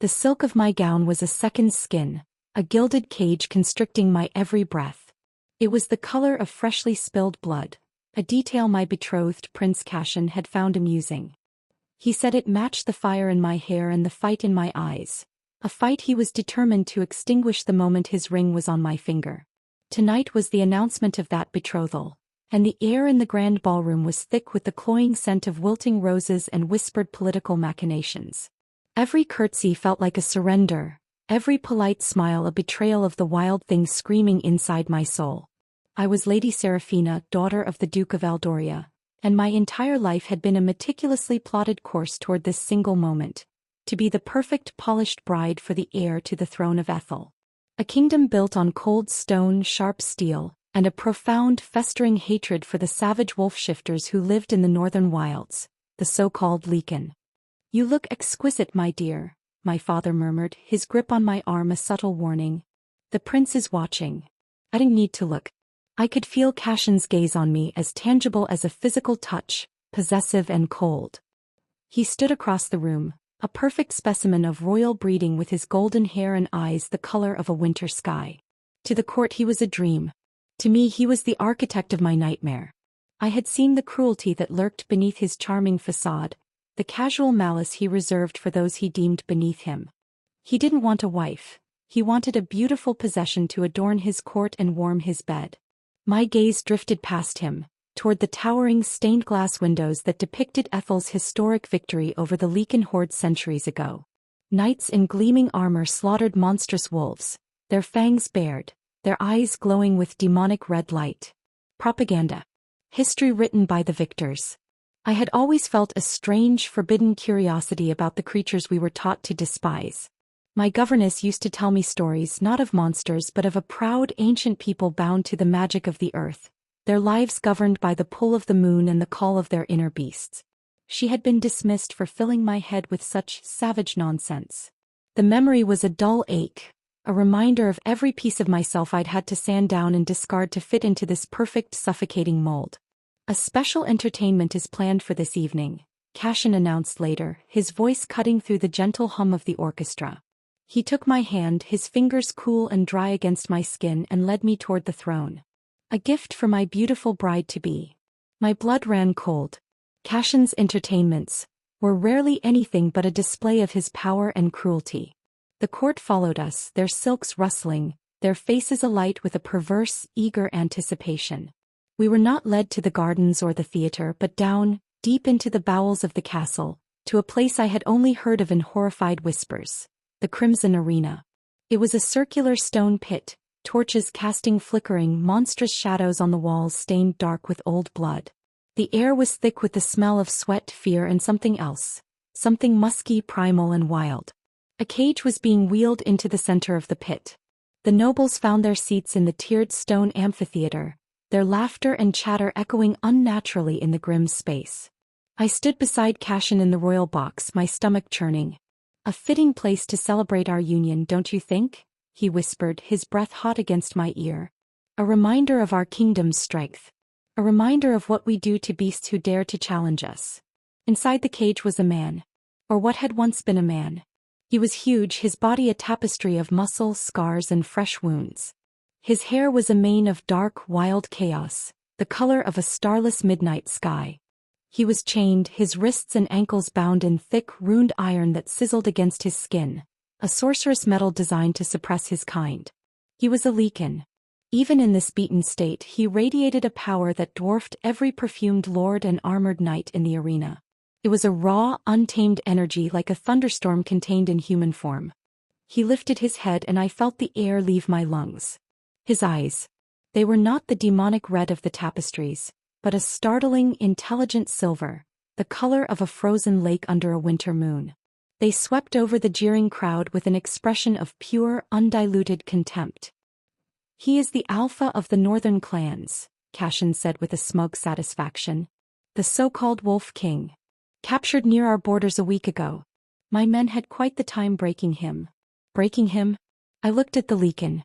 The silk of my gown was a second skin, a gilded cage constricting my every breath. It was the color of freshly spilled blood, a detail my betrothed Prince Cashin had found amusing. He said it matched the fire in my hair and the fight in my eyes, a fight he was determined to extinguish the moment his ring was on my finger. Tonight was the announcement of that betrothal, and the air in the grand ballroom was thick with the cloying scent of wilting roses and whispered political machinations. Every curtsy felt like a surrender, every polite smile a betrayal of the wild thing screaming inside my soul. I was Lady Seraphina, daughter of the Duke of Eldoria, and my entire life had been a meticulously plotted course toward this single moment, to be the perfect polished bride for the heir to the throne of Ethel. A kingdom built on cold stone, sharp steel, and a profound, festering hatred for the savage wolf-shifters who lived in the northern wilds, the so-called Leakin. "You look exquisite, my dear," my father murmured, his grip on my arm a subtle warning. "The prince is watching." I didn't need to look. I could feel Cashin's gaze on me, as tangible as a physical touch, possessive and cold. He stood across the room, a perfect specimen of royal breeding with his golden hair and eyes the color of a winter sky. To the court he was a dream. To me he was the architect of my nightmare. I had seen the cruelty that lurked beneath his charming facade, the casual malice he reserved for those he deemed beneath him. He didn't want a wife. He wanted a beautiful possession to adorn his court and warm his bed. My gaze drifted past him, toward the towering stained-glass windows that depicted Ethel's historic victory over the Leakin horde centuries ago. Knights in gleaming armor slaughtered monstrous wolves, their fangs bared, their eyes glowing with demonic red light. Propaganda. History written by the victors. I had always felt a strange, forbidden curiosity about the creatures we were taught to despise. My governess used to tell me stories not of monsters but of a proud ancient people bound to the magic of the earth, their lives governed by the pull of the moon and the call of their inner beasts. She had been dismissed for filling my head with such savage nonsense. The memory was a dull ache, a reminder of every piece of myself I'd had to sand down and discard to fit into this perfect, suffocating mold. "A special entertainment is planned for this evening," Cashin announced later, his voice cutting through the gentle hum of the orchestra. He took my hand, his fingers cool and dry against my skin, and led me toward the throne. A gift for my beautiful bride-to-be. My blood ran cold. Cashin's entertainments were rarely anything but a display of his power and cruelty. The court followed us, their silks rustling, their faces alight with a perverse, eager anticipation. We were not led to the gardens or the theater but down, deep into the bowels of the castle, to a place I had only heard of in horrified whispers, the Crimson Arena. It was a circular stone pit, torches casting flickering, monstrous shadows on the walls stained dark with old blood. The air was thick with the smell of sweat, fear, and something else, something musky, primal, and wild. A cage was being wheeled into the center of the pit. The nobles found their seats in the tiered stone amphitheater, their laughter and chatter echoing unnaturally in the grim space. I stood beside Cashin in the royal box, my stomach churning. "A fitting place to celebrate our union, don't you think?" he whispered, his breath hot against my ear. "A reminder of our kingdom's strength. A reminder of what we do to beasts who dare to challenge us." Inside the cage was a man. Or what had once been a man. He was huge, his body a tapestry of muscle, scars, and fresh wounds. His hair was a mane of dark, wild chaos, the color of a starless midnight sky. He was chained, his wrists and ankles bound in thick, ruined iron that sizzled against his skin, a sorcerous metal designed to suppress his kind. He was a Leakin. Even in this beaten state, he radiated a power that dwarfed every perfumed lord and armored knight in the arena. It was a raw, untamed energy like a thunderstorm contained in human form. He lifted his head and I felt the air leave my lungs. His eyes. They were not the demonic red of the tapestries, but a startling, intelligent silver, the color of a frozen lake under a winter moon. They swept over the jeering crowd with an expression of pure, undiluted contempt. "He is the alpha of the northern clans," Cashin said with a smug satisfaction. "The so-called Wolf King. Captured near our borders a week ago. My men had quite the time breaking him." Breaking him? I looked at the Leakin.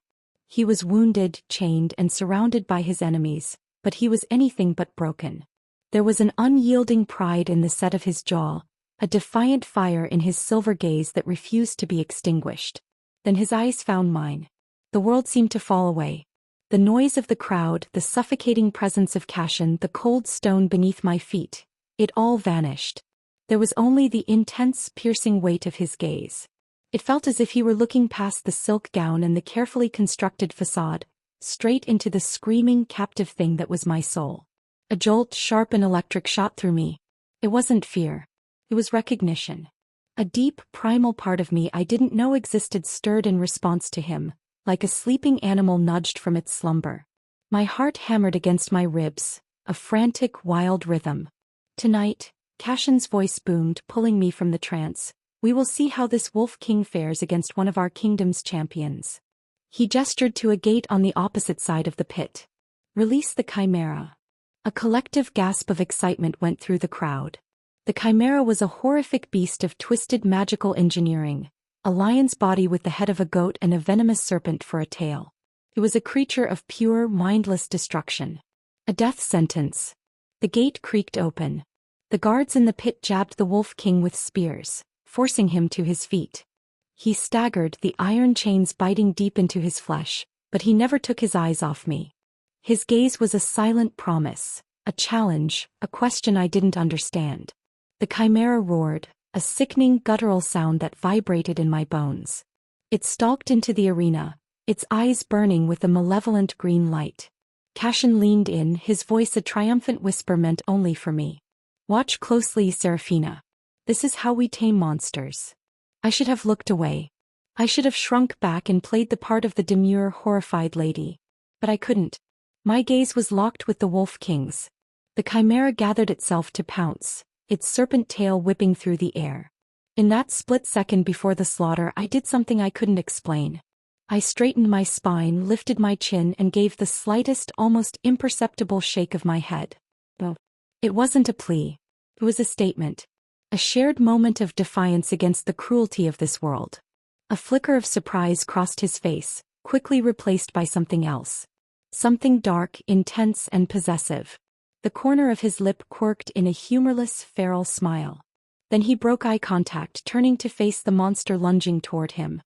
He was wounded, chained, and surrounded by his enemies, but he was anything but broken. There was an unyielding pride in the set of his jaw, a defiant fire in his silver gaze that refused to be extinguished. Then his eyes found mine. The world seemed to fall away. The noise of the crowd, the suffocating presence of Cashin, the cold stone beneath my feet, it all vanished. There was only the intense, piercing weight of his gaze. It felt as if he were looking past the silk gown and the carefully constructed facade, straight into the screaming, captive thing that was my soul. A jolt, sharp and electric, shot through me. It wasn't fear. It was recognition. A deep, primal part of me I didn't know existed stirred in response to him, like a sleeping animal nudged from its slumber. My heart hammered against my ribs, a frantic, wild rhythm. Tonight, Cashin's voice boomed, pulling me from the trance. We will see how this Wolf King fares against one of our kingdom's champions. He gestured to a gate on the opposite side of the pit. Release the Chimera. A collective gasp of excitement went through the crowd. The Chimera was a horrific beast of twisted magical engineering, a lion's body with the head of a goat and a venomous serpent for a tail. It was a creature of pure, mindless destruction. A death sentence. The gate creaked open. The guards in the pit jabbed the Wolf King with spears, forcing him to his feet. He staggered, the iron chains biting deep into his flesh, but he never took his eyes off me. His gaze was a silent promise, a challenge, a question I didn't understand. The Chimera roared, a sickening guttural sound that vibrated in my bones. It stalked into the arena, its eyes burning with a malevolent green light. Cashin leaned in, his voice a triumphant whisper meant only for me. Watch closely, Seraphina. This is how we tame monsters. I should have looked away. I should have shrunk back and played the part of the demure, horrified lady. But I couldn't. My gaze was locked with the Wolf King's. The Chimera gathered itself to pounce, its serpent tail whipping through the air. In that split second before the slaughter, I did something I couldn't explain. I straightened my spine, lifted my chin, and gave the slightest, almost imperceptible shake of my head. It wasn't a plea. It was a statement. A shared moment of defiance against the cruelty of this world. A flicker of surprise crossed his face, quickly replaced by something else. Something dark, intense, and possessive. The corner of his lip quirked in a humorless, feral smile. Then he broke eye contact, turning to face the monster lunging toward him.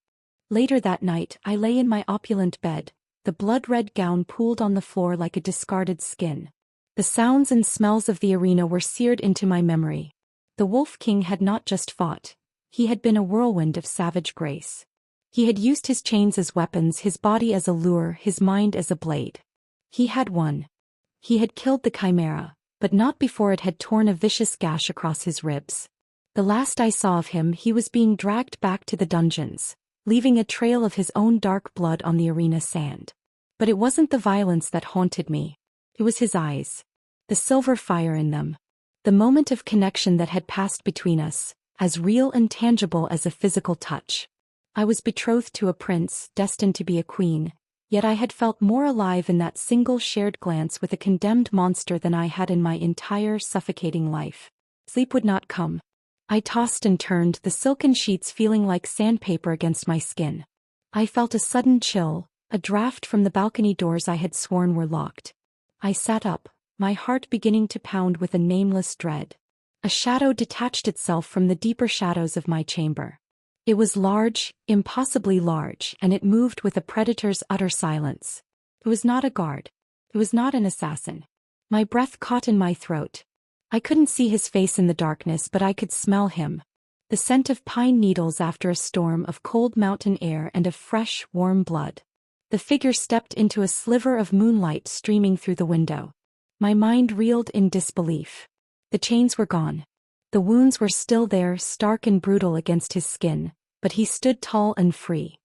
Later that night, I lay in my opulent bed, the blood-red gown pooled on the floor like a discarded skin. The sounds and smells of the arena were seared into my memory. The Wolf King had not just fought. He had been a whirlwind of savage grace. He had used his chains as weapons, his body as a lure, his mind as a blade. He had won. He had killed the Chimera, but not before it had torn a vicious gash across his ribs. The last I saw of him, he was being dragged back to the dungeons, leaving a trail of his own dark blood on the arena sand. But it wasn't the violence that haunted me. It was his eyes. The silver fire in them. The moment of connection that had passed between us, as real and tangible as a physical touch. I was betrothed to a prince, destined to be a queen, yet I had felt more alive in that single shared glance with a condemned monster than I had in my entire suffocating life. Sleep would not come. I tossed and turned, the silken sheets feeling like sandpaper against my skin. I felt a sudden chill, a draft from the balcony doors I had sworn were locked. I sat up, my heart beginning to pound with a nameless dread. A shadow detached itself from the deeper shadows of my chamber. It was large, impossibly large, and it moved with a predator's utter silence. It was not a guard. It was not an assassin. My breath caught in my throat. I couldn't see his face in the darkness, but I could smell him. The scent of pine needles after a storm, of cold mountain air, and of fresh, warm blood. The figure stepped into a sliver of moonlight streaming through the window. My mind reeled in disbelief. The chains were gone. The wounds were still there, stark and brutal against his skin, but he stood tall and free.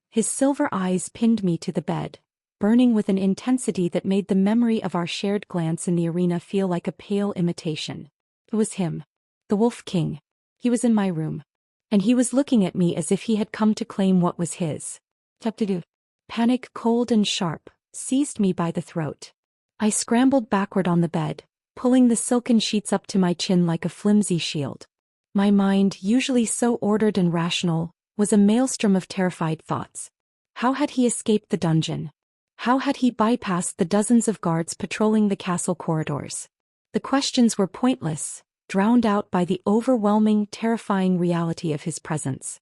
His silver eyes pinned me to the bed, burning with an intensity that made the memory of our shared glance in the arena feel like a pale imitation. It was him. The Wolf King. He was in my room. And he was looking at me as if he had come to claim what was his. Panic, cold and sharp, seized me by the throat. I scrambled backward on the bed, pulling the silken sheets up to my chin like a flimsy shield. My mind, usually so ordered and rational, was a maelstrom of terrified thoughts. How had he escaped the dungeon? How had he bypassed the dozens of guards patrolling the castle corridors? The questions were pointless, drowned out by the overwhelming, terrifying reality of his presence.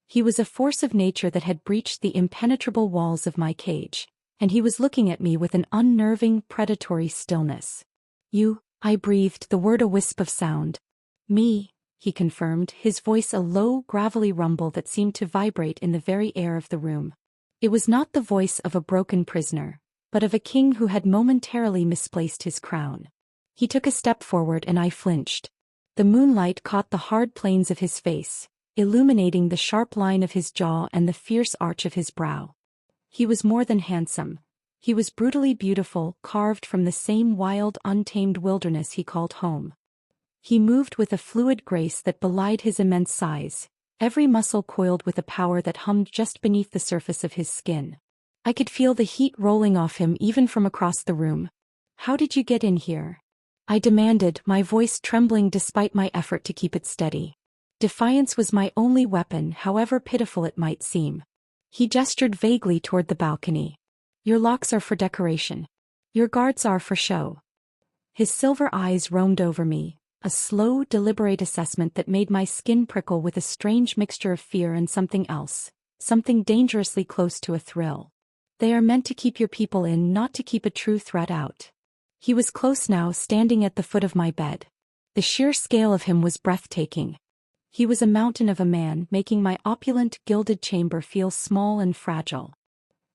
He was a force of nature that had breached the impenetrable walls of my cage, and he was looking at me with an unnerving, predatory stillness. "You," I breathed, the word a wisp of sound. "Me," he confirmed, his voice a low, gravelly rumble that seemed to vibrate in the very air of the room. It was not the voice of a broken prisoner, but of a king who had momentarily misplaced his crown. He took a step forward and I flinched. The moonlight caught the hard planes of his face, illuminating the sharp line of his jaw and the fierce arch of his brow. He was more than handsome. He was brutally beautiful, carved from the same wild, untamed wilderness he called home. He moved with a fluid grace that belied his immense size, every muscle coiled with a power that hummed just beneath the surface of his skin. I could feel the heat rolling off him even from across the room. "How did you get in here?" I demanded, my voice trembling despite my effort to keep it steady. Defiance was my only weapon, however pitiful it might seem. He gestured vaguely toward the balcony. "Your locks are for decoration. Your guards are for show." His silver eyes roamed over me, a slow, deliberate assessment that made my skin prickle with a strange mixture of fear and something else, something dangerously close to a thrill. "They are meant to keep your people in, not to keep a true threat out." He was close now, standing at the foot of my bed. The sheer scale of him was breathtaking. He was a mountain of a man, making my opulent, gilded chamber feel small and fragile.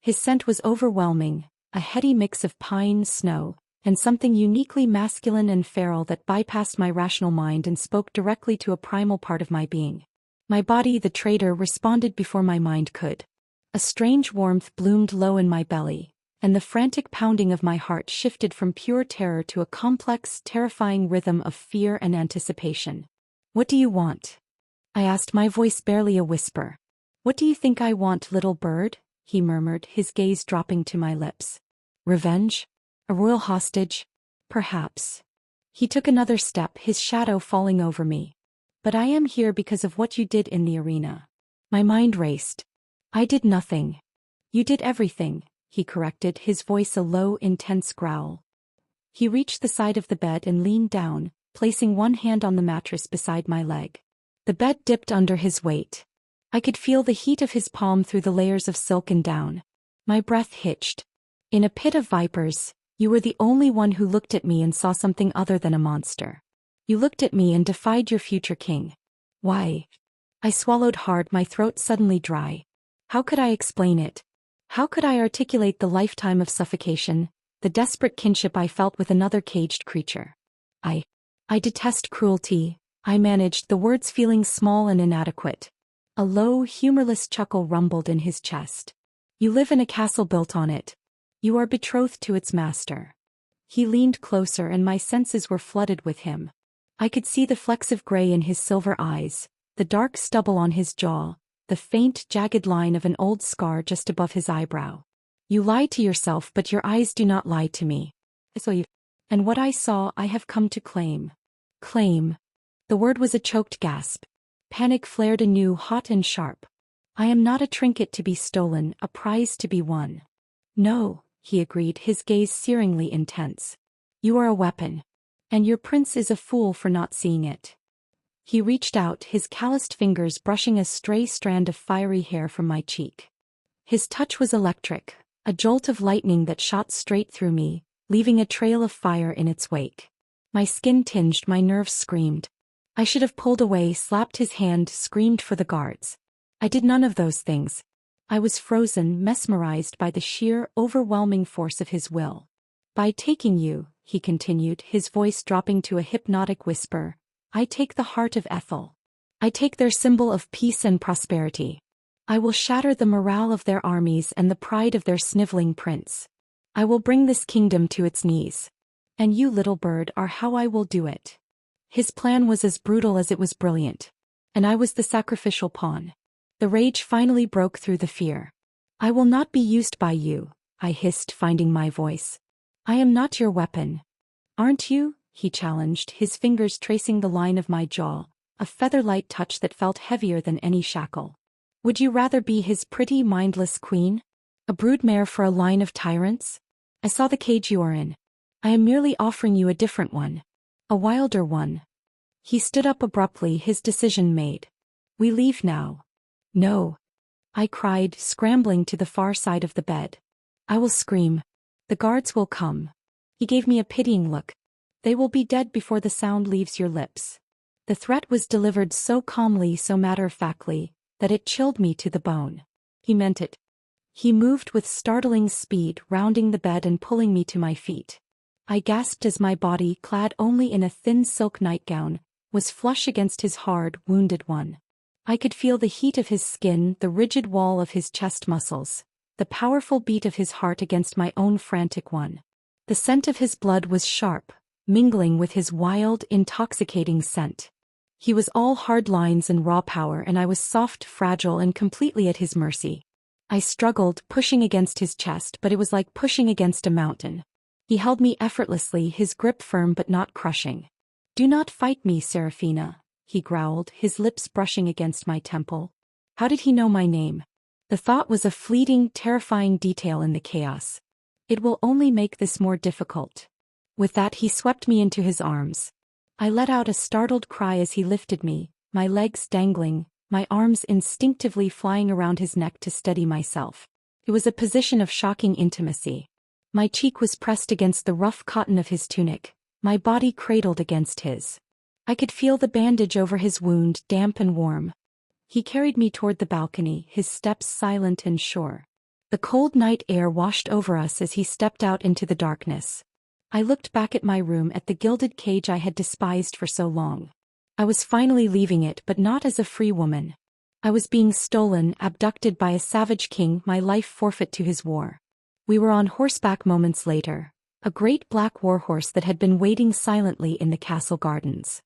His scent was overwhelming, a heady mix of pine, snow, and something uniquely masculine and feral that bypassed my rational mind and spoke directly to a primal part of my being. My body, the traitor, responded before my mind could. A strange warmth bloomed low in my belly, and the frantic pounding of my heart shifted from pure terror to a complex, terrifying rhythm of fear and anticipation. "What do you want?" I asked, my voice barely a whisper. "What do you think I want, little bird?" he murmured, his gaze dropping to my lips. "Revenge? A royal hostage? Perhaps." He took another step, his shadow falling over me. "But I am here because of what you did in the arena." My mind raced. "I did nothing." "You did everything," he corrected, his voice a low, intense growl. He reached the side of the bed and leaned down, placing one hand on the mattress beside my leg. The bed dipped under his weight. I could feel the heat of his palm through the layers of silk and down. My breath hitched. "In a pit of vipers, you were the only one who looked at me and saw something other than a monster. You looked at me and defied your future king. Why?" I swallowed hard, my throat suddenly dry. How could I explain it? How could I articulate the lifetime of suffocation, the desperate kinship I felt with another caged creature? I detest cruelty," I managed, the words feeling small and inadequate. A low, humorless chuckle rumbled in his chest. "You live in a castle built on it. You are betrothed to its master." He leaned closer and my senses were flooded with him. I could see the flecks of gray in his silver eyes, the dark stubble on his jaw, the faint, jagged line of an old scar just above his eyebrow. "You lie to yourself, but your eyes do not lie to me. And what I saw I have come to claim." Claim. The word was a choked gasp. Panic flared anew, hot and sharp. "I am not a trinket to be stolen, a prize to be won." "No," he agreed, his gaze searingly intense. "You are a weapon. And your prince is a fool for not seeing it." He reached out, his calloused fingers brushing a stray strand of fiery hair from my cheek. His touch was electric, a jolt of lightning that shot straight through me, leaving a trail of fire in its wake. My skin tinged, my nerves screamed. I should have pulled away, slapped his hand, screamed for the guards. I did none of those things. I was frozen, mesmerized by the sheer, overwhelming force of his will. "By taking you," he continued, his voice dropping to a hypnotic whisper, "I take the heart of Ethel. I take their symbol of peace and prosperity. I will shatter the morale of their armies and the pride of their sniveling prince. I will bring this kingdom to its knees. And you, little bird, are how I will do it." His plan was as brutal as it was brilliant. And I was the sacrificial pawn. The rage finally broke through the fear. "I will not be used by you," I hissed, finding my voice. "I am not your weapon." "Aren't you?" he challenged, his fingers tracing the line of my jaw, a feather-light touch that felt heavier than any shackle. "Would you rather be his pretty, mindless queen? A broodmare for a line of tyrants? I saw the cage you are in. I am merely offering you a different one. A wilder one." He stood up abruptly, his decision made. "We leave now." "No," I cried, scrambling to the far side of the bed. "I will scream. The guards will come." He gave me a pitying look. "They will be dead before the sound leaves your lips." The threat was delivered so calmly, so matter-of-factly, that it chilled me to the bone. He meant it. He moved with startling speed, rounding the bed and pulling me to my feet. I gasped as my body, clad only in a thin silk nightgown, was flush against his hard, wounded one. I could feel the heat of his skin, the rigid wall of his chest muscles, the powerful beat of his heart against my own frantic one. The scent of his blood was sharp, mingling with his wild, intoxicating scent. He was all hard lines and raw power, and I was soft, fragile, and completely at his mercy. I struggled, pushing against his chest, but it was like pushing against a mountain. He held me effortlessly, his grip firm but not crushing. "Do not fight me, Seraphina," he growled, his lips brushing against my temple. How did he know my name? The thought was a fleeting, terrifying detail in the chaos. It will only make this more difficult. With that, he swept me into his arms. I let out a startled cry as he lifted me, my legs dangling, my arms instinctively flying around his neck to steady myself. It was a position of shocking intimacy. My cheek was pressed against the rough cotton of his tunic, my body cradled against his. I could feel the bandage over his wound, damp and warm. He carried me toward the balcony, his steps silent and sure. The cold night air washed over us as he stepped out into the darkness. I looked back at my room, at the gilded cage I had despised for so long. I was finally leaving it, but not as a free woman. I was being stolen, abducted by a savage king, my life forfeit to his war. We were on horseback moments later, a great black warhorse that had been waiting silently in the castle gardens.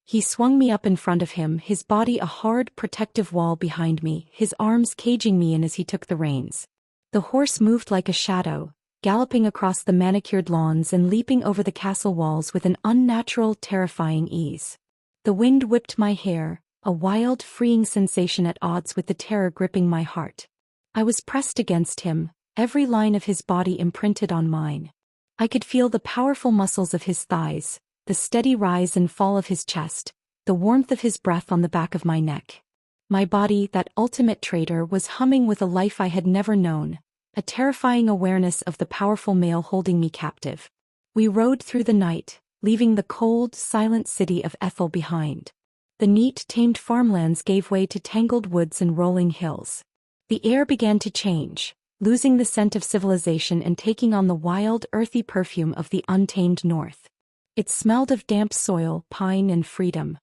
He swung me up in front of him, his body a hard, protective wall behind me, his arms caging me in as he took the reins. The horse moved like a shadow, galloping across the manicured lawns and leaping over the castle walls with an unnatural, terrifying ease. The wind whipped my hair, a wild, freeing sensation at odds with the terror gripping my heart. I was pressed against him, every line of his body imprinted on mine. I could feel the powerful muscles of his thighs, the steady rise and fall of his chest, the warmth of his breath on the back of my neck. My body, that ultimate traitor, was humming with a life I had never known, a terrifying awareness of the powerful male holding me captive. We rode through the night, leaving the cold, silent city of Ethel behind. The neat, tamed farmlands gave way to tangled woods and rolling hills. The air began to change, losing the scent of civilization and taking on the wild, earthy perfume of the untamed north. It smelled of damp soil, pine and freedom.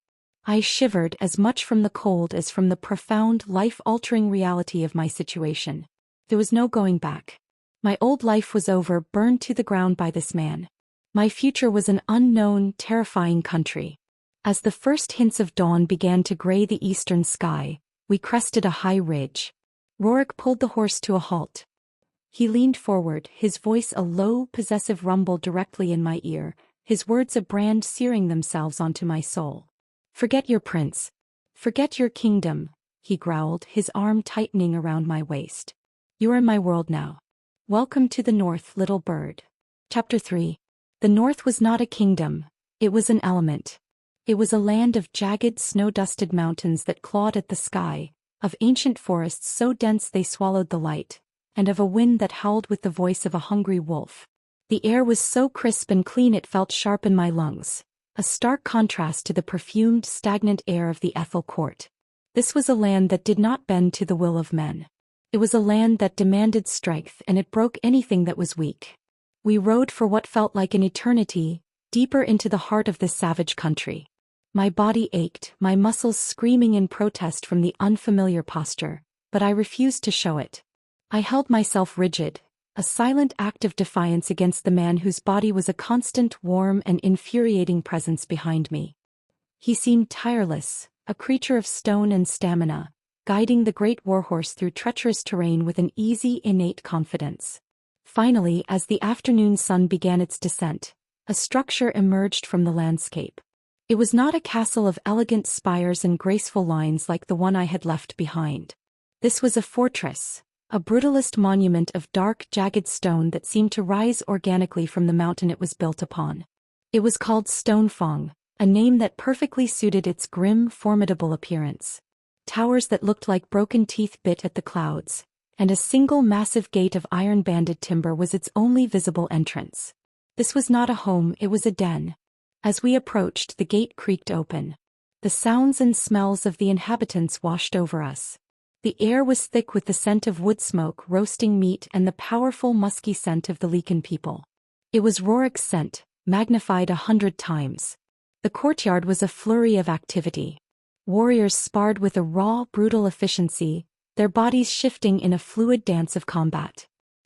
I shivered as much from the cold as from the profound, life-altering reality of my situation. There was no going back. My old life was over, burned to the ground by this man. My future was an unknown, terrifying country. As the first hints of dawn began to gray the eastern sky, we crested a high ridge. Roric pulled the horse to a halt. He leaned forward, his voice a low, possessive rumble directly in my ear, his words a brand searing themselves onto my soul. "Forget your prince. Forget your kingdom," he growled, his arm tightening around my waist. "You are in my world now. Welcome to the north, little bird." Chapter 3. The north was not a kingdom, it was an element. It was a land of jagged, snow-dusted mountains that clawed at the sky, of ancient forests so dense they swallowed the light, and of a wind that howled with the voice of a hungry wolf. The air was so crisp and clean it felt sharp in my lungs, a stark contrast to the perfumed, stagnant air of the Ethel court. This was a land that did not bend to the will of men. It was a land that demanded strength, and it broke anything that was weak. We rode for what felt like an eternity, deeper into the heart of this savage country. My body ached, my muscles screaming in protest from the unfamiliar posture, but I refused to show it. I held myself rigid, a silent act of defiance against the man whose body was a constant, warm and infuriating presence behind me. He seemed tireless, a creature of stone and stamina, guiding the great warhorse through treacherous terrain with an easy, innate confidence. Finally, as the afternoon sun began its descent, a structure emerged from the landscape. It was not a castle of elegant spires and graceful lines like the one I had left behind. This was a fortress, a brutalist monument of dark, jagged stone that seemed to rise organically from the mountain it was built upon. It was called Stonefang, a name that perfectly suited its grim, formidable appearance. Towers that looked like broken teeth bit at the clouds, and a single massive gate of iron-banded timber was its only visible entrance. This was not a home, it was a den. As we approached, the gate creaked open. The sounds and smells of the inhabitants washed over us. The air was thick with the scent of wood smoke, roasting meat, and the powerful musky scent of the Leakin people. It was Roric's scent, magnified 100 times. The courtyard was a flurry of activity. Warriors sparred with a raw, brutal efficiency, their bodies shifting in a fluid dance of combat.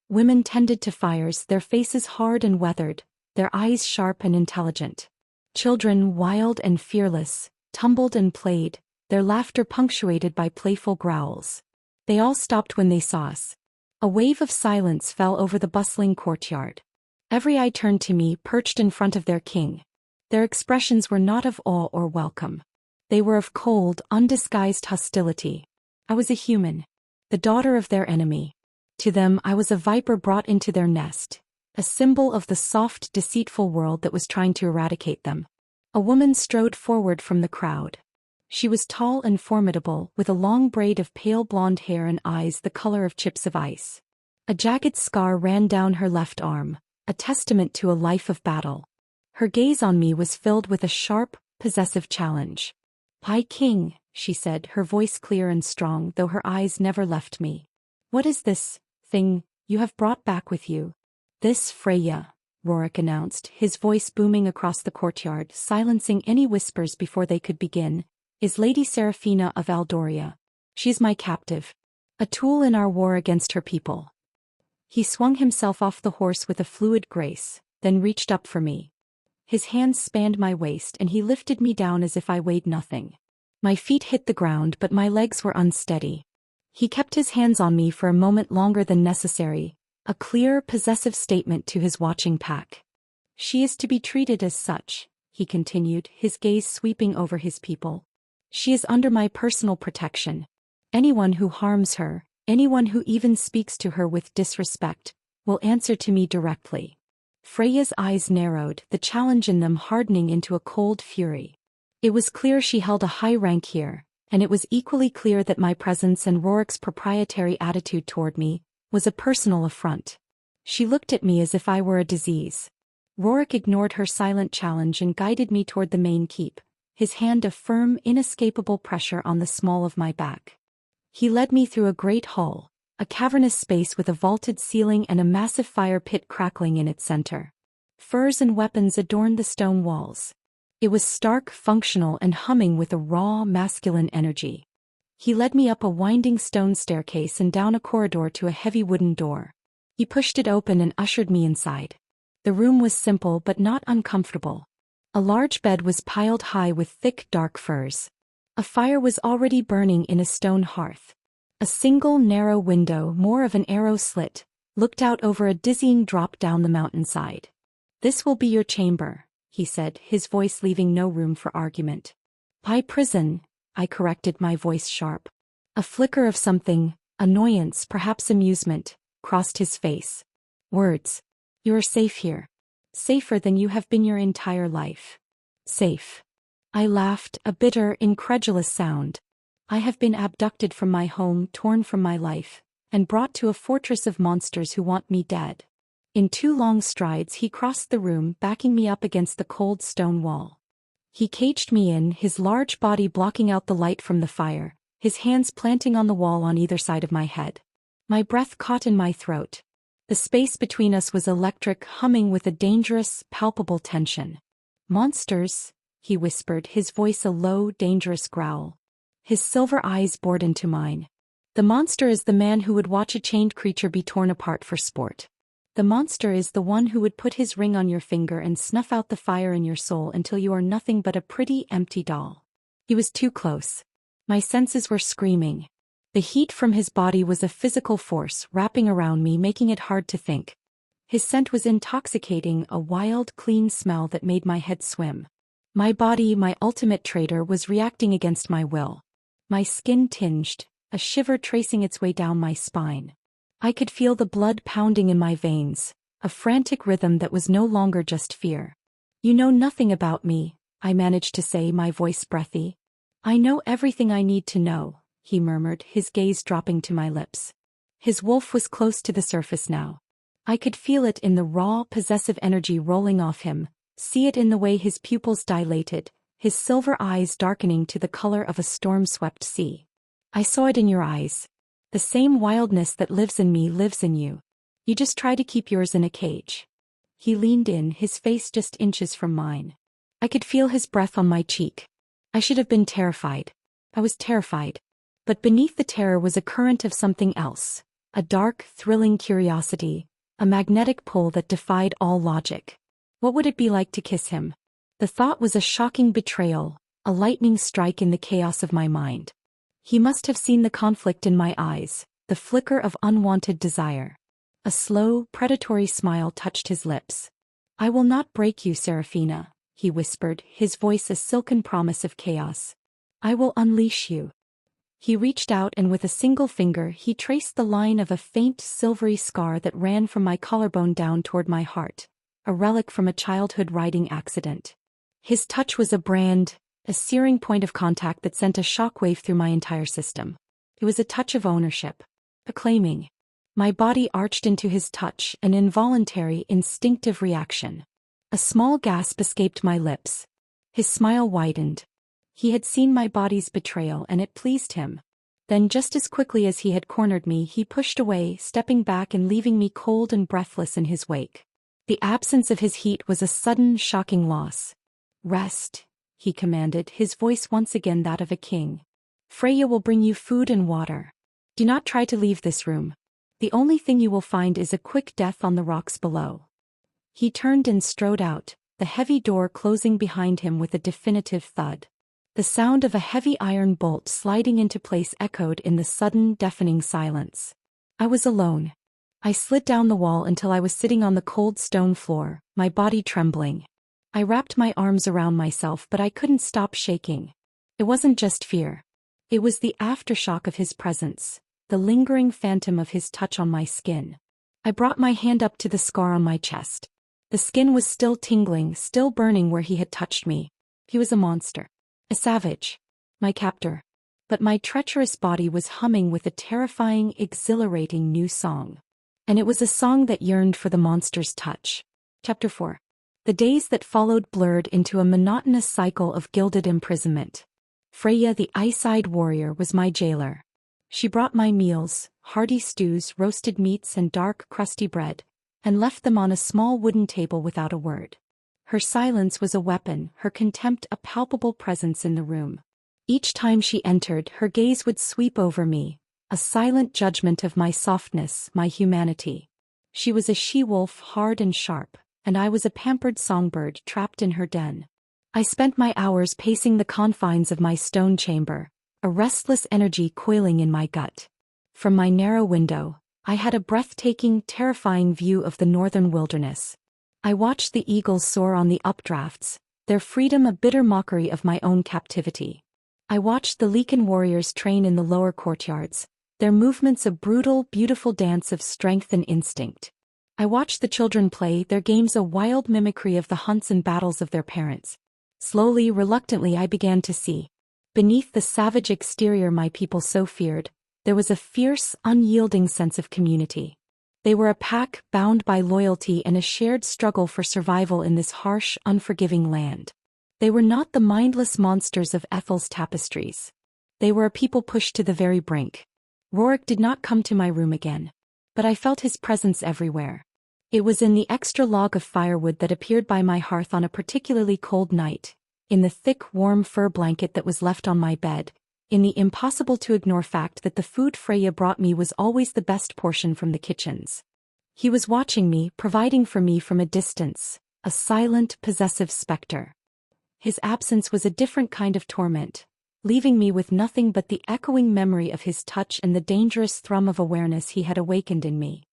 Women tended to fires, their faces hard and weathered, their eyes sharp and intelligent. Children, wild and fearless, tumbled and played, their laughter punctuated by playful growls. They all stopped when they saw us. A wave of silence fell over the bustling courtyard. Every eye turned to me, perched in front of their king. Their expressions were not of awe or welcome. They were of cold, undisguised hostility. I was a human, the daughter of their enemy. To them I was a viper brought into their nest, a symbol of the soft, deceitful world that was trying to eradicate them. A woman strode forward from the crowd. She was tall and formidable, with a long braid of pale blonde hair and eyes the color of chips of ice. A jagged scar ran down her left arm, a testament to a life of battle. Her gaze on me was filled with a sharp, possessive challenge. "High King," she said, her voice clear and strong, though her eyes never left me. "What is this thing you have brought back with you?" "This, Freya," Roric announced, his voice booming across the courtyard, silencing any whispers before they could begin, "is Lady Seraphina of Aldoria. She is my captive, a tool in our war against her people." He swung himself off the horse with a fluid grace, then reached up for me. His hands spanned my waist and he lifted me down as if I weighed nothing. My feet hit the ground but my legs were unsteady. He kept his hands on me for a moment longer than necessary, a clear, possessive statement to his watching pack. "She is to be treated as such," he continued, his gaze sweeping over his people. "She is under my personal protection. Anyone who harms her, anyone who even speaks to her with disrespect, will answer to me directly." Freya's eyes narrowed, the challenge in them hardening into a cold fury. It was clear she held a high rank here, and it was equally clear that my presence and Roric's proprietary attitude toward me was a personal affront. She looked at me as if I were a disease. Roric ignored her silent challenge and guided me toward the main keep, his hand a firm, inescapable pressure on the small of my back. He led me through a great hall, a cavernous space with a vaulted ceiling and a massive fire pit crackling in its center. Furs and weapons adorned the stone walls. It was stark, functional, and humming with a raw, masculine energy. He led me up a winding stone staircase and down a corridor to a heavy wooden door. He pushed it open and ushered me inside. The room was simple but not uncomfortable. A large bed was piled high with thick, dark furs. A fire was already burning in a stone hearth. A single narrow window, more of an arrow slit, looked out over a dizzying drop down the mountainside. "This will be your chamber," he said, his voice leaving no room for argument. "My prison," I corrected, my voice sharp. A flicker of something, annoyance, perhaps amusement, crossed his face. "Words. You are safe here. Safer than you have been your entire life." "Safe." I laughed, a bitter, incredulous sound. "I have been abducted from my home, torn from my life, and brought to a fortress of monsters who want me dead." In 2 long strides he crossed the room, backing me up against the cold stone wall. He caged me in, his large body blocking out the light from the fire, his hands planting on the wall on either side of my head. My breath caught in my throat. The space between us was electric, humming with a dangerous, palpable tension. "Monsters," he whispered, his voice a low, dangerous growl. His silver eyes bored into mine. "The monster is the man who would watch a chained creature be torn apart for sport. The monster is the one who would put his ring on your finger and snuff out the fire in your soul until you are nothing but a pretty, empty doll." He was too close. My senses were screaming. The heat from his body was a physical force, wrapping around me, making it hard to think. His scent was intoxicating, a wild, clean smell that made my head swim. My body, my ultimate traitor, was reacting against my will. My skin tinged, a shiver tracing its way down my spine. I could feel the blood pounding in my veins, a frantic rhythm that was no longer just fear. "You know nothing about me," I managed to say, my voice breathy. I know everything I need to know, he murmured, his gaze dropping to my lips. His wolf was close to the surface now. I could feel it in the raw, possessive energy rolling off him, see it in the way his pupils dilated, his silver eyes darkening to the color of a storm-swept sea. I saw it in your eyes. The same wildness that lives in me lives in you. You just try to keep yours in a cage. He leaned in, his face just inches from mine. I could feel his breath on my cheek. I should have been terrified. I was terrified. But beneath the terror was a current of something else, a dark, thrilling curiosity, a magnetic pull that defied all logic. What would it be like to kiss him? The thought was a shocking betrayal, a lightning strike in the chaos of my mind. He must have seen the conflict in my eyes, the flicker of unwanted desire. A slow, predatory smile touched his lips. I will not break you, Seraphina, he whispered, his voice a silken promise of chaos. I will unleash you. He reached out and with a single finger he traced the line of a faint silvery scar that ran from my collarbone down toward my heart, a relic from a childhood riding accident. His touch was a brand, a searing point of contact that sent a shockwave through my entire system. It was a touch of ownership, a claiming. My body arched into his touch, an involuntary, instinctive reaction. A small gasp escaped my lips. His smile widened. He had seen my body's betrayal and it pleased him. Then just as quickly as he had cornered me, he pushed away, stepping back and leaving me cold and breathless in his wake. The absence of his heat was a sudden, shocking loss. Rest, he commanded, his voice once again that of a king. Freya will bring you food and water. Do not try to leave this room. The only thing you will find is a quick death on the rocks below. He turned and strode out, the heavy door closing behind him with a definitive thud. The sound of a heavy iron bolt sliding into place echoed in the sudden, deafening silence. I was alone. I slid down the wall until I was sitting on the cold stone floor, my body trembling. I wrapped my arms around myself, but I couldn't stop shaking. It wasn't just fear. It was the aftershock of his presence, the lingering phantom of his touch on my skin. I brought my hand up to the scar on my chest. The skin was still tingling, still burning where he had touched me. He was a monster. A savage. My captor. But my treacherous body was humming with a terrifying, exhilarating new song. And it was a song that yearned for the monster's touch. Chapter 4. The days that followed blurred into a monotonous cycle of gilded imprisonment. Freya the ice-eyed warrior was my jailer. She brought my meals, hearty stews, roasted meats and dark, crusty bread, and left them on a small wooden table without a word. Her silence was a weapon, her contempt a palpable presence in the room. Each time she entered, her gaze would sweep over me, a silent judgment of my softness, my humanity. She was a she-wolf, hard and sharp, and I was a pampered songbird trapped in her den. I spent my hours pacing the confines of my stone chamber, a restless energy coiling in my gut. From my narrow window, I had a breathtaking, terrifying view of the northern wilderness. I watched the eagles soar on the updrafts, their freedom a bitter mockery of my own captivity. I watched the Leakin warriors train in the lower courtyards, their movements a brutal, beautiful dance of strength and instinct. I watched the children play, their games a wild mimicry of the hunts and battles of their parents. Slowly, reluctantly, I began to see. Beneath the savage exterior my people so feared, there was a fierce, unyielding sense of community. They were a pack bound by loyalty and a shared struggle for survival in this harsh, unforgiving land. They were not the mindless monsters of Ethel's tapestries. They were a people pushed to the very brink. Roric did not come to my room again. But I felt his presence everywhere. It was in the extra log of firewood that appeared by my hearth on a particularly cold night, in the thick, warm fur blanket that was left on my bed, in the impossible-to-ignore fact that the food Freya brought me was always the best portion from the kitchens. He was watching me, providing for me from a distance, a silent, possessive specter. His absence was a different kind of torment, leaving me with nothing but the echoing memory of his touch and the dangerous thrum of awareness he had awakened in me.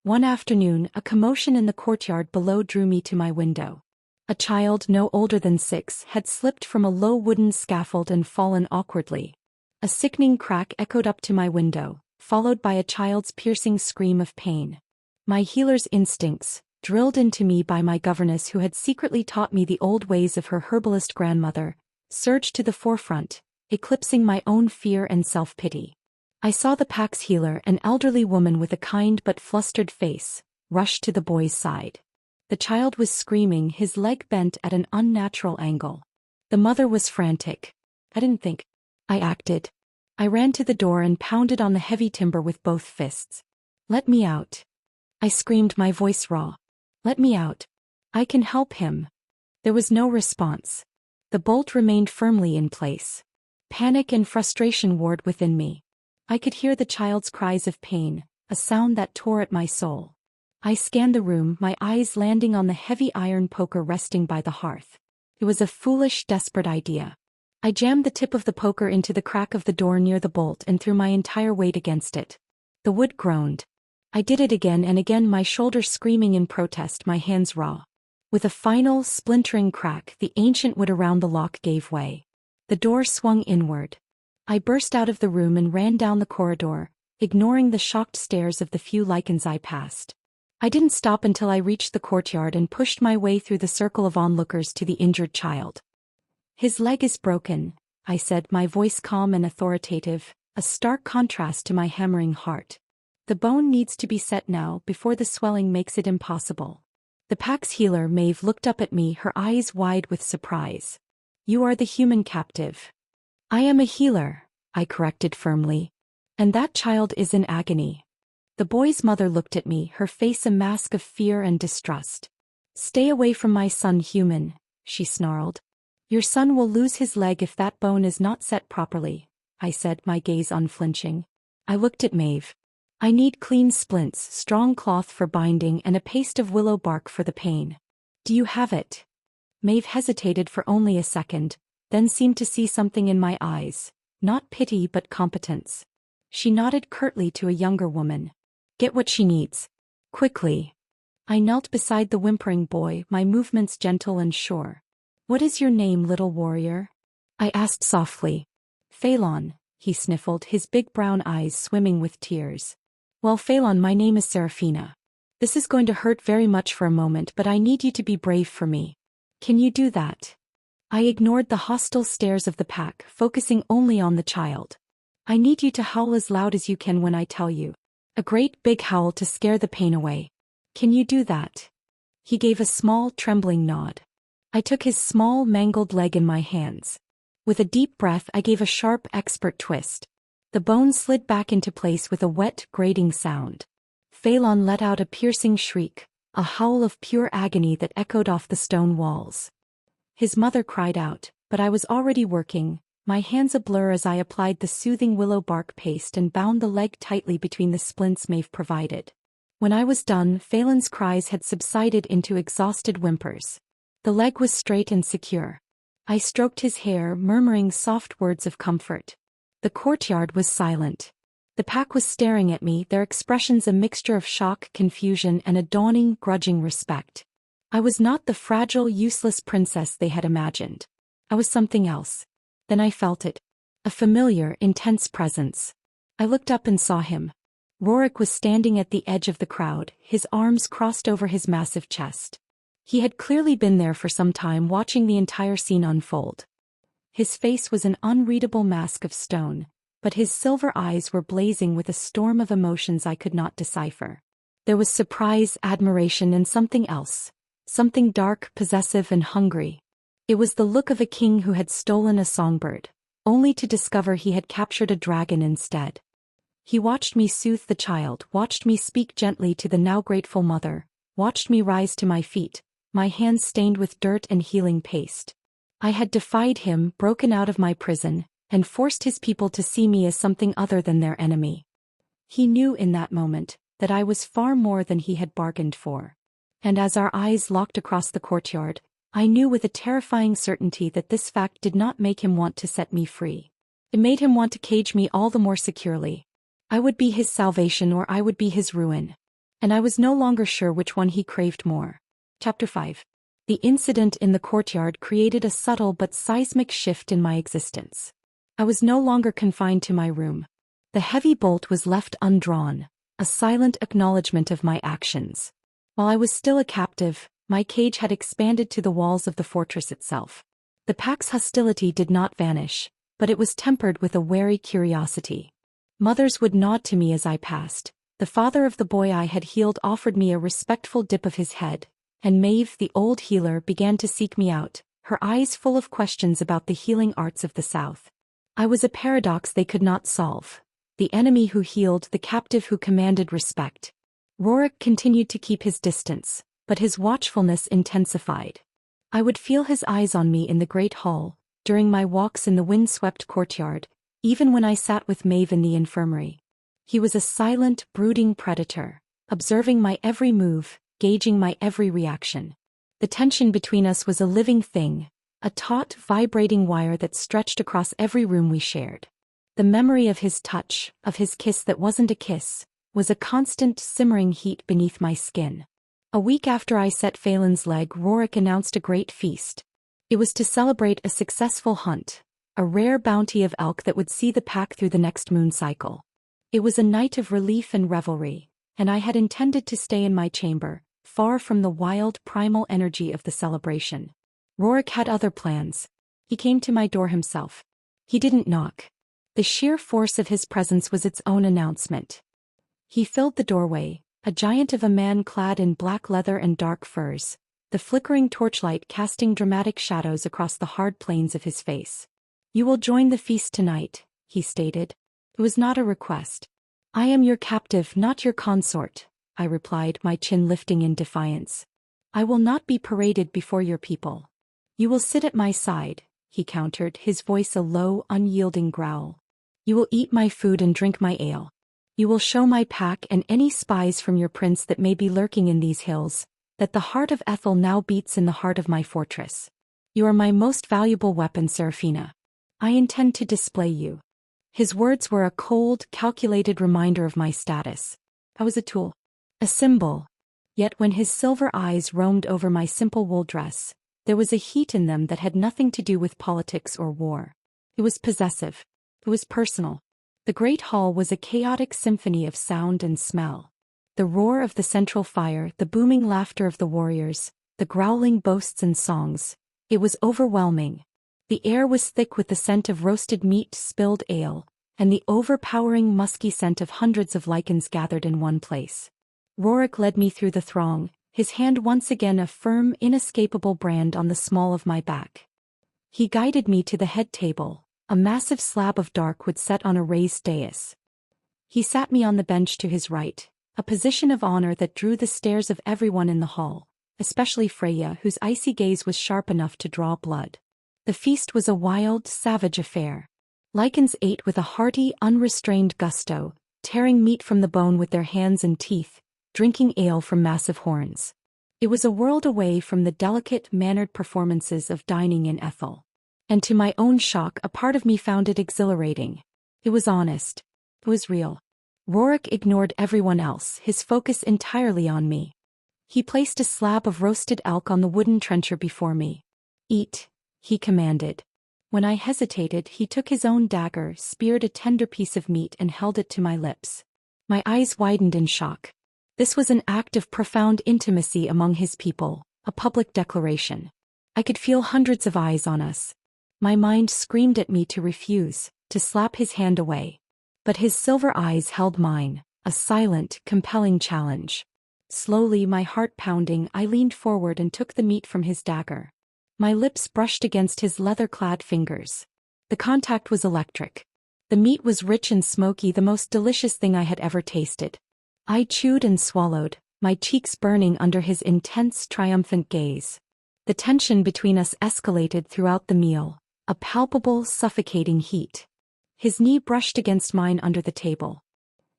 One afternoon, a commotion in the courtyard below drew me to my window. A child no older than 6 had slipped from a low wooden scaffold and fallen awkwardly. A sickening crack echoed up to my window, followed by a child's piercing scream of pain. My healer's instincts, drilled into me by my governess who had secretly taught me the old ways of her herbalist grandmother, surged to the forefront, eclipsing my own fear and self-pity. I saw the pack's healer, an elderly woman with a kind but flustered face, rush to the boy's side. The child was screaming, his leg bent at an unnatural angle. The mother was frantic. I didn't think. I acted. I ran to the door and pounded on the heavy timber with both fists. "Let me out!" I screamed, my voice raw. "Let me out. I can help him." There was no response. The bolt remained firmly in place. Panic and frustration warred within me. I could hear the child's cries of pain, a sound that tore at my soul. I scanned the room, my eyes landing on the heavy iron poker resting by the hearth. It was a foolish, desperate idea. I jammed the tip of the poker into the crack of the door near the bolt and threw my entire weight against it. The wood groaned. I did it again and again, my shoulders screaming in protest, my hands raw. With a final, splintering crack, the ancient wood around the lock gave way. The door swung inward. I burst out of the room and ran down the corridor, ignoring the shocked stares of the few lichens I passed. I didn't stop until I reached the courtyard and pushed my way through the circle of onlookers to the injured child. "His leg is broken," I said, my voice calm and authoritative, a stark contrast to my hammering heart. "The bone needs to be set now before the swelling makes it impossible." The pack's healer, Maeve, looked up at me, her eyes wide with surprise. "You are the human captive." "I am a healer," I corrected firmly. "And that child is in agony." The boy's mother looked at me, her face a mask of fear and distrust. "Stay away from my son, human," she snarled. "Your son will lose his leg if that bone is not set properly," I said, my gaze unflinching. I looked at Maeve. "I need clean splints, strong cloth for binding, and a paste of willow bark for the pain. Do you have it?" Maeve hesitated for only a second, then seemed to see something in my eyes, not pity but competence. She nodded curtly to a younger woman. "Get what she needs. Quickly." I knelt beside the whimpering boy, my movements gentle and sure. "What is your name, little warrior?" I asked softly. "Phelan," he sniffled, his big brown eyes swimming with tears. "Well, Phelan, my name is Seraphina. This is going to hurt very much for a moment, but I need you to be brave for me. Can you do that?" I ignored the hostile stares of the pack, focusing only on the child. "I need you to howl as loud as you can when I tell you. A great big howl to scare the pain away. Can you do that?" He gave a small, trembling nod. I took his small, mangled leg in my hands. With a deep breath, I gave a sharp, expert twist. The bone slid back into place with a wet, grating sound. Phelan let out a piercing shriek, a howl of pure agony that echoed off the stone walls. His mother cried out, but I was already working, my hands a blur as I applied the soothing willow bark paste and bound the leg tightly between the splints Maeve provided. When I was done, Phelan's cries had subsided into exhausted whimpers. The leg was straight and secure. I stroked his hair, murmuring soft words of comfort. The courtyard was silent. The pack was staring at me, their expressions a mixture of shock, confusion, and a dawning, grudging respect. I was not the fragile, useless princess they had imagined. I was something else. Then I felt it. A familiar, intense presence. I looked up and saw him. Roric was standing at the edge of the crowd, his arms crossed over his massive chest. He had clearly been there for some time, watching the entire scene unfold. His face was an unreadable mask of stone, but his silver eyes were blazing with a storm of emotions I could not decipher. There was surprise, admiration, and something else. Something dark, possessive, and hungry. It was the look of a king who had stolen a songbird, only to discover he had captured a dragon instead. He watched me soothe the child, watched me speak gently to the now grateful mother, watched me rise to my feet, my hands stained with dirt and healing paste. I had defied him, broken out of my prison, and forced his people to see me as something other than their enemy. He knew in that moment that I was far more than he had bargained for. And as our eyes locked across the courtyard, I knew with a terrifying certainty that this fact did not make him want to set me free. It made him want to cage me all the more securely. I would be his salvation or I would be his ruin. And I was no longer sure which one he craved more. Chapter 5. The incident in the courtyard created a subtle but seismic shift in my existence. I was no longer confined to my room. The heavy bolt was left undrawn, a silent acknowledgement of my actions. While I was still a captive, my cage had expanded to the walls of the fortress itself. The pack's hostility did not vanish, but it was tempered with a wary curiosity. Mothers would nod to me as I passed. The father of the boy I had healed offered me a respectful dip of his head, and Maeve, the old healer, began to seek me out, her eyes full of questions about the healing arts of the South. I was a paradox they could not solve. The enemy who healed, the captive who commanded respect. Roric continued to keep his distance, but his watchfulness intensified. I would feel his eyes on me in the great hall, during my walks in the wind-swept courtyard, even when I sat with Maeve in the infirmary. He was a silent, brooding predator, observing my every move, gauging my every reaction. The tension between us was a living thing, a taut, vibrating wire that stretched across every room we shared. The memory of his touch, of his kiss that wasn't a kiss, was a constant, simmering heat beneath my skin. A week after I set Phelan's leg, Roric announced a great feast. It was to celebrate a successful hunt, a rare bounty of elk that would see the pack through the next moon cycle. It was a night of relief and revelry, and I had intended to stay in my chamber, far from the wild, primal energy of the celebration. Roric had other plans. He came to my door himself. He didn't knock. The sheer force of his presence was its own announcement. He filled the doorway, a giant of a man clad in black leather and dark furs, the flickering torchlight casting dramatic shadows across the hard planes of his face. "You will join the feast tonight," he stated. It was not a request. "I am your captive, not your consort," I replied, my chin lifting in defiance. "I will not be paraded before your people." "You will sit at my side," he countered, his voice a low, unyielding growl. "You will eat my food and drink my ale. You will show my pack and any spies from your prince that may be lurking in these hills, that the heart of Ethel now beats in the heart of my fortress. You are my most valuable weapon, Seraphina. I intend to display you." His words were a cold, calculated reminder of my status. I was a tool. A symbol. Yet when his silver eyes roamed over my simple wool dress, there was a heat in them that had nothing to do with politics or war. It was possessive. It was personal. The great hall was a chaotic symphony of sound and smell. The roar of the central fire, the booming laughter of the warriors, the growling boasts and songs. It was overwhelming. The air was thick with the scent of roasted meat, spilled ale, and the overpowering musky scent of hundreds of lichens gathered in one place. Roric led me through the throng, his hand once again a firm, inescapable brand on the small of my back. He guided me to the head table, a massive slab of dark wood set on a raised dais. He sat me on the bench to his right, a position of honor that drew the stares of everyone in the hall, especially Freya, whose icy gaze was sharp enough to draw blood. The feast was a wild, savage affair. Lichens ate with a hearty, unrestrained gusto, tearing meat from the bone with their hands and teeth, drinking ale from massive horns. It was a world away from the delicate, mannered performances of dining in Ethel. And to my own shock, a part of me found it exhilarating. It was honest. It was real. Roric ignored everyone else, his focus entirely on me. He placed a slab of roasted elk on the wooden trencher before me. "Eat," he commanded. When I hesitated, he took his own dagger, speared a tender piece of meat and held it to my lips. My eyes widened in shock. This was an act of profound intimacy among his people, a public declaration. I could feel hundreds of eyes on us. My mind screamed at me to refuse, to slap his hand away. But his silver eyes held mine, a silent, compelling challenge. Slowly, my heart pounding, I leaned forward and took the meat from his dagger. My lips brushed against his leather-clad fingers. The contact was electric. The meat was rich and smoky, the most delicious thing I had ever tasted. I chewed and swallowed, my cheeks burning under his intense, triumphant gaze. The tension between us escalated throughout the meal, a palpable, suffocating heat. His knee brushed against mine under the table.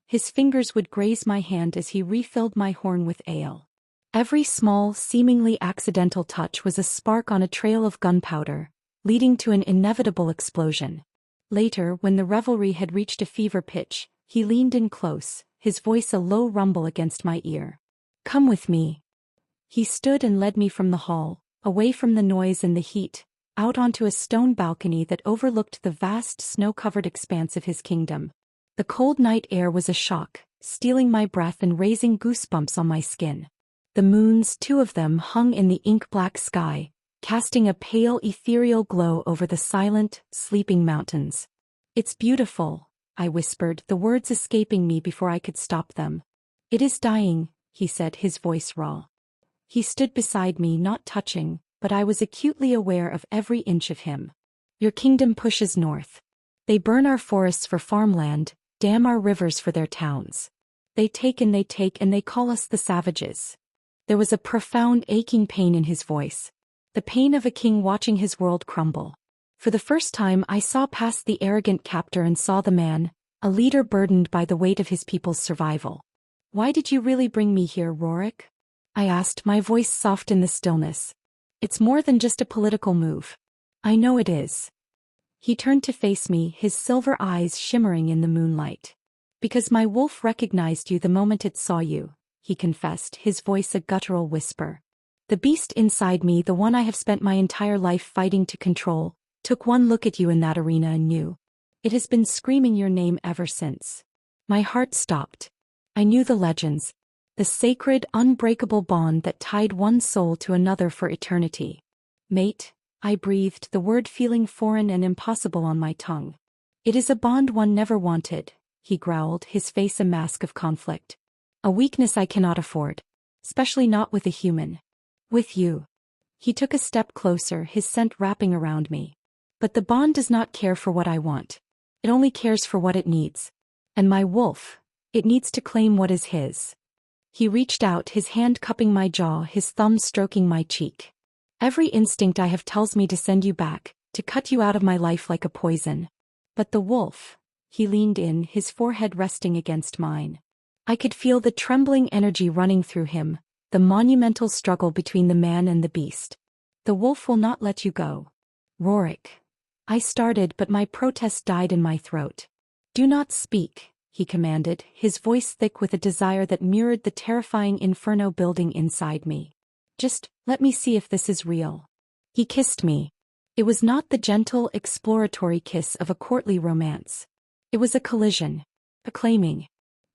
His fingers would graze my hand as he refilled my horn with ale. Every small, seemingly accidental touch was a spark on a trail of gunpowder, leading to an inevitable explosion. Later, when the revelry had reached a fever pitch, he leaned in close, his voice a low rumble against my ear. "Come with me." He stood and led me from the hall, away from the noise and the heat, out onto a stone balcony that overlooked the vast snow-covered expanse of his kingdom. The cold night air was a shock, stealing my breath and raising goosebumps on my skin. The moons, two of them, hung in the ink-black sky, casting a pale ethereal glow over the silent, sleeping mountains. "It's beautiful," I whispered, the words escaping me before I could stop them. "It is dying," he said, his voice raw. He stood beside me, not touching, but I was acutely aware of every inch of him. "Your kingdom pushes north. They burn our forests for farmland, dam our rivers for their towns. They take and they call us the savages." There was a profound aching pain in his voice. The pain of a king watching his world crumble. For the first time I saw past the arrogant captor and saw the man, a leader burdened by the weight of his people's survival. "Why did you really bring me here, Roric?" I asked, my voice soft in the stillness. "It's more than just a political move." "I know it is." He turned to face me, his silver eyes shimmering in the moonlight. "Because my wolf recognized you the moment it saw you," he confessed, his voice a guttural whisper. "The beast inside me, the one I have spent my entire life fighting to control, took one look at you in that arena and knew. It has been screaming your name ever since." My heart stopped. I knew the legends. The sacred, unbreakable bond that tied one soul to another for eternity. "Mate," I breathed, the word feeling foreign and impossible on my tongue. "It is a bond one never wanted," he growled, his face a mask of conflict. "A weakness I cannot afford. Especially not with a human. With you." He took a step closer, his scent wrapping around me. "But the bond does not care for what I want. It only cares for what it needs. And my wolf, it needs to claim what is his." He reached out, his hand cupping my jaw, his thumb stroking my cheek. "Every instinct I have tells me to send you back, to cut you out of my life like a poison. But the wolf," he leaned in, his forehead resting against mine. I could feel the trembling energy running through him, the monumental struggle between the man and the beast. "The wolf will not let you go." "Roric." I started, but my protest died in my throat. "Do not speak," he commanded, his voice thick with a desire that mirrored the terrifying inferno building inside me. "Just let me see if this is real." He kissed me. It was not the gentle, exploratory kiss of a courtly romance. It was a collision. A claiming.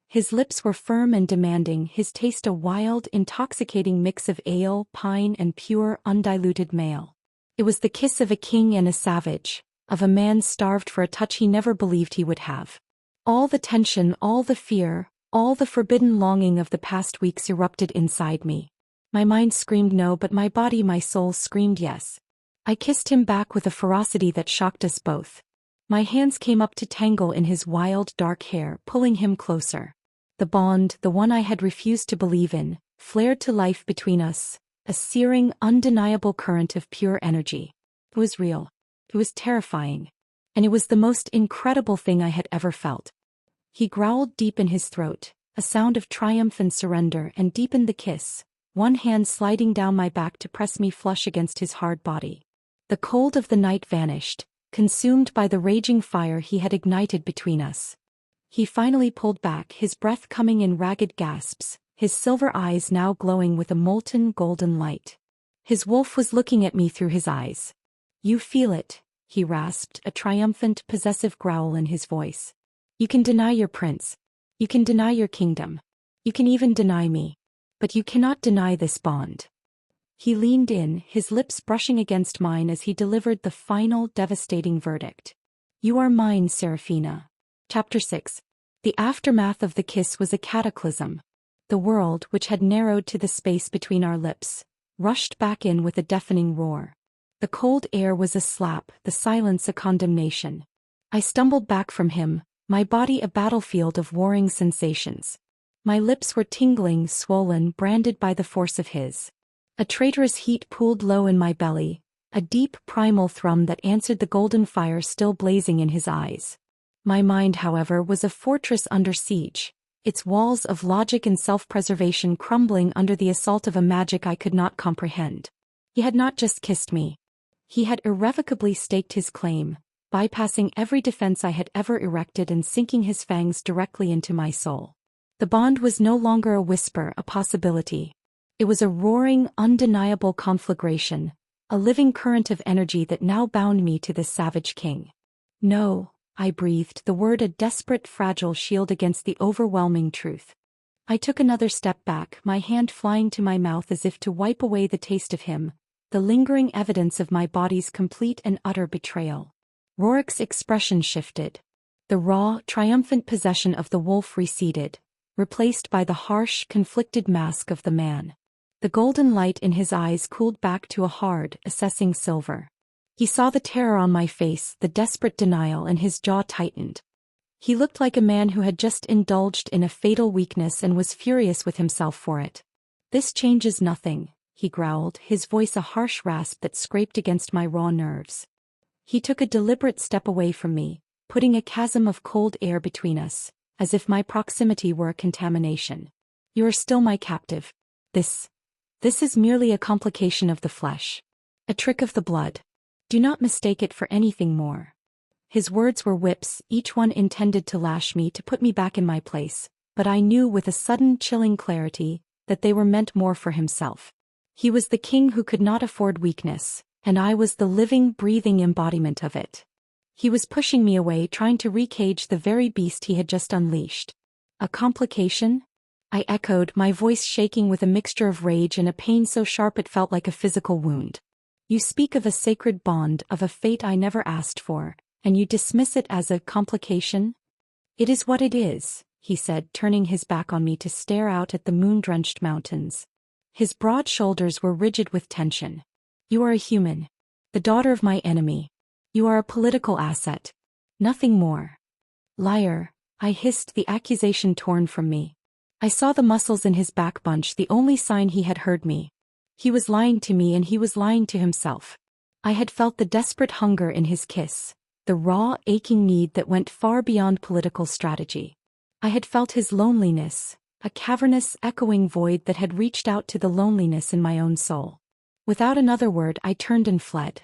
His lips were firm and demanding, his taste a wild, intoxicating mix of ale, pine, and pure, undiluted male. It was the kiss of a king and a savage, of a man starved for a touch he never believed he would have. All the tension, all the fear, all the forbidden longing of the past weeks erupted inside me. My mind screamed no, but my body, my soul screamed yes. I kissed him back with a ferocity that shocked us both. My hands came up to tangle in his wild, dark hair, pulling him closer. The bond, the one I had refused to believe in, flared to life between us, a searing, undeniable current of pure energy. It was real. It was terrifying. And it was the most incredible thing I had ever felt. He growled deep in his throat, a sound of triumph and surrender, and deepened the kiss, one hand sliding down my back to press me flush against his hard body. The cold of the night vanished, consumed by the raging fire he had ignited between us. He finally pulled back, his breath coming in ragged gasps, his silver eyes now glowing with a molten golden light. His wolf was looking at me through his eyes. "You feel it," he rasped, a triumphant, possessive growl in his voice. "You can deny your prince. You can deny your kingdom. You can even deny me. But you cannot deny this bond." He leaned in, his lips brushing against mine as he delivered the final, devastating verdict. "You are mine, Seraphina." Chapter 6. The aftermath of the kiss was a cataclysm. The world, which had narrowed to the space between our lips, rushed back in with a deafening roar. The cold air was a slap, the silence a condemnation. I stumbled back from him, my body a battlefield of warring sensations. My lips were tingling, swollen, branded by the force of his. A traitorous heat pooled low in my belly, a deep primal thrum that answered the golden fire still blazing in his eyes. My mind, however, was a fortress under siege, its walls of logic and self-preservation crumbling under the assault of a magic I could not comprehend. He had not just kissed me. He had irrevocably staked his claim, bypassing every defense I had ever erected and sinking his fangs directly into my soul. The bond was no longer a whisper, a possibility. It was a roaring, undeniable conflagration, a living current of energy that now bound me to this savage king. "No," I breathed, the word a desperate, fragile shield against the overwhelming truth. I took another step back, my hand flying to my mouth as if to wipe away the taste of him, the lingering evidence of my body's complete and utter betrayal. Roric's expression shifted. The raw, triumphant possession of the wolf receded, replaced by the harsh, conflicted mask of the man. The golden light in his eyes cooled back to a hard, assessing silver. He saw the terror on my face, the desperate denial, and his jaw tightened. He looked like a man who had just indulged in a fatal weakness and was furious with himself for it. "This changes nothing," he growled, his voice a harsh rasp that scraped against my raw nerves. He took a deliberate step away from me, putting a chasm of cold air between us, as if my proximity were a contamination. "You are still my captive. This is merely a complication of the flesh. A trick of the blood. Do not mistake it for anything more." His words were whips, each one intended to lash me, to put me back in my place, but I knew with a sudden chilling clarity that they were meant more for himself. He was the king who could not afford weakness, and I was the living, breathing embodiment of it. He was pushing me away, trying to recage the very beast he had just unleashed. "A complication?" I echoed, my voice shaking with a mixture of rage and a pain so sharp it felt like a physical wound. "You speak of a sacred bond, of a fate I never asked for, and you dismiss it as a complication?" "It is what it is," he said, turning his back on me to stare out at the moon-drenched mountains. His broad shoulders were rigid with tension. "You are a human. The daughter of my enemy. You are a political asset. Nothing more." "Liar," I hissed, the accusation torn from me. I saw the muscles in his back bunch, the only sign he had heard me. He was lying to me, and he was lying to himself. I had felt the desperate hunger in his kiss, the raw, aching need that went far beyond political strategy. I had felt his loneliness, a cavernous, echoing void that had reached out to the loneliness in my own soul. Without another word, I turned and fled.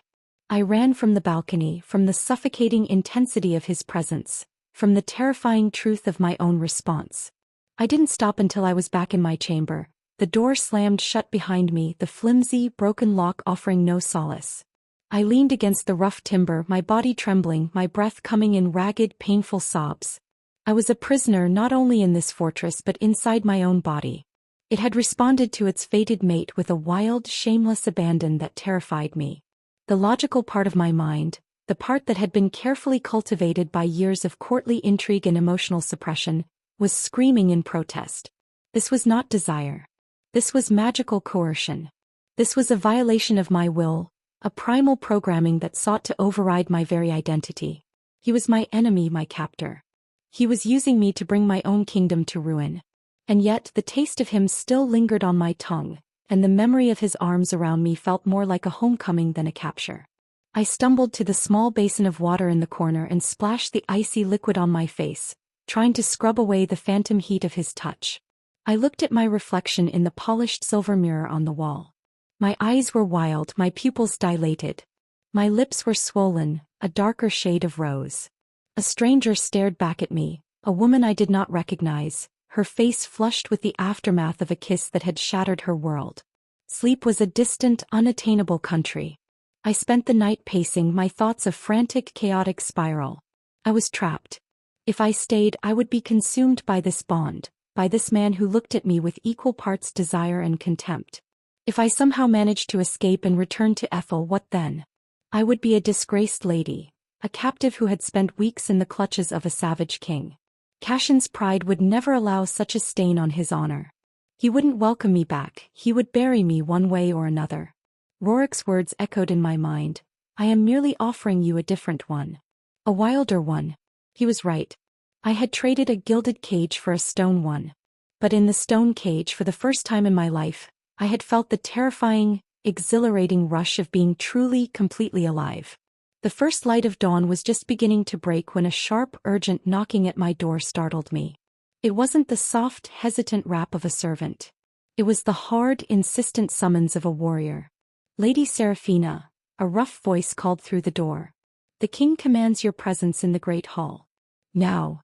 I ran from the balcony, from the suffocating intensity of his presence, from the terrifying truth of my own response. I didn't stop until I was back in my chamber, the door slammed shut behind me, the flimsy, broken lock offering no solace. I leaned against the rough timber, my body trembling, my breath coming in ragged, painful sobs. I was a prisoner not only in this fortress but inside my own body. It had responded to its fated mate with a wild, shameless abandon that terrified me. The logical part of my mind, the part that had been carefully cultivated by years of courtly intrigue and emotional suppression, was screaming in protest. This was not desire. This was magical coercion. This was a violation of my will, a primal programming that sought to override my very identity. He was my enemy, my captor. He was using me to bring my own kingdom to ruin. And yet the taste of him still lingered on my tongue, and the memory of his arms around me felt more like a homecoming than a capture. I stumbled to the small basin of water in the corner and splashed the icy liquid on my face, trying to scrub away the phantom heat of his touch. I looked at my reflection in the polished silver mirror on the wall. My eyes were wild, my pupils dilated. My lips were swollen, a darker shade of rose. A stranger stared back at me, a woman I did not recognize, her face flushed with the aftermath of a kiss that had shattered her world. Sleep was a distant, unattainable country. I spent the night pacing, my thoughts a frantic, chaotic spiral. I was trapped. If I stayed, I would be consumed by this bond, by this man who looked at me with equal parts desire and contempt. If I somehow managed to escape and return to Ethel, what then? I would be a disgraced lady, a captive who had spent weeks in the clutches of a savage king. Cashin's pride would never allow such a stain on his honor. He wouldn't welcome me back, he would bury me one way or another. Roric's words echoed in my mind. "I am merely offering you a different one. A wilder one." He was right. I had traded a gilded cage for a stone one. But in the stone cage, for the first time in my life, I had felt the terrifying, exhilarating rush of being truly, completely alive. The first light of dawn was just beginning to break when a sharp, urgent knocking at my door startled me. It wasn't the soft, hesitant rap of a servant. It was the hard, insistent summons of a warrior. "Lady Seraphina," a rough voice called through the door. "The king commands your presence in the great hall. Now."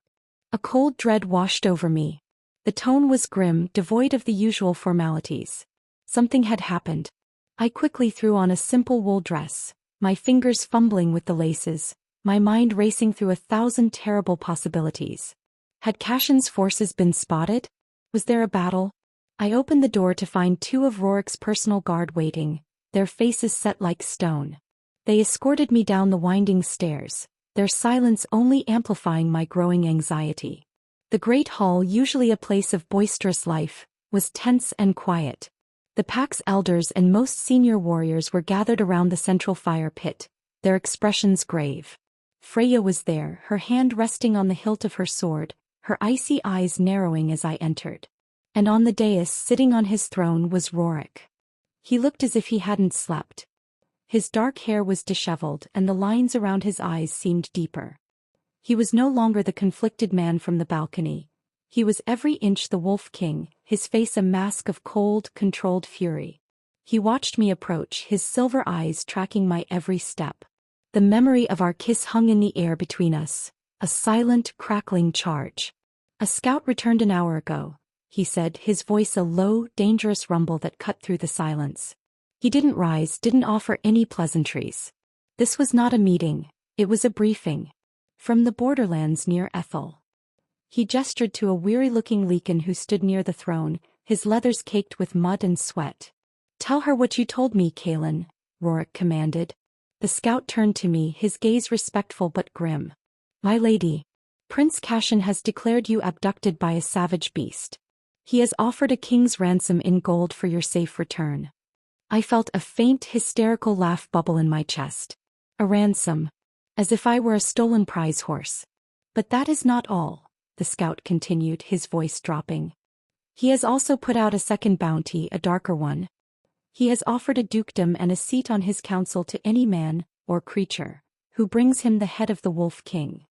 A cold dread washed over me. The tone was grim, devoid of the usual formalities. Something had happened. I quickly threw on a simple wool dress, my fingers fumbling with the laces, my mind racing through 1,000 terrible possibilities. Had Cashin's forces been spotted? Was there a battle? I opened the door to find two of Roric's personal guard waiting, their faces set like stone. They escorted me down the winding stairs, their silence only amplifying my growing anxiety. The great hall, usually a place of boisterous life, was tense and quiet. The pack's elders and most senior warriors were gathered around the central fire pit, their expressions grave. Freya was there, her hand resting on the hilt of her sword, her icy eyes narrowing as I entered. And on the dais, sitting on his throne, was Roric. He looked as if he hadn't slept. His dark hair was disheveled, and the lines around his eyes seemed deeper. He was no longer the conflicted man from the balcony. He was every inch the Wolf King, his face a mask of cold, controlled fury. He watched me approach, his silver eyes tracking my every step. The memory of our kiss hung in the air between us, a silent, crackling charge. "A scout returned an hour ago," he said, his voice a low, dangerous rumble that cut through the silence. He didn't rise, didn't offer any pleasantries. This was not a meeting, it was a briefing. From the borderlands near Ethel. He gestured to a weary-looking Leekin who stood near the throne, his leathers caked with mud and sweat. "Tell her what you told me, Kaelin," Roric commanded. The scout turned to me, his gaze respectful but grim. "My lady, Prince Cashin has declared you abducted by a savage beast. He has offered a king's ransom in gold for your safe return." I felt a faint, hysterical laugh bubble in my chest. A ransom. As if I were a stolen prize horse. "But that is not all," the scout continued, his voice dropping. "He has also put out a second bounty, a darker one. He has offered a dukedom and a seat on his council to any man, or creature, who brings him the head of the Wolf King."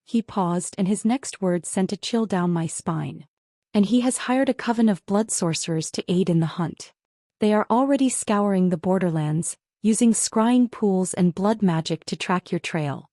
He paused, and his next words sent a chill down my spine. "And he has hired a coven of blood sorcerers to aid in the hunt. They are already scouring the borderlands, using scrying pools and blood magic to track your trail."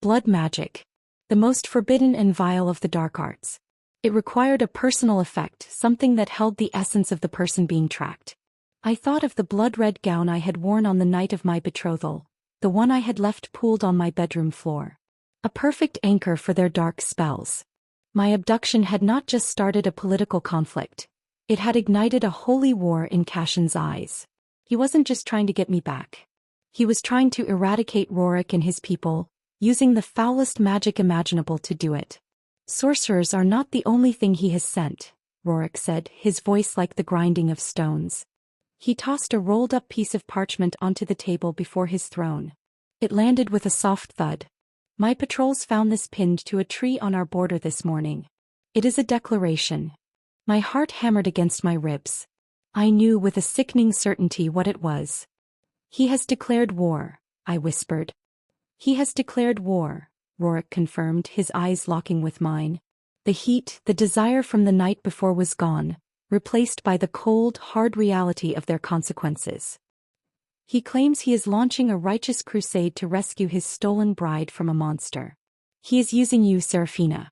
Blood magic. The most forbidden and vile of the dark arts. It required a personal effect, something that held the essence of the person being tracked. I thought of the blood-red gown I had worn on the night of my betrothal, the one I had left pooled on my bedroom floor. A perfect anchor for their dark spells. My abduction had not just started a political conflict. It had ignited a holy war in Cashin's eyes. He wasn't just trying to get me back. He was trying to eradicate Roric and his people, using the foulest magic imaginable to do it. "Sorcerers are not the only thing he has sent," Roric said, his voice like the grinding of stones. He tossed a rolled-up piece of parchment onto the table before his throne. It landed with a soft thud. "My patrols found this pinned to a tree on our border this morning. It is a declaration." My heart hammered against my ribs. I knew with a sickening certainty what it was. "He has declared war," I whispered. "He has declared war," Roric confirmed, his eyes locking with mine. The heat, the desire from the night before was gone, replaced by the cold, hard reality of their consequences. "He claims he is launching a righteous crusade to rescue his stolen bride from a monster. He is using you, Seraphina.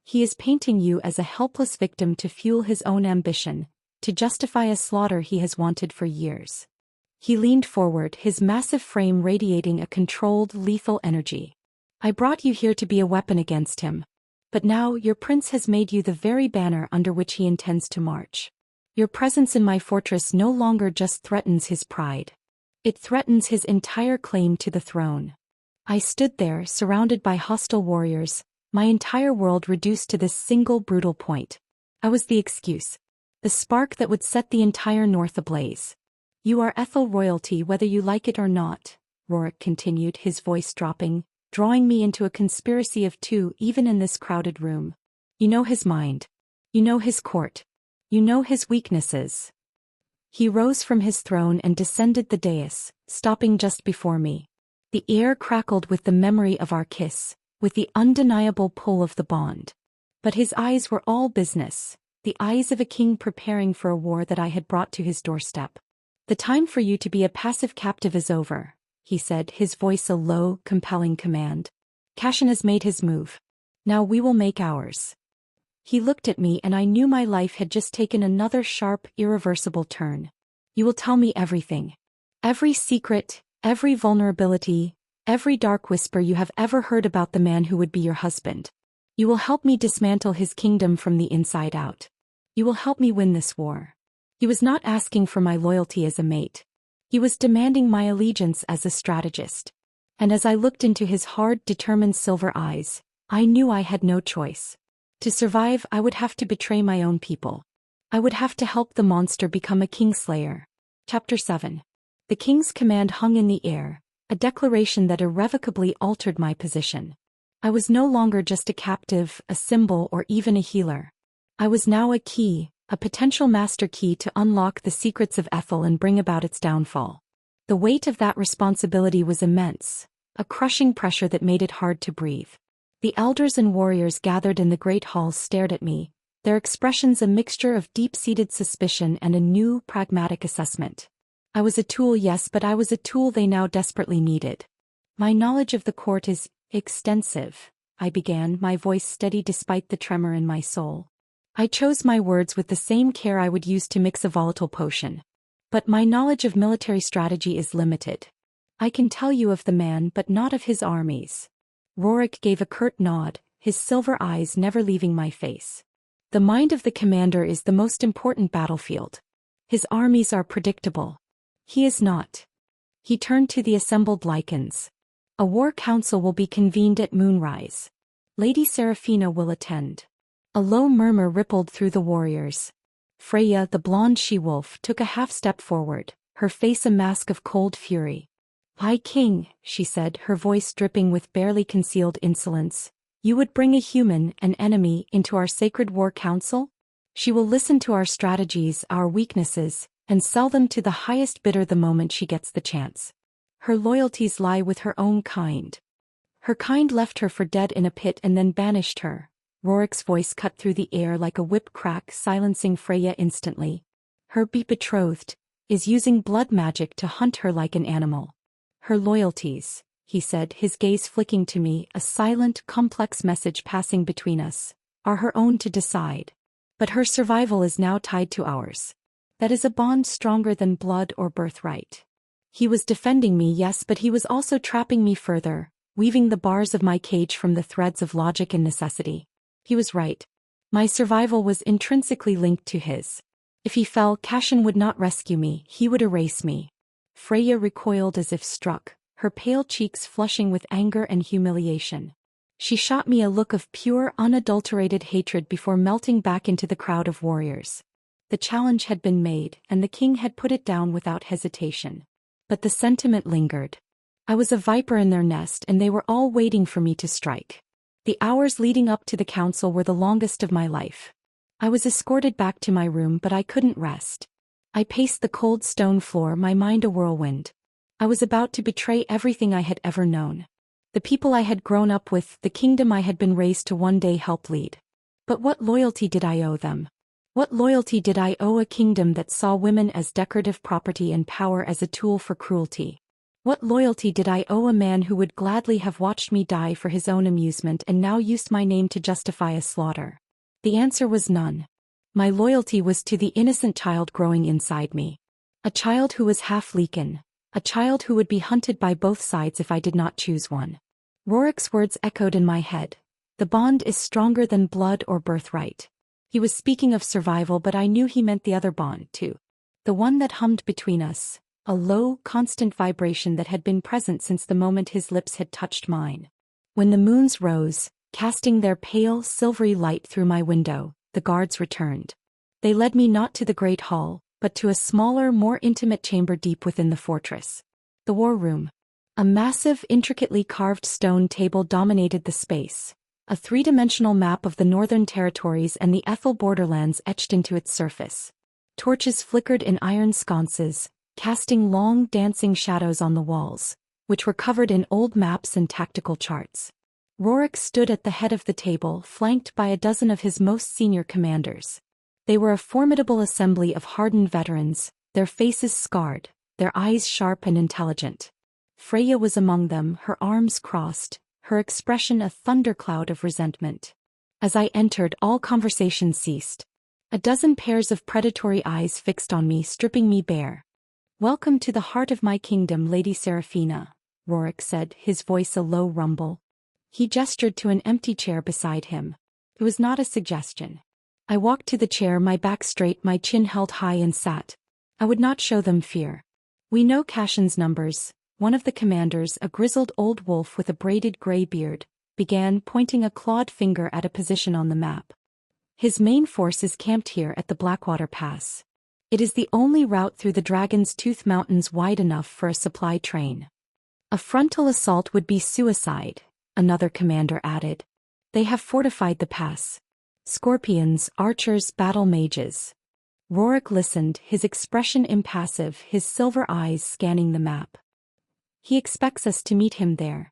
He is painting you as a helpless victim to fuel his own ambition, to justify a slaughter he has wanted for years." He leaned forward, his massive frame radiating a controlled, lethal energy. "I brought you here to be a weapon against him. But now your prince has made you the very banner under which he intends to march. Your presence in my fortress no longer just threatens his pride. It threatens his entire claim to the throne." I stood there, surrounded by hostile warriors, my entire world reduced to this single brutal point. I was the excuse. The spark that would set the entire north ablaze. "You are Ethel royalty whether you like it or not," Roric continued, his voice dropping, drawing me into a conspiracy of two even in this crowded room. "You know his mind. You know his court. You know his weaknesses." He rose from his throne and descended the dais, stopping just before me. The air crackled with the memory of our kiss, with the undeniable pull of the bond. But his eyes were all business, the eyes of a king preparing for a war that I had brought to his doorstep. "The time for you to be a passive captive is over," he said, his voice a low, compelling command. "Cashin has made his move. Now we will make ours." He looked at me and I knew my life had just taken another sharp, irreversible turn. "You will tell me everything. Every secret, every vulnerability, every dark whisper you have ever heard about the man who would be your husband. You will help me dismantle his kingdom from the inside out. You will help me win this war." He was not asking for my loyalty as a mate. He was demanding my allegiance as a strategist. And as I looked into his hard, determined silver eyes, I knew I had no choice. To survive, I would have to betray my own people. I would have to help the monster become a kingslayer. Chapter 7. The king's command hung in the air, a declaration that irrevocably altered my position. I was no longer just a captive, a symbol, or even a healer. I was now a key, a potential master key to unlock the secrets of Ethel and bring about its downfall. The weight of that responsibility was immense, a crushing pressure that made it hard to breathe. The elders and warriors gathered in the great hall stared at me, their expressions a mixture of deep-seated suspicion and a new, pragmatic assessment. I was a tool, yes, but I was a tool they now desperately needed. "My knowledge of the court is extensive," I began, my voice steady despite the tremor in my soul. I chose my words with the same care I would use to mix a volatile potion. "But my knowledge of military strategy is limited. I can tell you of the man, but not of his armies." Roric gave a curt nod, his silver eyes never leaving my face. "The mind of the commander is the most important battlefield. His armies are predictable. He is not." He turned to the assembled lichens. "A war council will be convened at moonrise. Lady Seraphina will attend." A low murmur rippled through the warriors. Freya, the blonde she-wolf, took a half-step forward, her face a mask of cold fury. "High King," she said, her voice dripping with barely concealed insolence, "you would bring a human, an enemy, into our sacred war council? She will listen to our strategies, our weaknesses, and sell them to the highest bidder the moment she gets the chance. Her loyalties lie with her own kind. Her kind left her for dead in a pit and then banished her." Roric's voice cut through the air like a whip crack, silencing Freya instantly. "Her betrothed is using blood magic to hunt her like an animal. Her loyalties," he said, his gaze flicking to me, a silent, complex message passing between us, "are her own to decide. But her survival is now tied to ours. That is a bond stronger than blood or birthright." He was defending me, yes, but he was also trapping me further, weaving the bars of my cage from the threads of logic and necessity. He was right. My survival was intrinsically linked to his. If he fell, Cashin would not rescue me, he would erase me. Freya recoiled as if struck, her pale cheeks flushing with anger and humiliation. She shot me a look of pure, unadulterated hatred before melting back into the crowd of warriors. The challenge had been made, and the king had put it down without hesitation. But the sentiment lingered. I was a viper in their nest, and they were all waiting for me to strike. The hours leading up to the council were the longest of my life. I was escorted back to my room, but I couldn't rest. I paced the cold stone floor, my mind a whirlwind. I was about to betray everything I had ever known. The people I had grown up with, the kingdom I had been raised to one day help lead. But what loyalty did I owe them? What loyalty did I owe a kingdom that saw women as decorative property and power as a tool for cruelty? What loyalty did I owe a man who would gladly have watched me die for his own amusement and now used my name to justify a slaughter? The answer was none. My loyalty was to the innocent child growing inside me. A child who was half lichen, a child who would be hunted by both sides if I did not choose one. Roric's words echoed in my head. "The bond is stronger than blood or birthright." He was speaking of survival, but I knew he meant the other bond, too. The one that hummed between us. A low, constant vibration that had been present since the moment his lips had touched mine. When the moons rose, casting their pale, silvery light through my window, the guards returned. They led me not to the great hall, but to a smaller, more intimate chamber deep within the fortress. The war room. A massive, intricately carved stone table dominated the space, a three-dimensional map of the northern territories and the Ethel borderlands etched into its surface. Torches flickered in iron sconces, casting long, dancing shadows on the walls, which were covered in old maps and tactical charts. Roric stood at the head of the table, flanked by a dozen of his most senior commanders. They were a formidable assembly of hardened veterans, their faces scarred, their eyes sharp and intelligent. Freya was among them, her arms crossed, her expression a thundercloud of resentment. As I entered, all conversation ceased. A dozen pairs of predatory eyes fixed on me, stripping me bare. "Welcome to the heart of my kingdom, Lady Seraphina," Roric said, his voice a low rumble. He gestured to an empty chair beside him. It was not a suggestion. I walked to the chair, my back straight, my chin held high, and sat. I would not show them fear. We know Cashin's numbers. One of the commanders, a grizzled old wolf with a braided gray beard, began, pointing a clawed finger at a position on the map. His main force is camped here at the Blackwater Pass. It is the only route through the Dragon's Tooth Mountains wide enough for a supply train. A frontal assault would be suicide, another commander added. They have fortified the pass. Scorpions, archers, battle mages. Roric listened, his expression impassive, his silver eyes scanning the map. He expects us to meet him there.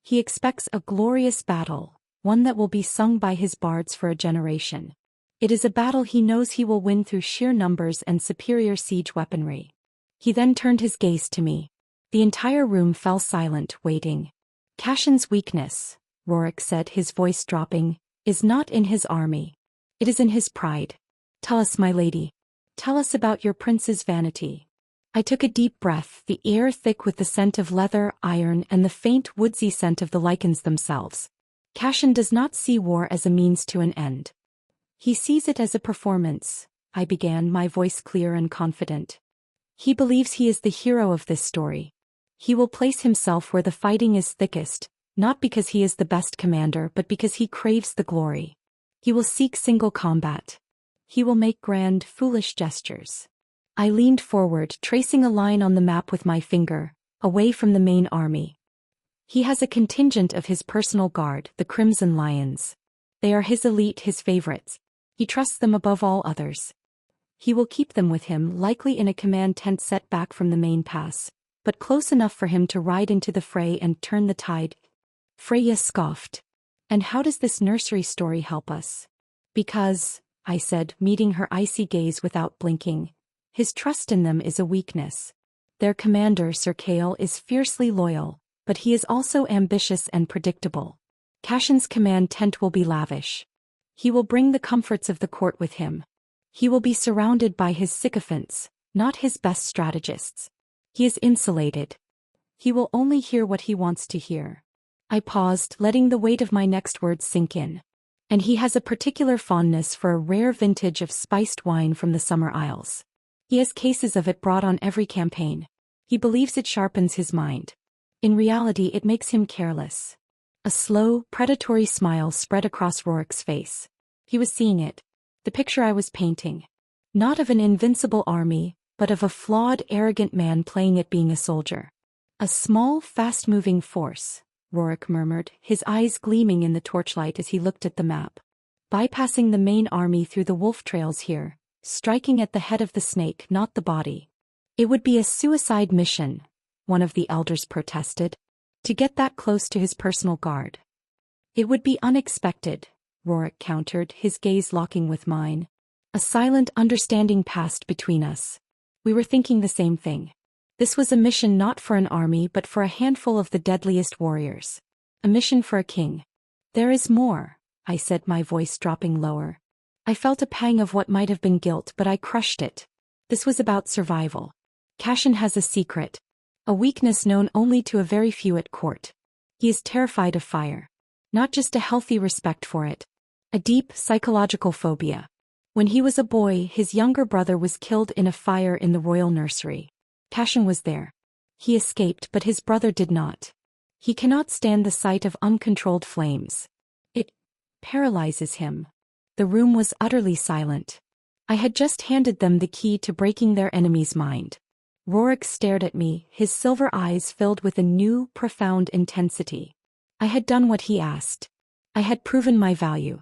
He expects a glorious battle, one that will be sung by his bards for a generation. It is a battle he knows he will win through sheer numbers and superior siege weaponry. He then turned his gaze to me. The entire room fell silent, waiting. Cashin's weakness, Roric said, his voice dropping, is not in his army. It is in his pride. Tell us, my lady. Tell us about your prince's vanity. I took a deep breath, the air thick with the scent of leather, iron, and the faint woodsy scent of the lichens themselves. Cashin does not see war as a means to an end. He sees it as a performance, I began, my voice clear and confident. He believes he is the hero of this story. He will place himself where the fighting is thickest, not because he is the best commander but because he craves the glory. He will seek single combat. He will make grand, foolish gestures. I leaned forward, tracing a line on the map with my finger, away from the main army. He has a contingent of his personal guard, the Crimson Lions. They are his elite, his favorites. He trusts them above all others. He will keep them with him, likely in a command tent set back from the main pass, but close enough for him to ride into the fray and turn the tide. Freya scoffed. And how does this nursery story help us? Because, I said, meeting her icy gaze without blinking, his trust in them is a weakness. Their commander, Sir Kale, is fiercely loyal, but he is also ambitious and predictable. Cashin's command tent will be lavish. He will bring the comforts of the court with him. He will be surrounded by his sycophants, not his best strategists. He is insulated. He will only hear what he wants to hear. I paused, letting the weight of my next words sink in. And he has a particular fondness for a rare vintage of spiced wine from the Summer Isles. He has cases of it brought on every campaign. He believes it sharpens his mind. In reality, it makes him careless. A slow, predatory smile spread across Roric's face. He was seeing it. The picture I was painting. Not of an invincible army, but of a flawed, arrogant man playing at being a soldier. A small, fast-moving force, Roric murmured, his eyes gleaming in the torchlight as he looked at the map. Bypassing the main army through the wolf trails here, striking at the head of the snake, not the body. It would be a suicide mission, one of the elders protested, to get that close to his personal guard. It would be unexpected, Roric countered, his gaze locking with mine. A silent understanding passed between us. We were thinking the same thing. This was a mission not for an army but for a handful of the deadliest warriors. A mission for a king. There is more, I said, my voice dropping lower. I felt a pang of what might have been guilt, but I crushed it. This was about survival. Cashin has a secret. A weakness known only to a very few at court. He is terrified of fire. Not just a healthy respect for it. A deep, psychological phobia. When he was a boy, his younger brother was killed in a fire in the royal nursery. Cashin was there. He escaped, but his brother did not. He cannot stand the sight of uncontrolled flames. It paralyzes him. The room was utterly silent. I had just handed them the key to breaking their enemy's mind. Roric stared at me, his silver eyes filled with a new, profound intensity. I had done what he asked. I had proven my value.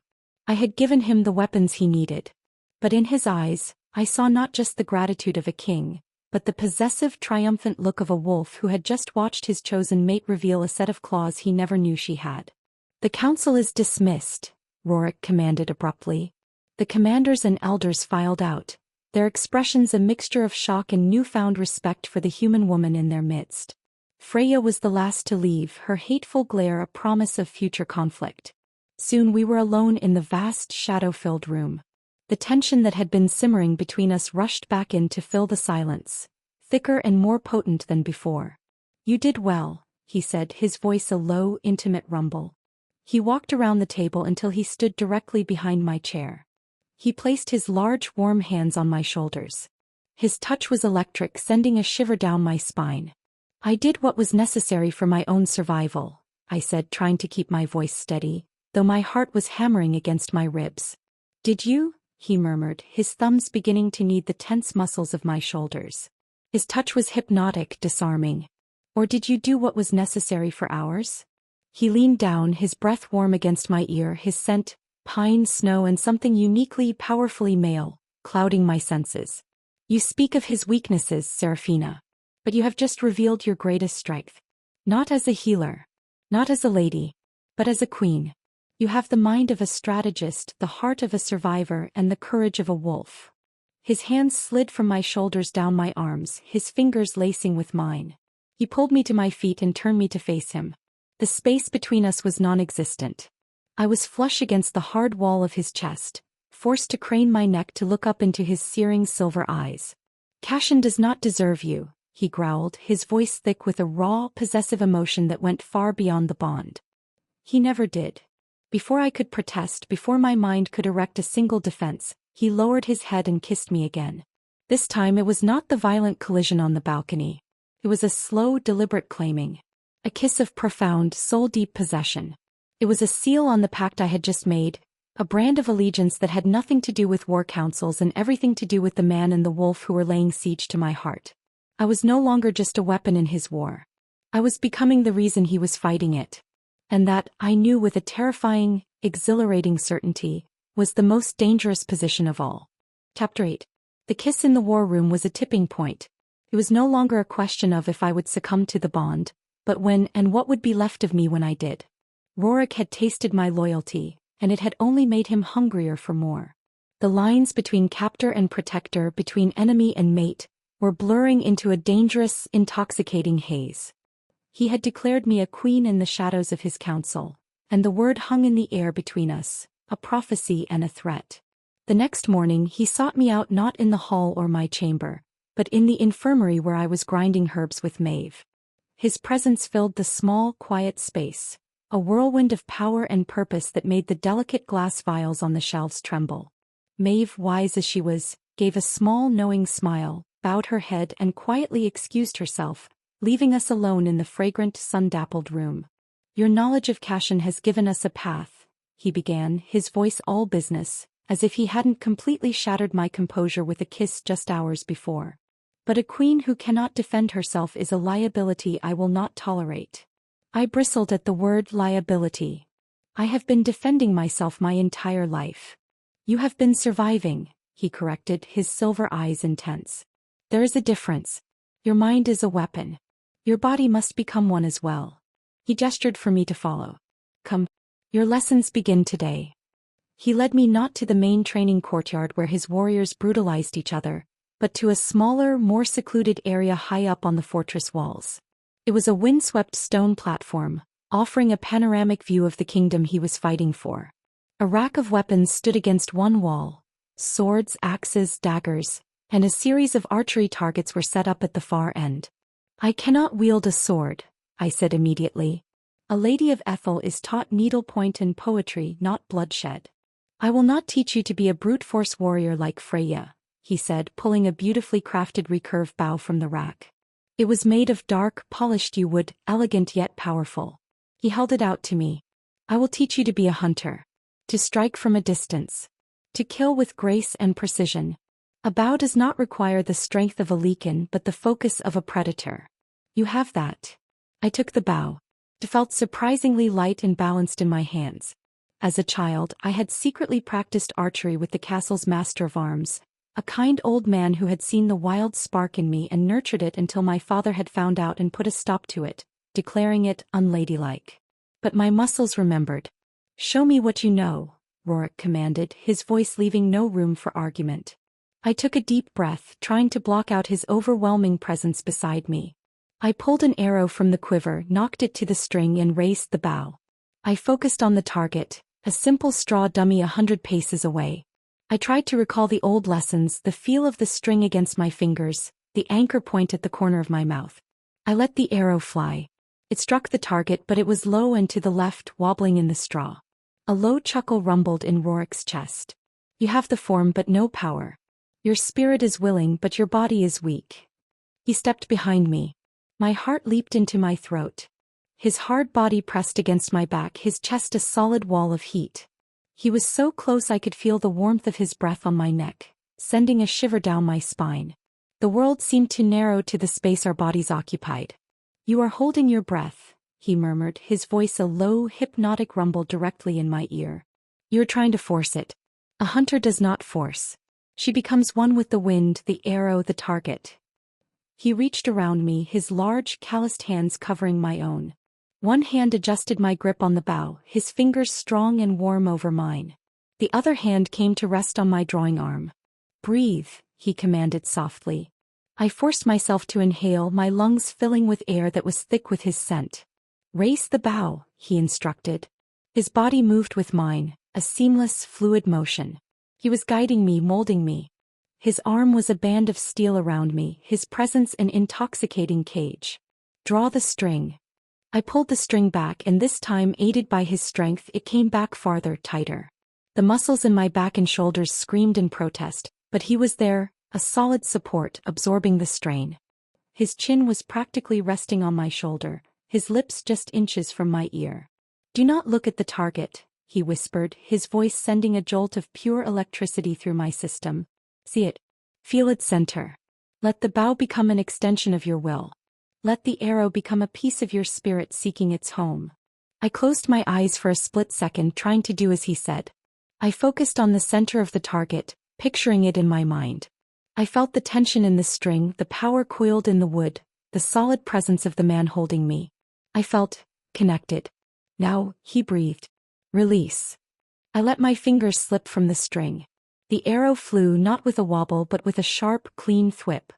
I had given him the weapons he needed. But in his eyes, I saw not just the gratitude of a king, but the possessive, triumphant look of a wolf who had just watched his chosen mate reveal a set of claws he never knew she had. The council is dismissed, Roric commanded abruptly. The commanders and elders filed out, their expressions a mixture of shock and newfound respect for the human woman in their midst. Freya was the last to leave, her hateful glare a promise of future conflict. Soon we were alone in the vast, shadow-filled room. The tension that had been simmering between us rushed back in to fill the silence, thicker and more potent than before. "You did well," he said, his voice a low, intimate rumble. He walked around the table until he stood directly behind my chair. He placed his large warm hands on my shoulders. His touch was electric, sending a shiver down my spine. I did what was necessary for my own survival, I said, trying to keep my voice steady, though my heart was hammering against my ribs. Did you? He murmured, his thumbs beginning to knead the tense muscles of my shoulders. His touch was hypnotic, disarming. Or did you do what was necessary for ours? He leaned down, his breath warm against my ear, his scent, pine, snow, and something uniquely, powerfully male, clouding my senses. You speak of his weaknesses, Seraphina. But you have just revealed your greatest strength. Not as a healer. Not as a lady. But as a queen. You have the mind of a strategist, the heart of a survivor, and the courage of a wolf. His hands slid from my shoulders down my arms, his fingers lacing with mine. He pulled me to my feet and turned me to face him. The space between us was non-existent. I was flush against the hard wall of his chest, forced to crane my neck to look up into his searing silver eyes. Cashin does not deserve you, he growled, his voice thick with a raw, possessive emotion that went far beyond the bond. He never did. Before I could protest, before my mind could erect a single defense, he lowered his head and kissed me again. This time it was not the violent collision on the balcony. It was a slow, deliberate claiming. A kiss of profound, soul-deep possession. It was a seal on the pact I had just made, a brand of allegiance that had nothing to do with war councils and everything to do with the man and the wolf who were laying siege to my heart. I was no longer just a weapon in his war. I was becoming the reason he was fighting it. And that, I knew with a terrifying, exhilarating certainty, was the most dangerous position of all. Chapter 8. The kiss in the war room was a tipping point. It was no longer a question of if I would succumb to the bond, but when and what would be left of me when I did. Roric had tasted my loyalty, and it had only made him hungrier for more. The lines between captor and protector, between enemy and mate, were blurring into a dangerous, intoxicating haze. He had declared me a queen in the shadows of his council, and the word hung in the air between us, a prophecy and a threat. The next morning he sought me out not in the hall or my chamber, but in the infirmary where I was grinding herbs with Maeve. His presence filled the small, quiet space, a whirlwind of power and purpose that made the delicate glass vials on the shelves tremble. Maeve, wise as she was, gave a small, knowing smile, bowed her head and quietly excused herself, leaving us alone in the fragrant, sun-dappled room. Your knowledge of Cashin has given us a path, he began, his voice all business, as if he hadn't completely shattered my composure with a kiss just hours before. But a queen who cannot defend herself is a liability I will not tolerate. I bristled at the word liability. I have been defending myself my entire life. You have been surviving, he corrected, his silver eyes intense. There is a difference. Your mind is a weapon. Your body must become one as well. He gestured for me to follow. Come. Your lessons begin today. He led me not to the main training courtyard where his warriors brutalized each other, but to a smaller, more secluded area high up on the fortress walls. It was a windswept stone platform, offering a panoramic view of the kingdom he was fighting for. A rack of weapons stood against one wall. Swords, axes, daggers, and a series of archery targets were set up at the far end. I cannot wield a sword, I said immediately. A lady of Ethel is taught needlepoint and poetry, not bloodshed. I will not teach you to be a brute force warrior like Freya, he said, pulling a beautifully crafted recurve bow from the rack. It was made of dark, polished yew wood, elegant yet powerful. He held it out to me. I will teach you to be a hunter. To strike from a distance. To kill with grace and precision. A bow does not require the strength of a lichen but the focus of a predator. You have that. I took the bow. It felt surprisingly light and balanced in my hands. As a child, I had secretly practiced archery with the castle's master of arms, a kind old man who had seen the wild spark in me and nurtured it until my father had found out and put a stop to it, declaring it unladylike. But my muscles remembered. Show me what you know, Roric commanded, his voice leaving no room for argument. I took a deep breath, trying to block out his overwhelming presence beside me. I pulled an arrow from the quiver, knocked it to the string and raised the bow. I focused on the target, a simple straw dummy 100 paces away. I tried to recall the old lessons, the feel of the string against my fingers, the anchor point at the corner of my mouth. I let the arrow fly. It struck the target, but it was low and to the left, wobbling in the straw. A low chuckle rumbled in Roric's chest. You have the form but no power. Your spirit is willing but your body is weak. He stepped behind me. My heart leaped into my throat. His hard body pressed against my back, his chest a solid wall of heat. He was so close I could feel the warmth of his breath on my neck, sending a shiver down my spine. The world seemed to narrow to the space our bodies occupied. You are holding your breath, he murmured, his voice a low, hypnotic rumble directly in my ear. You're trying to force it. A hunter does not force. She becomes one with the wind, the arrow, the target. He reached around me, his large, calloused hands covering my own. One hand adjusted my grip on the bow, his fingers strong and warm over mine. The other hand came to rest on my drawing arm. Breathe, he commanded softly. I forced myself to inhale, my lungs filling with air that was thick with his scent. Raise the bow, he instructed. His body moved with mine, a seamless, fluid motion. He was guiding me, molding me. His arm was a band of steel around me, his presence an intoxicating cage. Draw the string. I pulled the string back, and this time, aided by his strength, it came back farther, tighter. The muscles in my back and shoulders screamed in protest, but he was there, a solid support, absorbing the strain. His chin was practically resting on my shoulder, his lips just inches from my ear. Do not look at the target, he whispered, his voice sending a jolt of pure electricity through my system. See it. Feel its center. Let the bow become an extension of your will. Let the arrow become a piece of your spirit seeking its home. I closed my eyes for a split second, trying to do as he said. I focused on the center of the target, picturing it in my mind. I felt the tension in the string, the power coiled in the wood, the solid presence of the man holding me. I felt connected. Now, he breathed. Release. I let my fingers slip from the string. The arrow flew not with a wobble but with a sharp, clean thwip.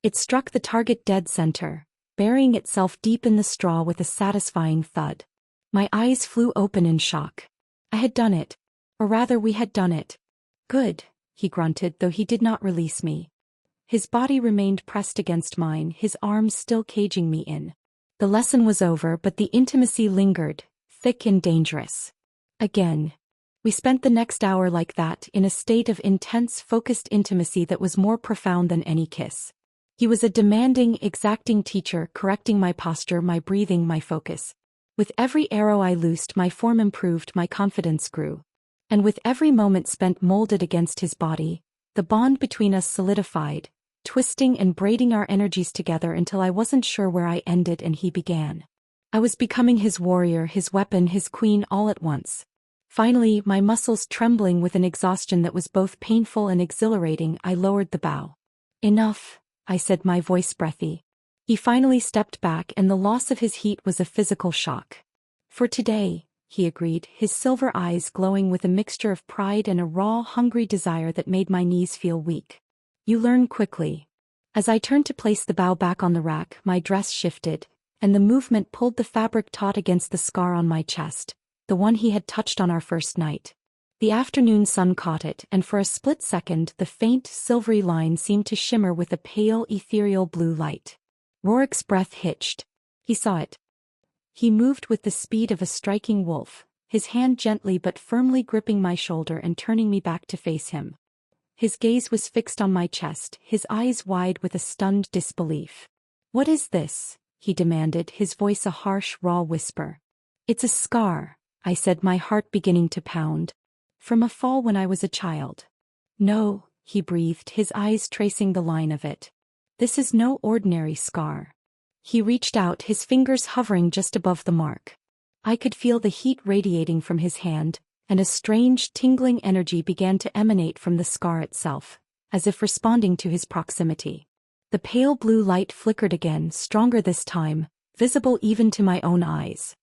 It struck the target dead center, burying itself deep in the straw with a satisfying thud. My eyes flew open in shock. I had done it. Or rather, we had done it. Good, he grunted, though he did not release me. His body remained pressed against mine, his arms still caging me in. The lesson was over, but the intimacy lingered, thick and dangerous. Again. We spent the next hour like that, in a state of intense, focused intimacy that was more profound than any kiss. He was a demanding, exacting teacher, correcting my posture, my breathing, my focus. With every arrow I loosed, my form improved, my confidence grew. And with every moment spent molded against his body, the bond between us solidified, twisting and braiding our energies together until I wasn't sure where I ended and he began. I was becoming his warrior, his weapon, his queen all at once. Finally, my muscles trembling with an exhaustion that was both painful and exhilarating, I lowered the bow. Enough, I said, my voice breathy. He finally stepped back, and the loss of his heat was a physical shock. For today, he agreed, his silver eyes glowing with a mixture of pride and a raw, hungry desire that made my knees feel weak. You learn quickly. As I turned to place the bow back on the rack, my dress shifted, and the movement pulled the fabric taut against the scar on my chest, the one he had touched on our first night. The afternoon sun caught it, and for a split second the faint, silvery line seemed to shimmer with a pale, ethereal blue light. Roric's breath hitched. He saw it. He moved with the speed of a striking wolf, his hand gently but firmly gripping my shoulder and turning me back to face him. His gaze was fixed on my chest, his eyes wide with a stunned disbelief. What is this? He demanded, his voice a harsh, raw whisper. It's a scar, I said, my heart beginning to pound. From a fall when I was a child. No, he breathed, his eyes tracing the line of it. This is no ordinary scar. He reached out, his fingers hovering just above the mark. I could feel the heat radiating from his hand, and a strange, tingling energy began to emanate from the scar itself, as if responding to his proximity. The pale blue light flickered again, stronger this time, visible even to my own eyes.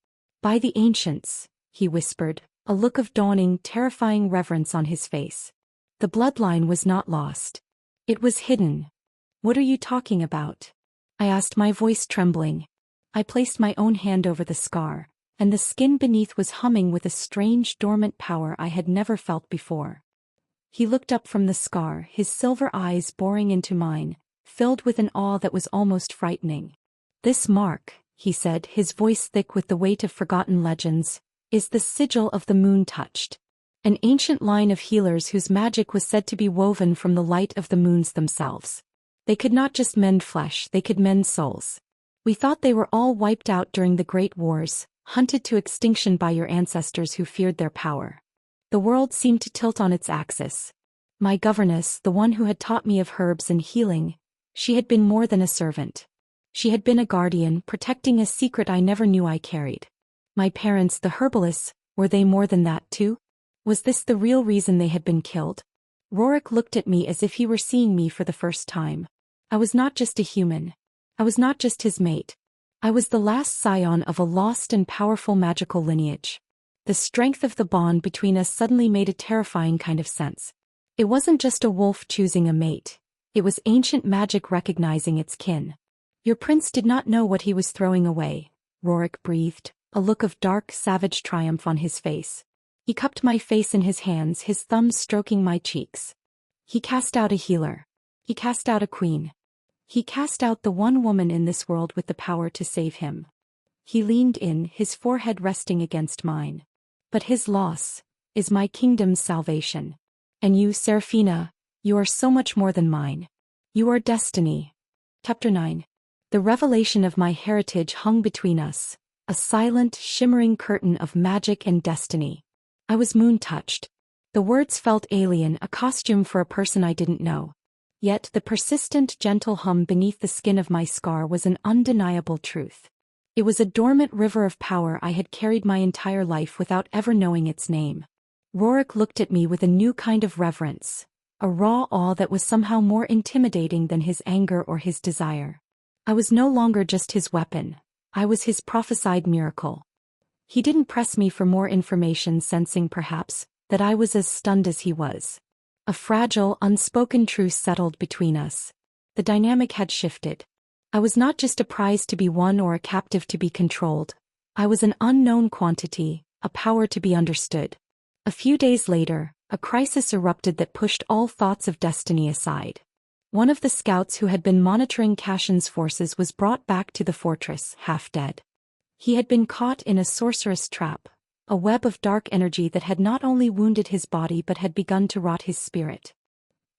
By the ancients, he whispered, a look of dawning, terrifying reverence on his face. The bloodline was not lost. It was hidden. What are you talking about? I asked, my voice trembling. I placed my own hand over the scar, and the skin beneath was humming with a strange, dormant power I had never felt before. He looked up from the scar, his silver eyes boring into mine, filled with an awe that was almost frightening. This mark, he said, his voice thick with the weight of forgotten legends, is the sigil of the moon touched. An ancient line of healers whose magic was said to be woven from the light of the moons themselves. They could not just mend flesh, they could mend souls. We thought they were all wiped out during the Great Wars, hunted to extinction by your ancestors who feared their power. The world seemed to tilt on its axis. My governess, the one who had taught me of herbs and healing, she had been more than a servant. She had been a guardian, protecting a secret I never knew I carried. My parents, the herbalists, were they more than that too? Was this the real reason they had been killed? Roric looked at me as if he were seeing me for the first time. I was not just a human. I was not just his mate. I was the last scion of a lost and powerful magical lineage. The strength of the bond between us suddenly made a terrifying kind of sense. It wasn't just a wolf choosing a mate. It was ancient magic recognizing its kin. Your prince did not know what he was throwing away, Roric breathed, a look of dark, savage triumph on his face. He cupped my face in his hands, his thumbs stroking my cheeks. He cast out a healer. He cast out a queen. He cast out the one woman in this world with the power to save him. He leaned in, his forehead resting against mine. But his loss is my kingdom's salvation. And you, Seraphina, you are so much more than mine. You are destiny. Chapter 9. The revelation of my heritage hung between us, a silent, shimmering curtain of magic and destiny. I was moon-touched. The words felt alien, a costume for a person I didn't know. Yet the persistent, gentle hum beneath the skin of my scar was an undeniable truth. It was a dormant river of power I had carried my entire life without ever knowing its name. Roric looked at me with a new kind of reverence, a raw awe that was somehow more intimidating than his anger or his desire. I was no longer just his weapon. I was his prophesied miracle. He didn't press me for more information, sensing perhaps that I was as stunned as he was. A fragile, unspoken truce settled between us. The dynamic had shifted. I was not just a prize to be won or a captive to be controlled. I was an unknown quantity, a power to be understood. A few days later, a crisis erupted that pushed all thoughts of destiny aside. One of the scouts who had been monitoring Cashin's forces was brought back to the fortress, half dead. He had been caught in a sorceress trap, a web of dark energy that had not only wounded his body but had begun to rot his spirit.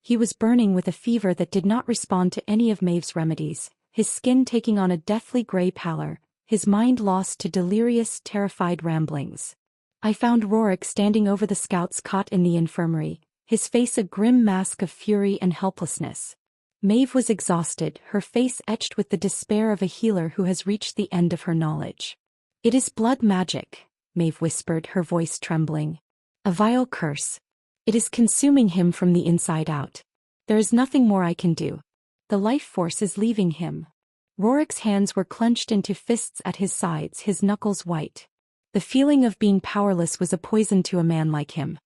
He was burning with a fever that did not respond to any of Maeve's remedies, his skin taking on a deathly gray pallor, his mind lost to delirious, terrified ramblings. I found Roric standing over the scouts caught in the infirmary, his face a grim mask of fury and helplessness. Maeve was exhausted, her face etched with the despair of a healer who has reached the end of her knowledge. "It is blood magic," Maeve whispered, her voice trembling. "A vile curse. It is consuming him from the inside out. There is nothing more I can do. The life force is leaving him." Roric's hands were clenched into fists at his sides, his knuckles white. The feeling of being powerless was a poison to a man like him.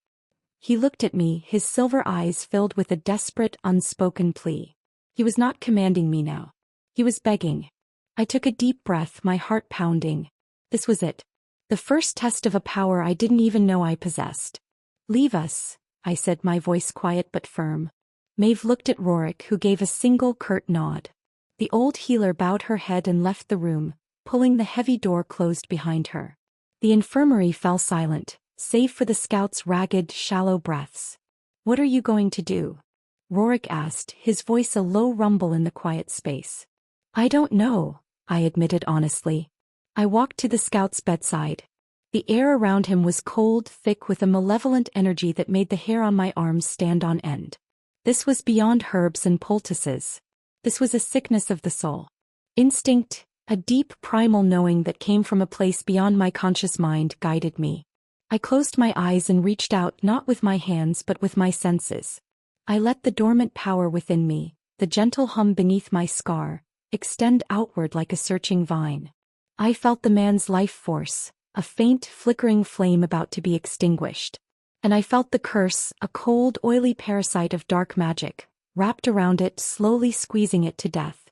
He looked at me, his silver eyes filled with a desperate, unspoken plea. He was not commanding me now. He was begging. I took a deep breath, my heart pounding. This was it. The first test of a power I didn't even know I possessed. "Leave us," I said, my voice quiet but firm. Maeve looked at Roric, who gave a single curt nod. The old healer bowed her head and left the room, pulling the heavy door closed behind her. The infirmary fell silent, save for the scout's ragged, shallow breaths. "What are you going to do?" Roric asked, his voice a low rumble in the quiet space. "I don't know," I admitted honestly. I walked to the scout's bedside. The air around him was cold, thick with a malevolent energy that made the hair on my arms stand on end. This was beyond herbs and poultices. This was a sickness of the soul. Instinct, a deep primal knowing that came from a place beyond my conscious mind, guided me. I closed my eyes and reached out, not with my hands but with my senses. I let the dormant power within me, the gentle hum beneath my scar, extend outward like a searching vine. I felt the man's life force, a faint, flickering flame about to be extinguished. And I felt the curse, a cold, oily parasite of dark magic, wrapped around it, slowly squeezing it to death.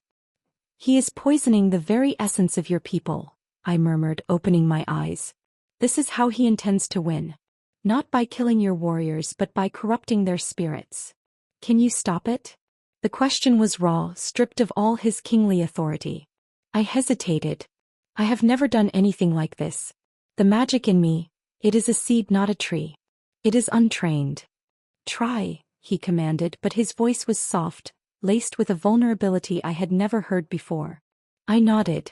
"He is poisoning the very essence of your people," I murmured, opening my eyes. "This is how he intends to win. Not by killing your warriors but by corrupting their spirits. Can you stop it?" The question was raw, stripped of all his kingly authority. I hesitated. I have never done anything like this. The magic in me, it is a seed, not a tree. It is untrained. Try, he commanded, but his voice was soft, laced with a vulnerability I had never heard before. I nodded.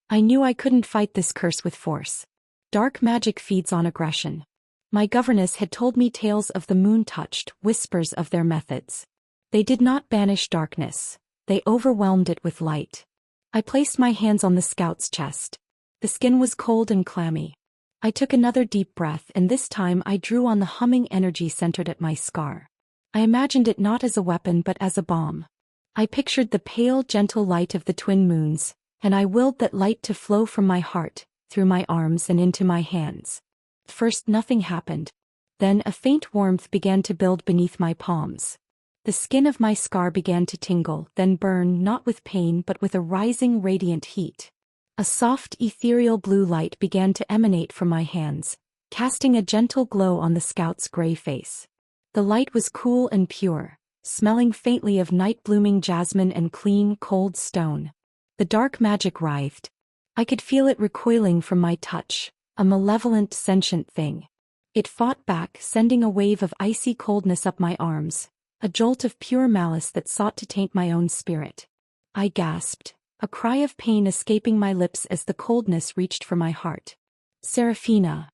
I knew I couldn't fight this curse with force. Dark magic feeds on aggression. My governess had told me tales of the moon-touched, whispers of their methods. They did not banish darkness. They overwhelmed it with light. I placed my hands on the scout's chest. The skin was cold and clammy. I took another deep breath, and this time I drew on the humming energy centered at my scar. I imagined it not as a weapon but as a bomb. I pictured the pale, gentle light of the twin moons, and I willed that light to flow from my heart, through my arms and into my hands. First nothing happened. Then a faint warmth began to build beneath my palms. The skin of my scar began to tingle, then burn, not with pain but with a rising radiant heat. A soft, ethereal blue light began to emanate from my hands, casting a gentle glow on the scout's gray face. The light was cool and pure, smelling faintly of night-blooming jasmine and clean, cold stone. The dark magic writhed. I could feel it recoiling from my touch, a malevolent, sentient thing. It fought back, sending a wave of icy coldness up my arms, a jolt of pure malice that sought to taint my own spirit. I gasped, a cry of pain escaping my lips as the coldness reached for my heart. Seraphina.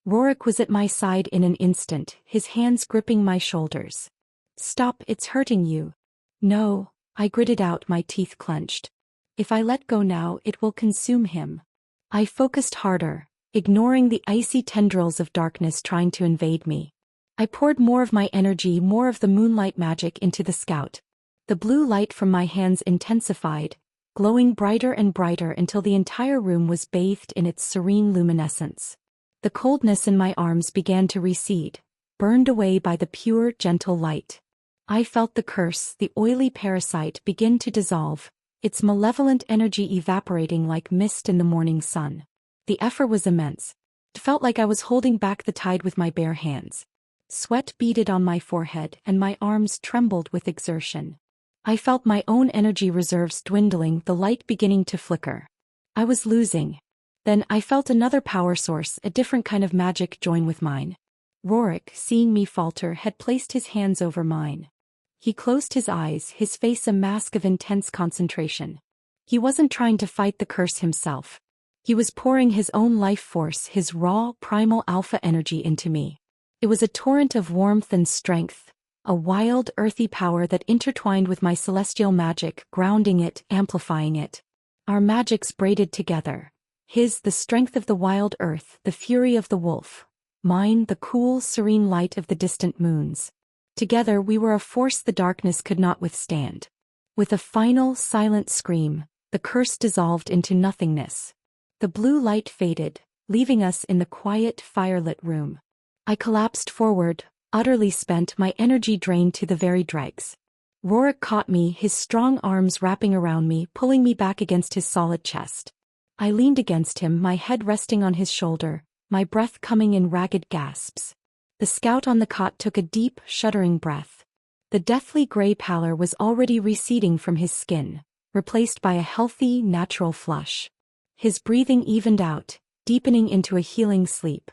Roric was at my side in an instant, his hands gripping my shoulders. Stop, it's hurting you. No, I gritted out, my teeth clenched. If I let go now, it will consume him. I focused harder, ignoring the icy tendrils of darkness trying to invade me. I poured more of my energy, more of the moonlight magic into the scout. The blue light from my hands intensified, glowing brighter and brighter until the entire room was bathed in its serene luminescence. The coldness in my arms began to recede, burned away by the pure, gentle light. I felt the curse, the oily parasite, begin to dissolve, its malevolent energy evaporating like mist in the morning sun. The effort was immense. It felt like I was holding back the tide with my bare hands. Sweat beaded on my forehead and my arms trembled with exertion. I felt my own energy reserves dwindling, the light beginning to flicker. I was losing. Then I felt another power source, a different kind of magic, join with mine. Roric, seeing me falter, had placed his hands over mine. He closed his eyes, his face a mask of intense concentration. He wasn't trying to fight the curse himself. He was pouring his own life force, his raw, primal alpha energy into me. It was a torrent of warmth and strength, a wild, earthy power that intertwined with my celestial magic, grounding it, amplifying it. Our magics braided together. His, the strength of the wild earth, the fury of the wolf. Mine, the cool, serene light of the distant moons. Together we were a force the darkness could not withstand. With a final, silent scream, the curse dissolved into nothingness. The blue light faded, leaving us in the quiet, firelit room. I collapsed forward, utterly spent, my energy drained to the very dregs. Roric caught me, his strong arms wrapping around me, pulling me back against his solid chest. I leaned against him, my head resting on his shoulder, my breath coming in ragged gasps. The scout on the cot took a deep, shuddering breath. The deathly gray pallor was already receding from his skin, replaced by a healthy, natural flush. His breathing evened out, deepening into a healing sleep.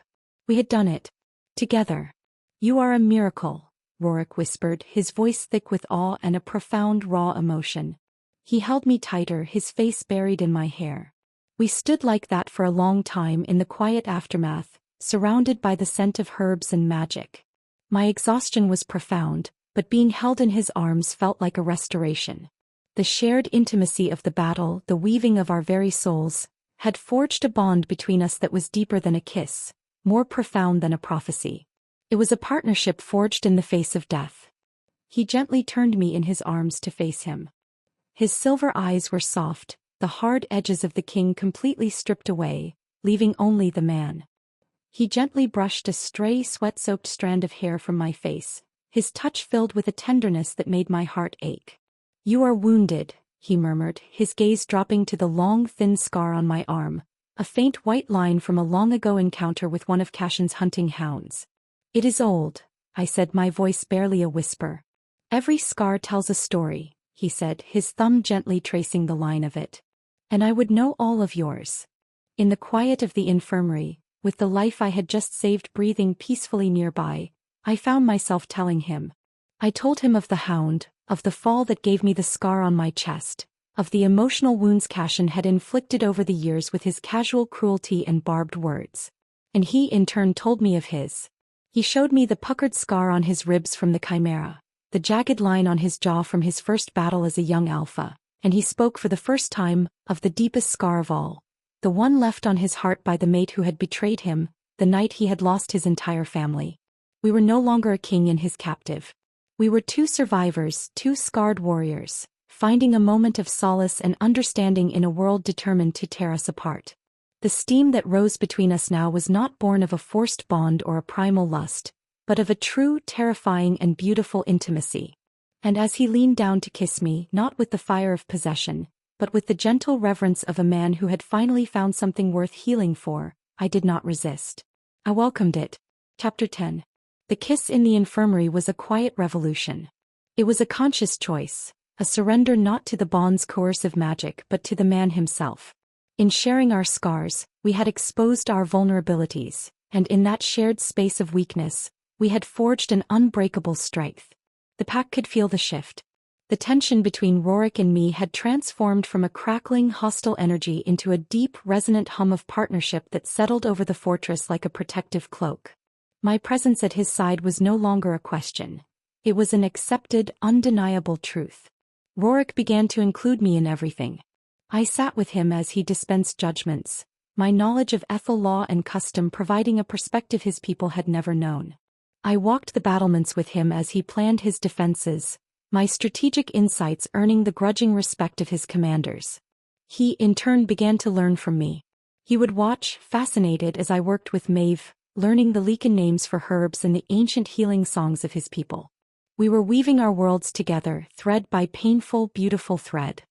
We had done it. Together. You are a miracle, Roric whispered, his voice thick with awe and a profound raw emotion. He held me tighter, his face buried in my hair. We stood like that for a long time in the quiet aftermath, surrounded by the scent of herbs and magic. My exhaustion was profound, but being held in his arms felt like a restoration. The shared intimacy of the battle, the weaving of our very souls, had forged a bond between us that was deeper than a kiss, more profound than a prophecy. It was a partnership forged in the face of death. He gently turned me in his arms to face him. His silver eyes were soft, the hard edges of the king completely stripped away, leaving only the man. He gently brushed a stray sweat-soaked strand of hair from my face, his touch filled with a tenderness that made my heart ache. You are wounded, he murmured, his gaze dropping to the long, thin scar on my arm, a faint white line from a long-ago encounter with one of Cashin's hunting hounds. It is old, I said, my voice barely a whisper. Every scar tells a story, he said, his thumb gently tracing the line of it. And I would know all of yours. In the quiet of the infirmary, with the life I had just saved breathing peacefully nearby, I found myself telling him. I told him of the hound, of the fall that gave me the scar on my chest, of the emotional wounds Cashin had inflicted over the years with his casual cruelty and barbed words. And he in turn told me of his. He showed me the puckered scar on his ribs from the chimera, the jagged line on his jaw from his first battle as a young alpha, and he spoke for the first time of the deepest scar of all, the one left on his heart by the mate who had betrayed him, the night he had lost his entire family. We were no longer a king and his captive. We were two survivors, two scarred warriors, finding a moment of solace and understanding in a world determined to tear us apart. The steam that rose between us now was not born of a forced bond or a primal lust, but of a true, terrifying and beautiful intimacy. And as he leaned down to kiss me, not with the fire of possession, but with the gentle reverence of a man who had finally found something worth healing for, I did not resist. I welcomed it. Chapter 10. The kiss in the infirmary was a quiet revolution. It was a conscious choice, a surrender not to the bond's coercive magic but to the man himself. In sharing our scars, we had exposed our vulnerabilities, and in that shared space of weakness, we had forged an unbreakable strength. The pack could feel the shift. The tension between Roric and me had transformed from a crackling, hostile energy into a deep, resonant hum of partnership that settled over the fortress like a protective cloak. My presence at his side was no longer a question. It was an accepted, undeniable truth. Roric began to include me in everything. I sat with him as he dispensed judgments, my knowledge of ethical law and custom providing a perspective his people had never known. I walked the battlements with him as he planned his defenses, my strategic insights earning the grudging respect of his commanders. He, in turn, began to learn from me. He would watch, fascinated as I worked with Maeve, learning the Leakin names for herbs and the ancient healing songs of his people. We were weaving our worlds together, thread by painful, beautiful thread.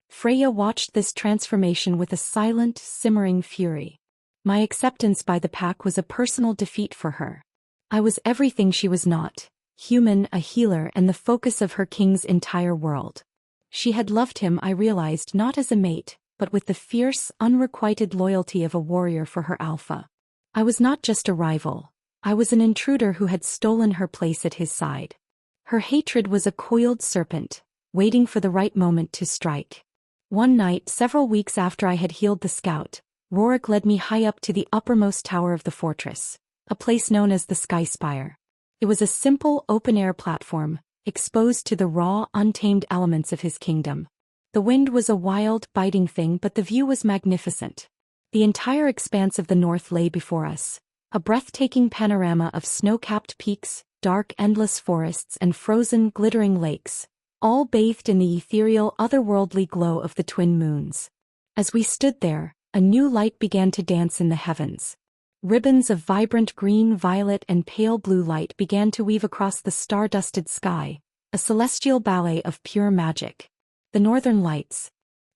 Freya watched this transformation with a silent, simmering fury. My acceptance by the pack was a personal defeat for her. I was everything she was not, human, a healer, and the focus of her king's entire world. She had loved him, I realized, not as a mate, but with the fierce, unrequited loyalty of a warrior for her alpha. I was not just a rival. I was an intruder who had stolen her place at his side. Her hatred was a coiled serpent, waiting for the right moment to strike. One night, several weeks after I had healed the scout, Roric led me high up to the uppermost tower of the fortress, a place known as the Sky Spire. It was a simple, open-air platform, exposed to the raw, untamed elements of his kingdom. The wind was a wild, biting thing, but the view was magnificent. The entire expanse of the north lay before us, a breathtaking panorama of snow-capped peaks, dark, endless forests, and frozen, glittering lakes, all bathed in the ethereal, otherworldly glow of the twin moons. As we stood there, a new light began to dance in the heavens. Ribbons of vibrant green, violet, and pale blue light began to weave across the star-dusted sky, a celestial ballet of pure magic. The northern lights.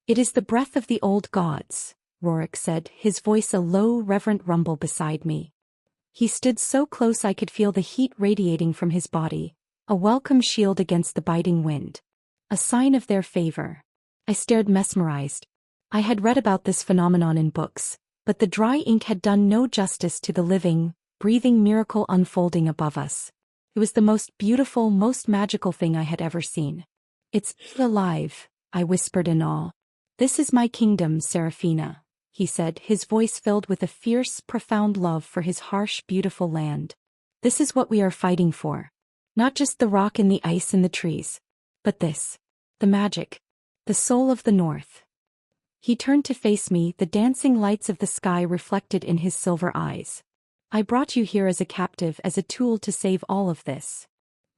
It is the breath of the old gods, Roric said, his voice a low, reverent rumble beside me. He stood so close I could feel the heat radiating from his body, a welcome shield against the biting wind. A sign of their favor. I stared mesmerized. I had read about this phenomenon in books, but the dry ink had done no justice to the living, breathing miracle unfolding above us. It was the most beautiful, most magical thing I had ever seen. "It's alive," I whispered in awe. "This is my kingdom, Seraphina," he said, his voice filled with a fierce, profound love for his harsh, beautiful land. "This is what we are fighting for. Not just the rock and the ice and the trees, but this. The magic. The soul of the north." He turned to face me, the dancing lights of the sky reflected in his silver eyes. "I brought you here as a captive, as a tool to save all of this."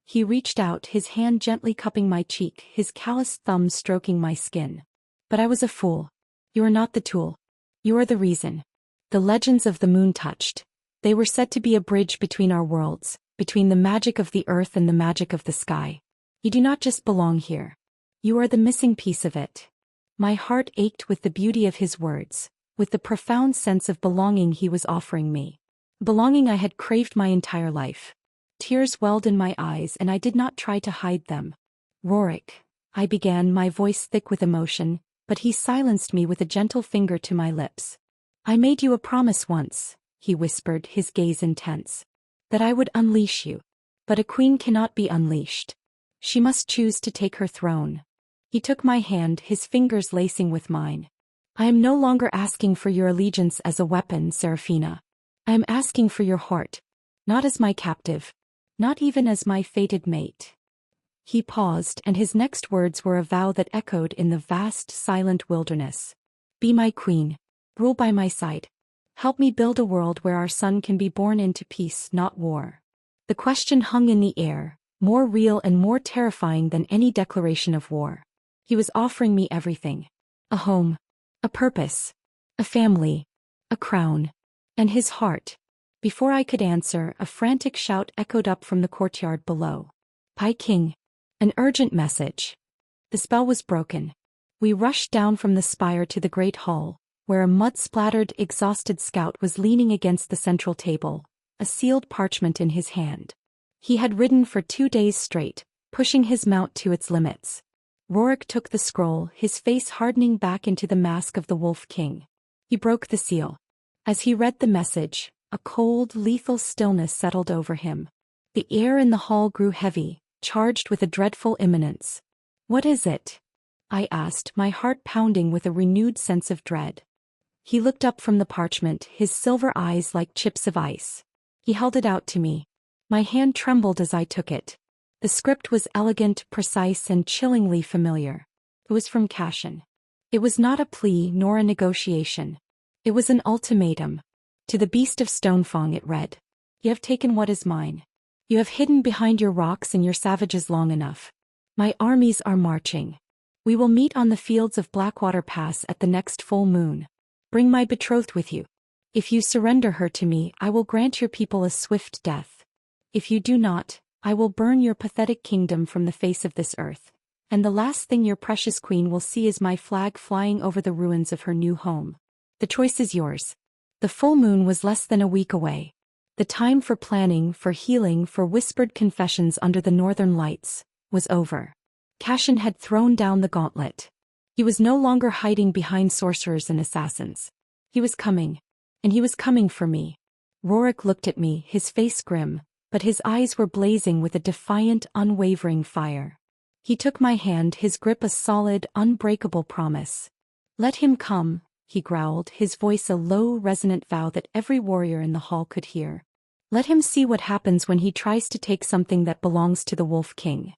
He reached out, his hand gently cupping my cheek, his calloused thumb stroking my skin. "But I was a fool. You are not the tool. You are the reason." The legends of the moon touched. They were said to be a bridge between our worlds, between the magic of the earth and the magic of the sky. You do not just belong here. You are the missing piece of it. My heart ached with the beauty of his words, with the profound sense of belonging he was offering me. Belonging I had craved my entire life. Tears welled in my eyes and I did not try to hide them. "Roric," I began, my voice thick with emotion, but he silenced me with a gentle finger to my lips. "I made you a promise once," he whispered, his gaze intense. "That I would unleash you. But a queen cannot be unleashed. She must choose to take her throne. He took my hand, his fingers lacing with mine. I am no longer asking for your allegiance as a weapon, Seraphina. I am asking for your heart. Not as my captive. Not even as my fated mate. He paused, and his next words were a vow that echoed in the vast, silent wilderness. Be my queen. Rule by my side. Help me build a world where our son can be born into peace, not war. The question hung in the air, more real and more terrifying than any declaration of war. He was offering me everything. A home. A purpose. A family. A crown. And his heart. Before I could answer, a frantic shout echoed up from the courtyard below. Pi King. An urgent message. The spell was broken. We rushed down from the spire to the great hall, where a mud-splattered, exhausted scout was leaning against the central table, a sealed parchment in his hand. He had ridden for 2 days straight, pushing his mount to its limits. Roric took the scroll, his face hardening back into the mask of the Wolf King. He broke the seal. As he read the message, a cold, lethal stillness settled over him. The air in the hall grew heavy, charged with a dreadful imminence. What is it? I asked, my heart pounding with a renewed sense of dread. He looked up from the parchment, his silver eyes like chips of ice. He held it out to me. My hand trembled as I took it. The script was elegant, precise, and chillingly familiar. It was from Cashin. It was not a plea nor a negotiation. It was an ultimatum. To the beast of Stonefang it read. You have taken what is mine. You have hidden behind your rocks and your savages long enough. My armies are marching. We will meet on the fields of Blackwater Pass at the next full moon. Bring my betrothed with you. If you surrender her to me, I will grant your people a swift death. If you do not, I will burn your pathetic kingdom from the face of this earth, and the last thing your precious queen will see is my flag flying over the ruins of her new home. The choice is yours. The full moon was less than a week away. The time for planning, for healing, for whispered confessions under the northern lights was over. Cashin had thrown down the gauntlet. He was no longer hiding behind sorcerers and assassins. He was coming. And he was coming for me. Roric looked at me, his face grim, but his eyes were blazing with a defiant, unwavering fire. He took my hand, his grip a solid, unbreakable promise. Let him come, he growled, his voice a low, resonant vow that every warrior in the hall could hear. Let him see what happens when he tries to take something that belongs to the Wolf King.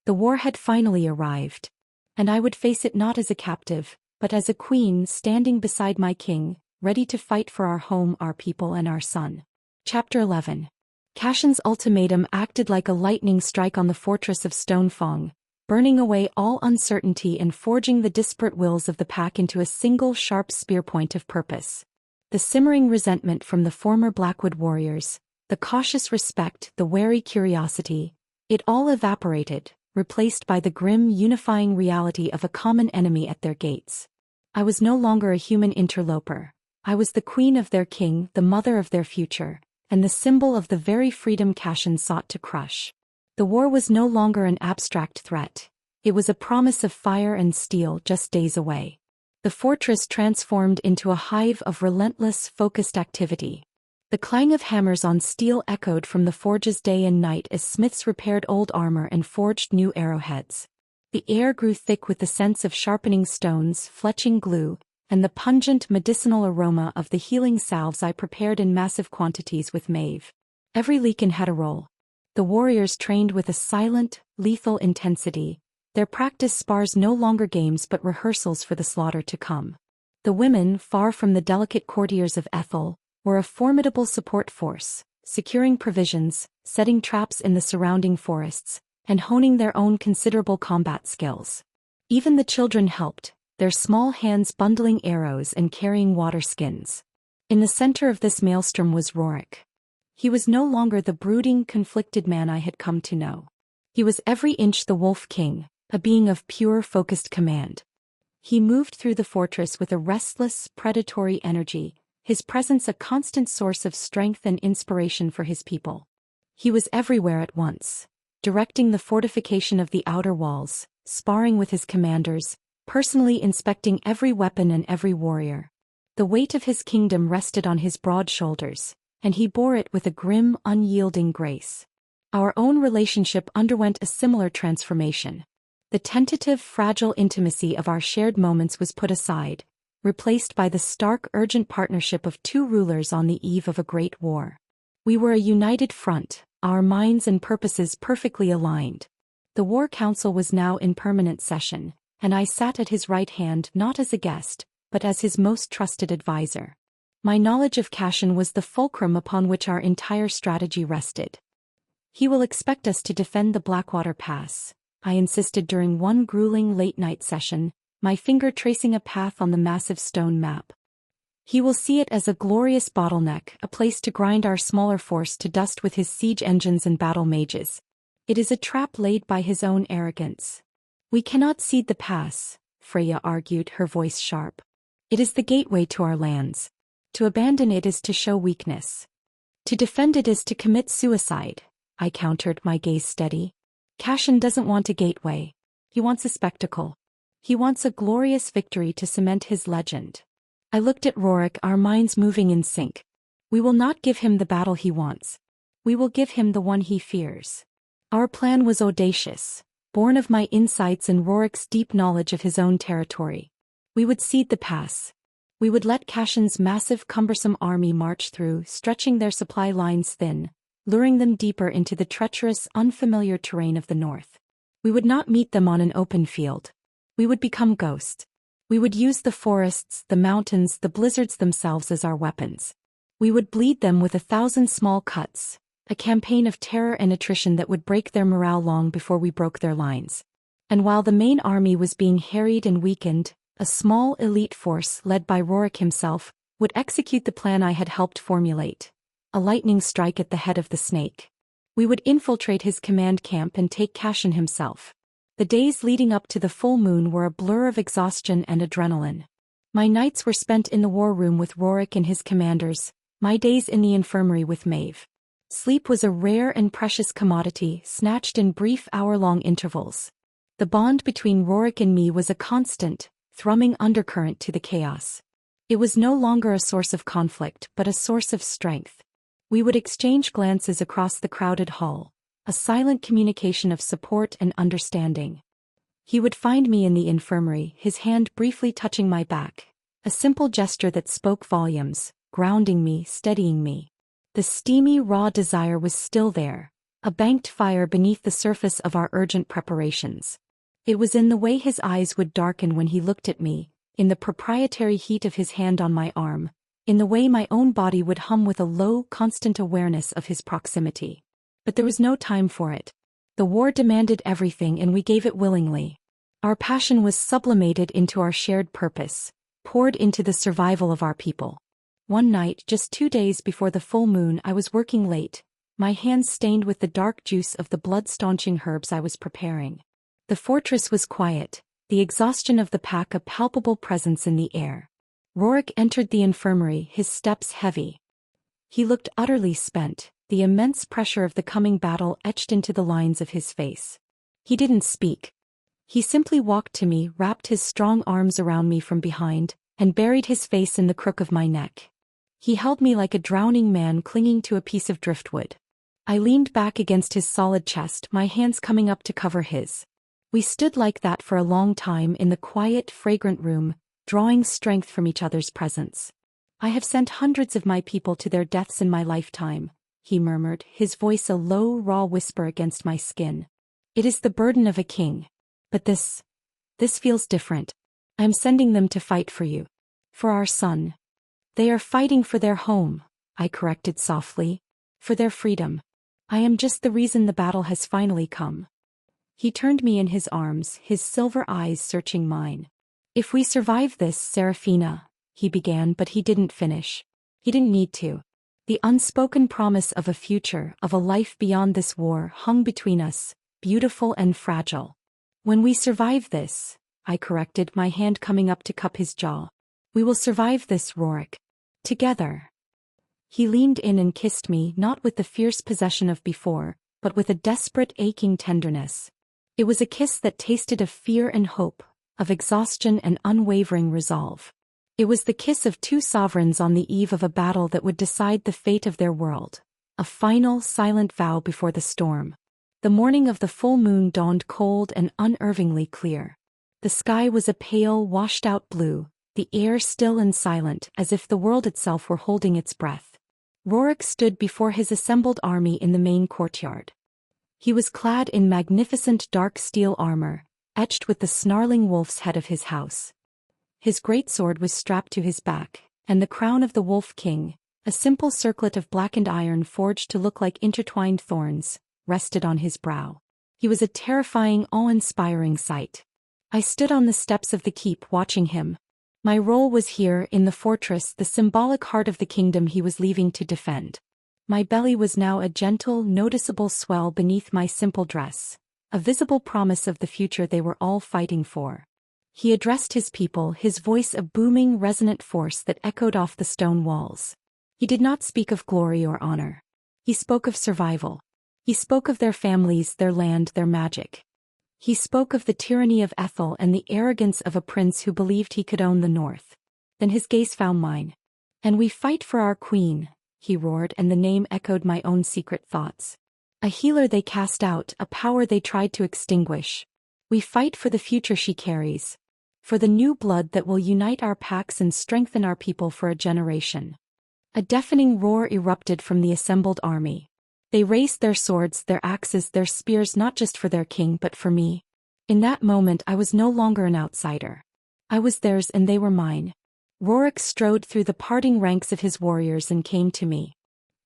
The war had finally arrived. And I would face it not as a captive, but as a queen standing beside my king, ready to fight for our home, our people, and our son. Chapter 11. Cashin's ultimatum acted like a lightning strike on the fortress of Stonefang, burning away all uncertainty and forging the disparate wills of the pack into a single sharp spearpoint of purpose. The simmering resentment from the former Blackwood warriors, the cautious respect, the wary curiosity, it all evaporated, replaced by the grim, unifying reality of a common enemy at their gates. I was no longer a human interloper. I was the queen of their king, the mother of their future, and the symbol of the very freedom Cashin sought to crush. The war was no longer an abstract threat. It was a promise of fire and steel just days away. The fortress transformed into a hive of relentless, focused activity. The clang of hammers on steel echoed from the forges day and night as smiths repaired old armor and forged new arrowheads. The air grew thick with the sense of sharpening stones, fletching glue, and the pungent medicinal aroma of the healing salves I prepared in massive quantities with Maeve. Every leakin had a role. The warriors trained with a silent, lethal intensity, their practice spars no longer games but rehearsals for the slaughter to come. The women, far from the delicate courtiers of Ethel, were a formidable support force, securing provisions, setting traps in the surrounding forests, and honing their own considerable combat skills. Even the children helped, their small hands bundling arrows and carrying water skins. In the center of this maelstrom was Roric. He was no longer the brooding, conflicted man I had come to know. He was every inch the Wolf King, a being of pure, focused command. He moved through the fortress with a restless, predatory energy, his presence a constant source of strength and inspiration for his people. He was everywhere at once, directing the fortification of the outer walls, sparring with his commanders, personally inspecting every weapon and every warrior. The weight of his kingdom rested on his broad shoulders, and he bore it with a grim, unyielding grace. Our own relationship underwent a similar transformation. The tentative, fragile intimacy of our shared moments was put aside, replaced by the stark, urgent partnership of two rulers on the eve of a great war. We were a united front, our minds and purposes perfectly aligned. The War Council was now in permanent session, and I sat at his right hand not as a guest, but as his most trusted advisor. My knowledge of Cashin was the fulcrum upon which our entire strategy rested. "He will expect us to defend the Blackwater Pass," I insisted during one grueling late-night session, my finger tracing a path on the massive stone map. "He will see it as a glorious bottleneck, a place to grind our smaller force to dust with his siege engines and battle mages. It is a trap laid by his own arrogance." "We cannot cede the pass," Freya argued, her voice sharp. "It is the gateway to our lands. To abandon it is to show weakness. To defend it is to commit suicide," I countered, my gaze steady. "Cashin doesn't want a gateway. He wants a spectacle. He wants a glorious victory to cement his legend." I looked at Roric, our minds moving in sync. "We will not give him the battle he wants. We will give him the one he fears." Our plan was audacious, born of my insights and Roric's deep knowledge of his own territory. We would cede the pass. We would let Cashin's massive, cumbersome army march through, stretching their supply lines thin, luring them deeper into the treacherous, unfamiliar terrain of the north. We would not meet them on an open field. We would become ghosts. We would use the forests, the mountains, the blizzards themselves as our weapons. We would bleed them with 1,000 small cuts, a campaign of terror and attrition that would break their morale long before we broke their lines. And while the main army was being harried and weakened, a small elite force led by Roric himself would execute the plan I had helped formulate. A lightning strike at the head of the snake. We would infiltrate his command camp and take Cashin himself. The days leading up to the full moon were a blur of exhaustion and adrenaline. My nights were spent in the war room with Roric and his commanders, my days in the infirmary with Maeve. Sleep was a rare and precious commodity, snatched in brief hour-long intervals. The bond between Roric and me was a constant, thrumming undercurrent to the chaos. It was no longer a source of conflict, but a source of strength. We would exchange glances across the crowded hall, a silent communication of support and understanding. He would find me in the infirmary, his hand briefly touching my back, a simple gesture that spoke volumes, grounding me, steadying me. The steamy, raw desire was still there, a banked fire beneath the surface of our urgent preparations. It was in the way his eyes would darken when he looked at me, in the proprietary heat of his hand on my arm, in the way my own body would hum with a low, constant awareness of his proximity. But there was no time for it. The war demanded everything and we gave it willingly. Our passion was sublimated into our shared purpose, poured into the survival of our people. One night, just 2 days before the full moon, I was working late, my hands stained with the dark juice of the blood-staunching herbs I was preparing. The fortress was quiet, the exhaustion of the pack a palpable presence in the air. Roric entered the infirmary, his steps heavy. He looked utterly spent, the immense pressure of the coming battle etched into the lines of his face. He didn't speak. He simply walked to me, wrapped his strong arms around me from behind, and buried his face in the crook of my neck. He held me like a drowning man clinging to a piece of driftwood. I leaned back against his solid chest, my hands coming up to cover his. We stood like that for a long time in the quiet, fragrant room, drawing strength from each other's presence. "I have sent hundreds of my people to their deaths in my lifetime," he murmured, his voice a low, raw whisper against my skin. "It is the burden of a king. But this feels different. I am sending them to fight for you. For our son." "They are fighting for their home," I corrected softly. "For their freedom. I am just the reason the battle has finally come." He turned me in his arms, his silver eyes searching mine. "If we survive this, Seraphina," he began, but he didn't finish. He didn't need to. The unspoken promise of a future, of a life beyond this war, hung between us, beautiful and fragile. "When we survive this," I corrected, my hand coming up to cup his jaw. "We will survive this, Roric. Together." He leaned in and kissed me, not with the fierce possession of before, but with a desperate, aching tenderness. It was a kiss that tasted of fear and hope, of exhaustion and unwavering resolve. It was the kiss of two sovereigns on the eve of a battle that would decide the fate of their world. A final, silent vow before the storm. The morning of the full moon dawned cold and unervingly clear. The sky was a pale, washed-out blue, the air still and silent as if the world itself were holding its breath. Roric stood before his assembled army in the main courtyard. He was clad in magnificent dark steel armor, etched with the snarling wolf's head of his house. His greatsword was strapped to his back, and the crown of the Wolf King, a simple circlet of blackened iron forged to look like intertwined thorns, rested on his brow. He was a terrifying, awe-inspiring sight. I stood on the steps of the keep watching him. My role was here, in the fortress, the symbolic heart of the kingdom he was leaving to defend. My belly was now a gentle, noticeable swell beneath my simple dress, a visible promise of the future they were all fighting for. He addressed his people, his voice a booming, resonant force that echoed off the stone walls. He did not speak of glory or honor. He spoke of survival. He spoke of their families, their land, their magic. He spoke of the tyranny of Ethel and the arrogance of a prince who believed he could own the north. Then his gaze found mine. "And we fight for our queen," he roared, and the name echoed my own secret thoughts. A healer they cast out, a power they tried to extinguish. We fight for the future she carries. For the new blood that will unite our packs and strengthen our people for a generation. A deafening roar erupted from the assembled army. They raised their swords, their axes, their spears not just for their king but for me. In that moment I was no longer an outsider. I was theirs and they were mine. Roric strode through the parting ranks of his warriors and came to me.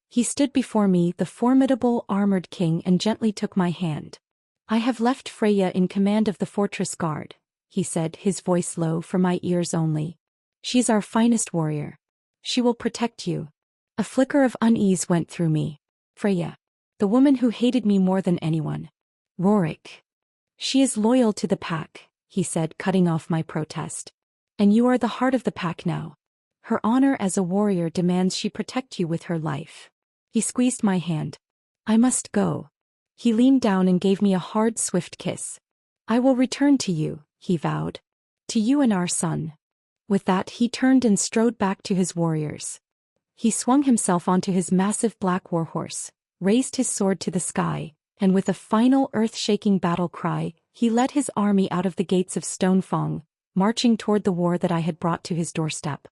He stood before me, the formidable, armored king, and gently took my hand. "I have left Freya in command of the fortress guard," he said, his voice low for my ears only. "She's our finest warrior. She will protect you." A flicker of unease went through me. Freya. The woman who hated me more than anyone. Roric. "She is loyal to the pack," he said, cutting off my protest. "And you are the heart of the pack now. Her honor as a warrior demands she protect you with her life." He squeezed my hand. "I must go." He leaned down and gave me a hard, swift kiss. "I will return to you," he vowed. "To you and our son." With that he turned and strode back to his warriors. He swung himself onto his massive black warhorse, raised his sword to the sky, and with a final earth-shaking battle cry, he led his army out of the gates of Stonefang, marching toward the war that I had brought to his doorstep.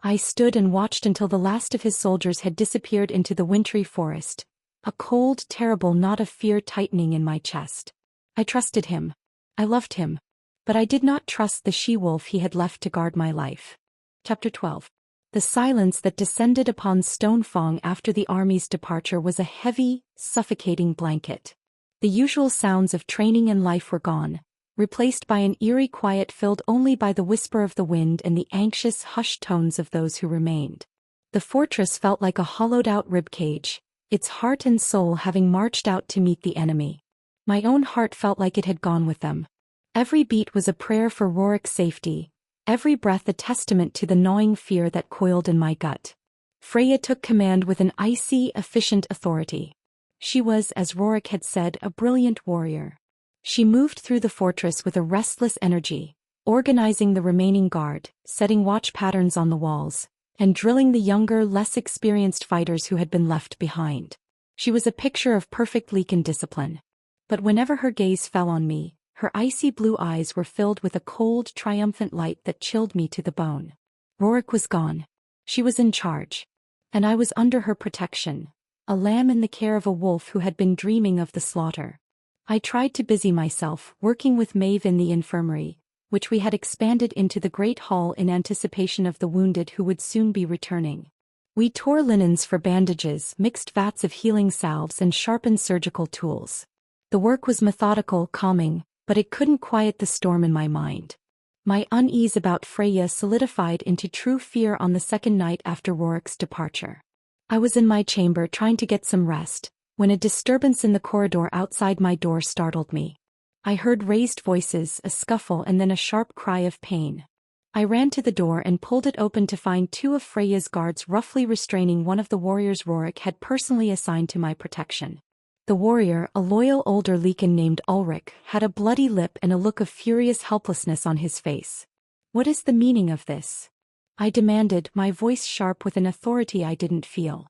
I stood and watched until the last of his soldiers had disappeared into the wintry forest, a cold, terrible knot of fear tightening in my chest. I trusted him. I loved him. But I did not trust the she-wolf he had left to guard my life. Chapter 12. The silence that descended upon Stonefang after the army's departure was a heavy, suffocating blanket. The usual sounds of training and life were gone, replaced by an eerie quiet filled only by the whisper of the wind and the anxious, hushed tones of those who remained. The fortress felt like a hollowed-out ribcage, its heart and soul having marched out to meet the enemy. My own heart felt like it had gone with them. Every beat was a prayer for Roric's safety, every breath a testament to the gnawing fear that coiled in my gut. Freya took command with an icy, efficient authority. She was, as Roric had said, a brilliant warrior. She moved through the fortress with a restless energy, organizing the remaining guard, setting watch patterns on the walls, and drilling the younger, less experienced fighters who had been left behind. She was a picture of perfect Leakin discipline. But whenever her gaze fell on me, her icy blue eyes were filled with a cold, triumphant light that chilled me to the bone. Roric was gone. She was in charge. And I was under her protection, a lamb in the care of a wolf who had been dreaming of the slaughter. I tried to busy myself, working with Maeve in the infirmary, which we had expanded into the great hall in anticipation of the wounded who would soon be returning. We tore linens for bandages, mixed vats of healing salves, and sharpened surgical tools. The work was methodical, calming, but it couldn't quiet the storm in my mind. My unease about Freya solidified into true fear on the second night after Roric's departure. I was in my chamber trying to get some rest, when a disturbance in the corridor outside my door startled me. I heard raised voices, a scuffle, and then a sharp cry of pain. I ran to the door and pulled it open to find two of Freya's guards roughly restraining one of the warriors Roric had personally assigned to my protection. The warrior, a loyal older Leakin named Ulrich, had a bloody lip and a look of furious helplessness on his face. "What is the meaning of this?" I demanded, my voice sharp with an authority I didn't feel.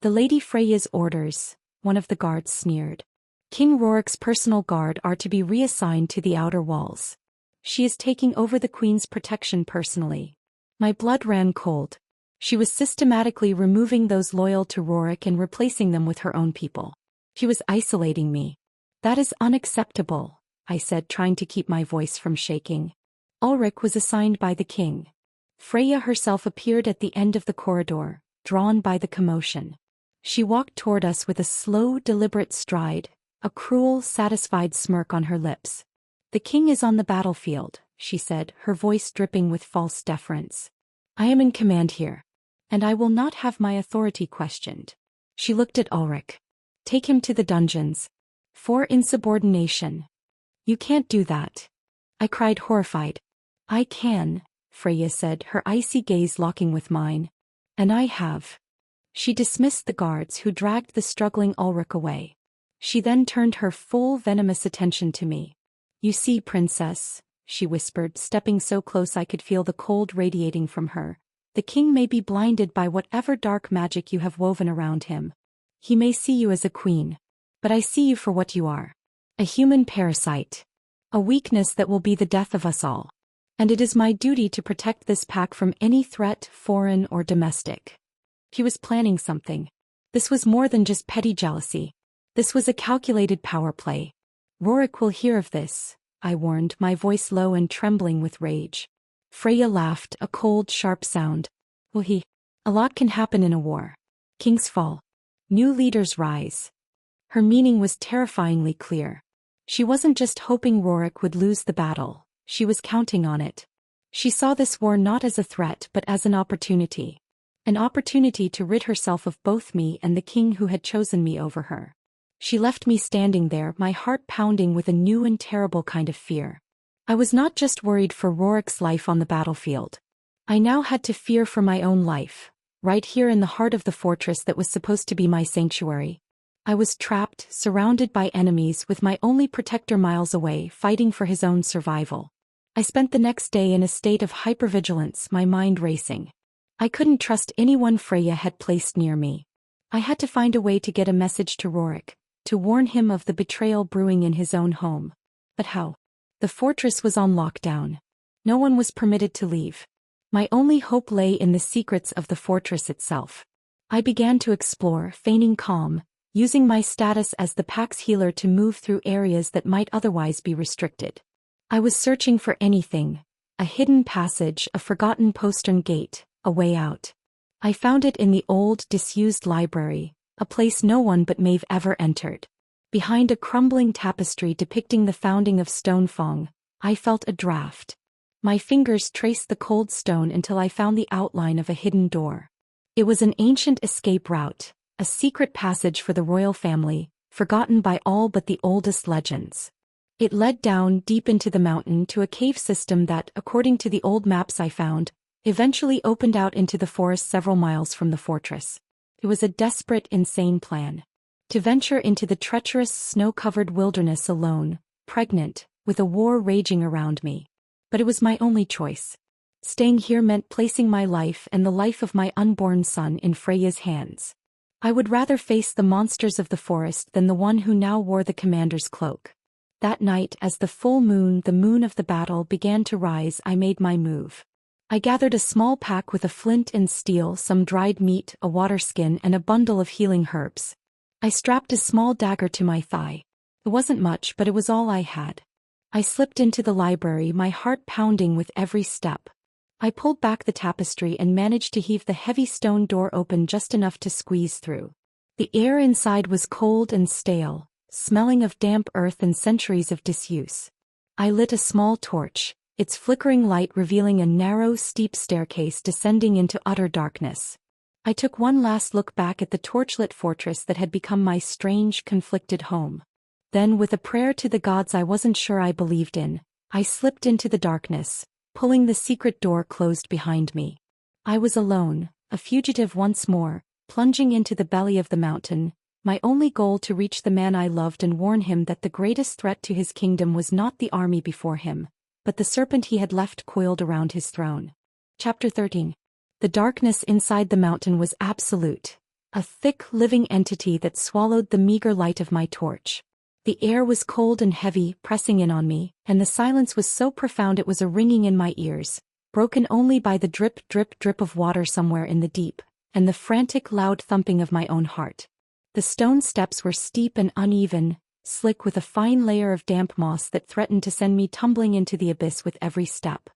"The Lady Freya's orders," one of the guards sneered. "King Roric's personal guard are to be reassigned to the outer walls. She is taking over the Queen's protection personally." My blood ran cold. She was systematically removing those loyal to Roric and replacing them with her own people. She was isolating me. "That is unacceptable," I said, trying to keep my voice from shaking. Ulrich was assigned by the king. Freya herself appeared at the end of the corridor, drawn by the commotion. She walked toward us with a slow, deliberate stride, a cruel, satisfied smirk on her lips. "The king is on the battlefield," she said, her voice dripping with false deference. "I am in command here, and I will not have my authority questioned." She looked at Ulrich. "Take him to the dungeons. For insubordination." "You can't do that," I cried, horrified. "I can," Freya said, her icy gaze locking with mine. "And I have." She dismissed the guards who dragged the struggling Ulrich away. She then turned her full venomous attention to me. "You see, princess," she whispered, stepping so close I could feel the cold radiating from her, "the king may be blinded by whatever dark magic you have woven around him. He may see you as a queen. But I see you for what you are. A human parasite. A weakness that will be the death of us all. And it is my duty to protect this pack from any threat, foreign or domestic." He was planning something. This was more than just petty jealousy. This was a calculated power play. "Roric will hear of this," I warned, my voice low and trembling with rage. Freya laughed, a cold, sharp sound. "Will he? A lot can happen in a war. Kings fall. New leaders rise." Her meaning was terrifyingly clear. She wasn't just hoping Roric would lose the battle, she was counting on it. She saw this war not as a threat but as an opportunity. An opportunity to rid herself of both me and the king who had chosen me over her. She left me standing there, my heart pounding with a new and terrible kind of fear. I was not just worried for Roric's life on the battlefield. I now had to fear for my own life, right here in the heart of the fortress that was supposed to be my sanctuary. I was trapped, surrounded by enemies, with my only protector miles away, fighting for his own survival. I spent the next day in a state of hypervigilance, my mind racing. I couldn't trust anyone Freya had placed near me. I had to find a way to get a message to Roric, to warn him of the betrayal brewing in his own home. But how? The fortress was on lockdown. No one was permitted to leave. My only hope lay in the secrets of the fortress itself. I began to explore, feigning calm, using my status as the pack's healer to move through areas that might otherwise be restricted. I was searching for anything, a hidden passage, a forgotten postern gate, a way out. I found it in the old, disused library, a place no one but Maeve ever entered. Behind a crumbling tapestry depicting the founding of Stonefong, I felt a draft. My fingers traced the cold stone until I found the outline of a hidden door. It was an ancient escape route, a secret passage for the royal family, forgotten by all but the oldest legends. It led down deep into the mountain to a cave system that, according to the old maps I found, eventually opened out into the forest several miles from the fortress. It was a desperate, insane plan. To venture into the treacherous, snow-covered wilderness alone, pregnant, with a war raging around me. But it was my only choice. Staying here meant placing my life and the life of my unborn son in Freya's hands. I would rather face the monsters of the forest than the one who now wore the commander's cloak. That night, as the full moon, the moon of the battle, began to rise, I made my move. I gathered a small pack with a flint and steel, some dried meat, a water skin, and a bundle of healing herbs. I strapped a small dagger to my thigh. It wasn't much, but it was all I had. I slipped into the library, my heart pounding with every step. I pulled back the tapestry and managed to heave the heavy stone door open just enough to squeeze through. The air inside was cold and stale, smelling of damp earth and centuries of disuse. I lit a small torch, its flickering light revealing a narrow, steep staircase descending into utter darkness. I took one last look back at the torchlit fortress that had become my strange, conflicted home. Then, with a prayer to the gods I wasn't sure I believed in, I slipped into the darkness, pulling the secret door closed behind me. I was alone, a fugitive once more, plunging into the belly of the mountain, my only goal to reach the man I loved and warn him that the greatest threat to his kingdom was not the army before him, but the serpent he had left coiled around his throne. Chapter 13. The darkness inside the mountain was absolute. a thick, living entity that swallowed the meager light of my torch. The air was cold and heavy, pressing in on me, and the silence was so profound it was a ringing in my ears, broken only by the drip, drip, drip of water somewhere in the deep, and the frantic, loud thumping of my own heart. The stone steps were steep and uneven, slick with a fine layer of damp moss that threatened to send me tumbling into the abyss with every step.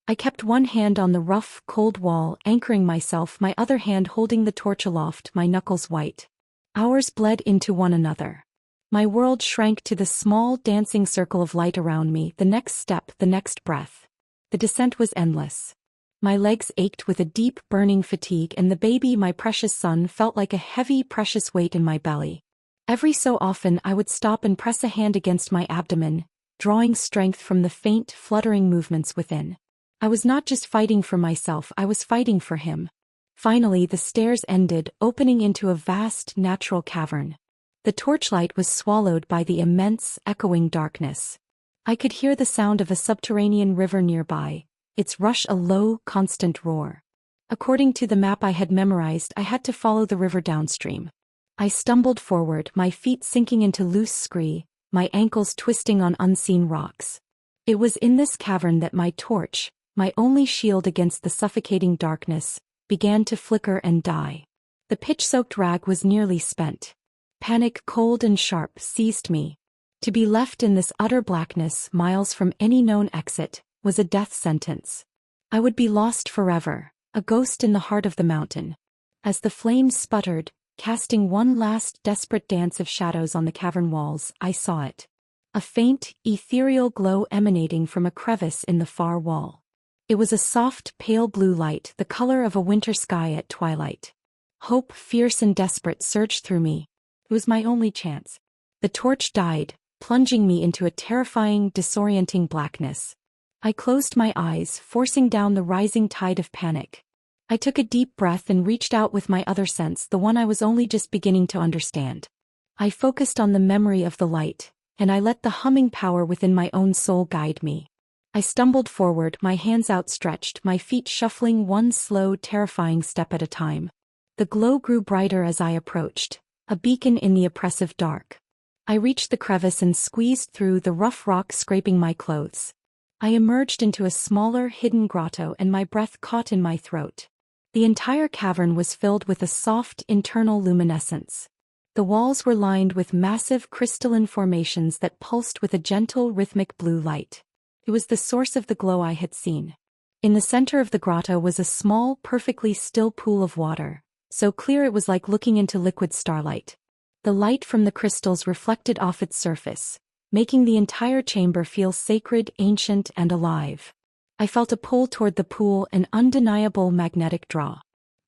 I kept one hand on the rough, cold wall, anchoring myself, my other hand holding the torch aloft, my knuckles white. Hours bled into one another. My world shrank to the small, dancing circle of light around me, the next step, the next breath. The descent was endless. My legs ached with a deep, burning fatigue, and the baby, my precious son, felt like a heavy, precious weight in my belly. Every so often I would stop and press a hand against my abdomen, drawing strength from the faint, fluttering movements within. I was not just fighting for myself, I was fighting for him. Finally the stairs ended, opening into a vast, natural cavern. The torchlight was swallowed by the immense, echoing darkness. I could hear the sound of a subterranean river nearby, its rush a low, constant roar. According to the map I had memorized, I had to follow the river downstream. I stumbled forward, my feet sinking into loose scree, my ankles twisting on unseen rocks. It was in this cavern that my torch, my only shield against the suffocating darkness, began to flicker and die. The pitch-soaked rag was nearly spent. Panic, cold and sharp, seized me. To be left in this utter blackness, miles from any known exit, was a death sentence. I would be lost forever, a ghost in the heart of the mountain. As the flames sputtered, casting one last desperate dance of shadows on the cavern walls, I saw it. A faint, ethereal glow emanating from a crevice in the far wall. It was a soft, pale blue light, the color of a winter sky at twilight. Hope, fierce and desperate, surged through me. It was my only chance. The torch died, plunging me into a terrifying, disorienting blackness. I closed my eyes, forcing down the rising tide of panic. I took a deep breath and reached out with my other sense, the one I was only just beginning to understand. I focused on the memory of the light, and I let the humming power within my own soul guide me. I stumbled forward, my hands outstretched, my feet shuffling one slow, terrifying step at a time. The glow grew brighter as I approached, a beacon in the oppressive dark. I reached the crevice and squeezed through, the rough rock scraping my clothes. I emerged into a smaller, hidden grotto, and my breath caught in my throat. The entire cavern was filled with a soft, internal luminescence. The walls were lined with massive crystalline formations that pulsed with a gentle, rhythmic blue light. It was the source of the glow I had seen. In the center of the grotto was a small, perfectly still pool of water, so clear it was like looking into liquid starlight. The light from the crystals reflected off its surface, making the entire chamber feel sacred, ancient, and alive. I felt a pull toward the pool, an undeniable magnetic draw.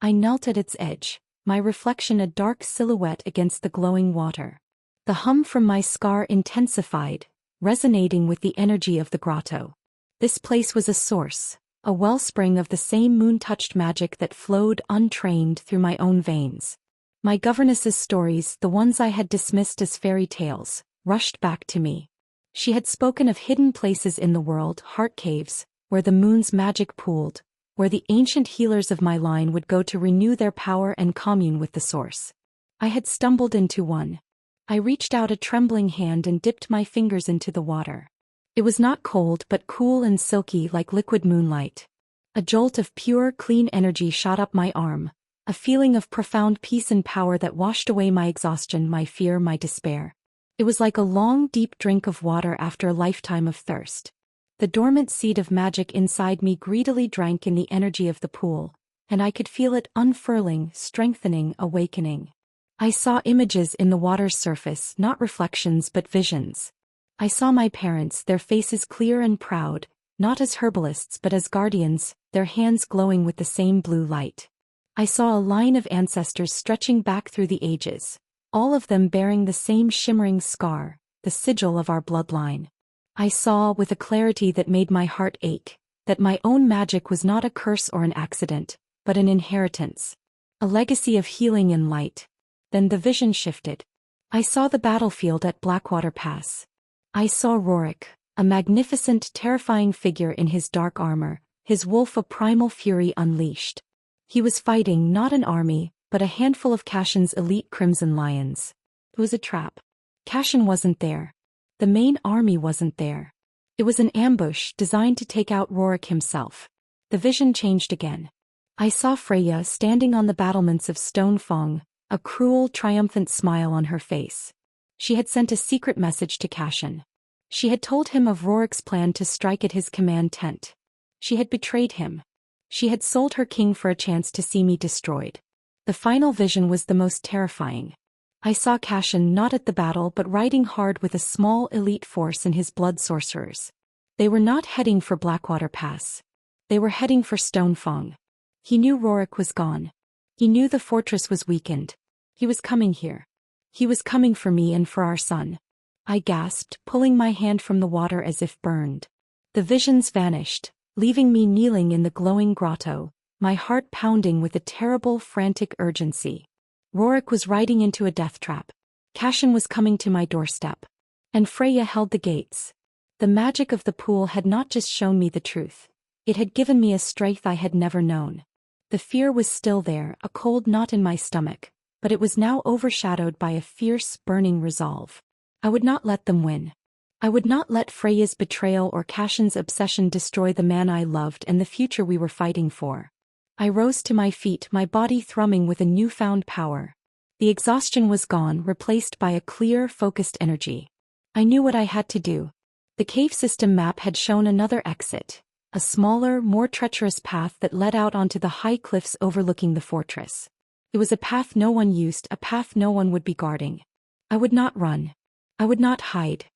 I knelt at its edge, my reflection a dark silhouette against the glowing water. The hum from my scar intensified, resonating with the energy of the grotto. This place was a source, a wellspring of the same moon-touched magic that flowed untrained through my own veins. My governess's stories, the ones I had dismissed as fairy tales, rushed back to me. She had spoken of hidden places in the world, heart caves, where the moon's magic pooled, where the ancient healers of my line would go to renew their power and commune with the source. I had stumbled into one. I reached out a trembling hand and dipped my fingers into the water. It was not cold but cool and silky like liquid moonlight. A jolt of pure, clean energy shot up my arm, a feeling of profound peace and power that washed away my exhaustion, my fear, my despair. It was like a long, deep drink of water after a lifetime of thirst. The dormant seed of magic inside me greedily drank in the energy of the pool, and I could feel it unfurling, strengthening, awakening. I saw images in the water's surface, not reflections but visions. I saw my parents, their faces clear and proud, not as herbalists but as guardians, their hands glowing with the same blue light. I saw a line of ancestors stretching back through the ages, all of them bearing the same shimmering scar, the sigil of our bloodline. I saw, with a clarity that made my heart ache, that my own magic was not a curse or an accident, but an inheritance, a legacy of healing and light. Then the vision shifted. I saw the battlefield at Blackwater Pass. I saw Roric, a magnificent, terrifying figure in his dark armor, his wolf a primal fury unleashed. He was fighting not an army, but a handful of Cashin's elite crimson lions. It was a trap. Cashin wasn't there. The main army wasn't there. It was an ambush designed to take out Roric himself. The vision changed again. I saw Freya standing on the battlements of Stonefang, a cruel, triumphant smile on her face. She had sent a secret message to Cashin. She had told him of Roric's plan to strike at his command tent. She had betrayed him. She had sold her king for a chance to see me destroyed. The final vision was the most terrifying. I saw Cashin not at the battle but riding hard with a small elite force and his blood sorcerers. They were not heading for Blackwater Pass. They were heading for Stonefang. He knew Roric was gone. He knew the fortress was weakened. He was coming here. He was coming for me and for our son. I gasped, pulling my hand from the water as if burned. The visions vanished, leaving me kneeling in the glowing grotto, my heart pounding with a terrible, frantic urgency. Roric was riding into a death trap. Cashin was coming to my doorstep. And Freya held the gates. The magic of the pool had not just shown me the truth. It had given me a strength I had never known. The fear was still there, a cold knot in my stomach, but it was now overshadowed by a fierce, burning resolve. I would not let them win. I would not let Freya's betrayal or Cashin's obsession destroy the man I loved and the future we were fighting for. I rose to my feet, my body thrumming with a newfound power. The exhaustion was gone, replaced by a clear, focused energy. I knew what I had to do. The cave system map had shown another exit, a smaller, more treacherous path that led out onto the high cliffs overlooking the fortress. It was a path no one used, a path no one would be guarding. I would not run. I would not hide.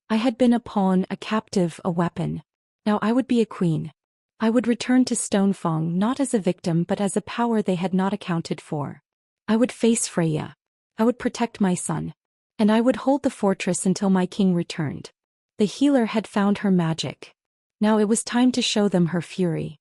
I had been a pawn, a captive, a weapon. Now I would be a queen. I would return to Stonefang not as a victim but as a power they had not accounted for. I would face Freya. I would protect my son. And I would hold the fortress until my king returned. The healer had found her magic. Now it was time to show them her fury.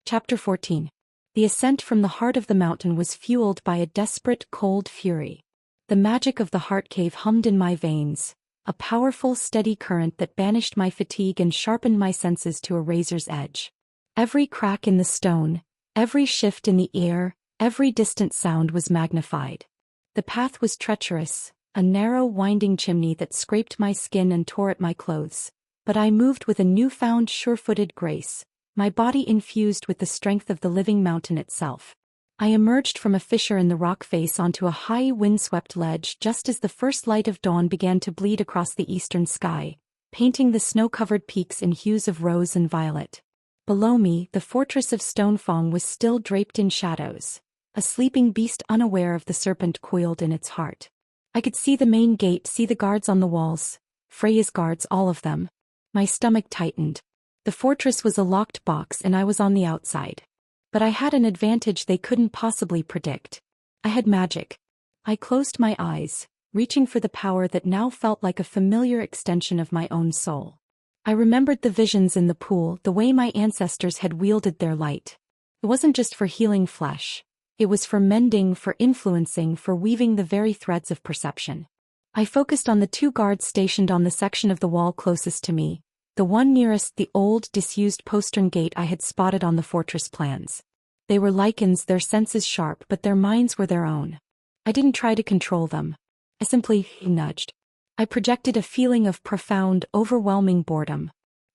Chapter 14. The ascent from the heart of the mountain was fueled by a desperate, cold fury. The magic of the heart cave hummed in my veins, a powerful, steady current that banished my fatigue and sharpened my senses to a razor's edge. Every crack in the stone, every shift in the air, every distant sound was magnified. The path was treacherous, a narrow, winding chimney that scraped my skin and tore at my clothes, but I moved with a newfound, sure-footed grace, my body infused with the strength of the living mountain itself. I emerged from a fissure in the rock face onto a high, windswept ledge just as the first light of dawn began to bleed across the eastern sky, painting the snow-covered peaks in hues of rose and violet. Below me, the fortress of Stonefang was still draped in shadows, a sleeping beast unaware of the serpent coiled in its heart. I could see the main gate, see the guards on the walls, Freya's guards, all of them. My stomach tightened. The fortress was a locked box and I was on the outside. But I had an advantage they couldn't possibly predict. I had magic. I closed my eyes, reaching for the power that now felt like a familiar extension of my own soul. I remembered the visions in the pool, the way my ancestors had wielded their light. It wasn't just for healing flesh. It was for mending, for influencing, for weaving the very threads of perception. I focused on the two guards stationed on the section of the wall closest to me, the one nearest the old, disused postern gate I had spotted on the fortress plans. They were lichens, their senses sharp, but their minds were their own. I didn't try to control them. I simply nudged. I projected a feeling of profound, overwhelming boredom.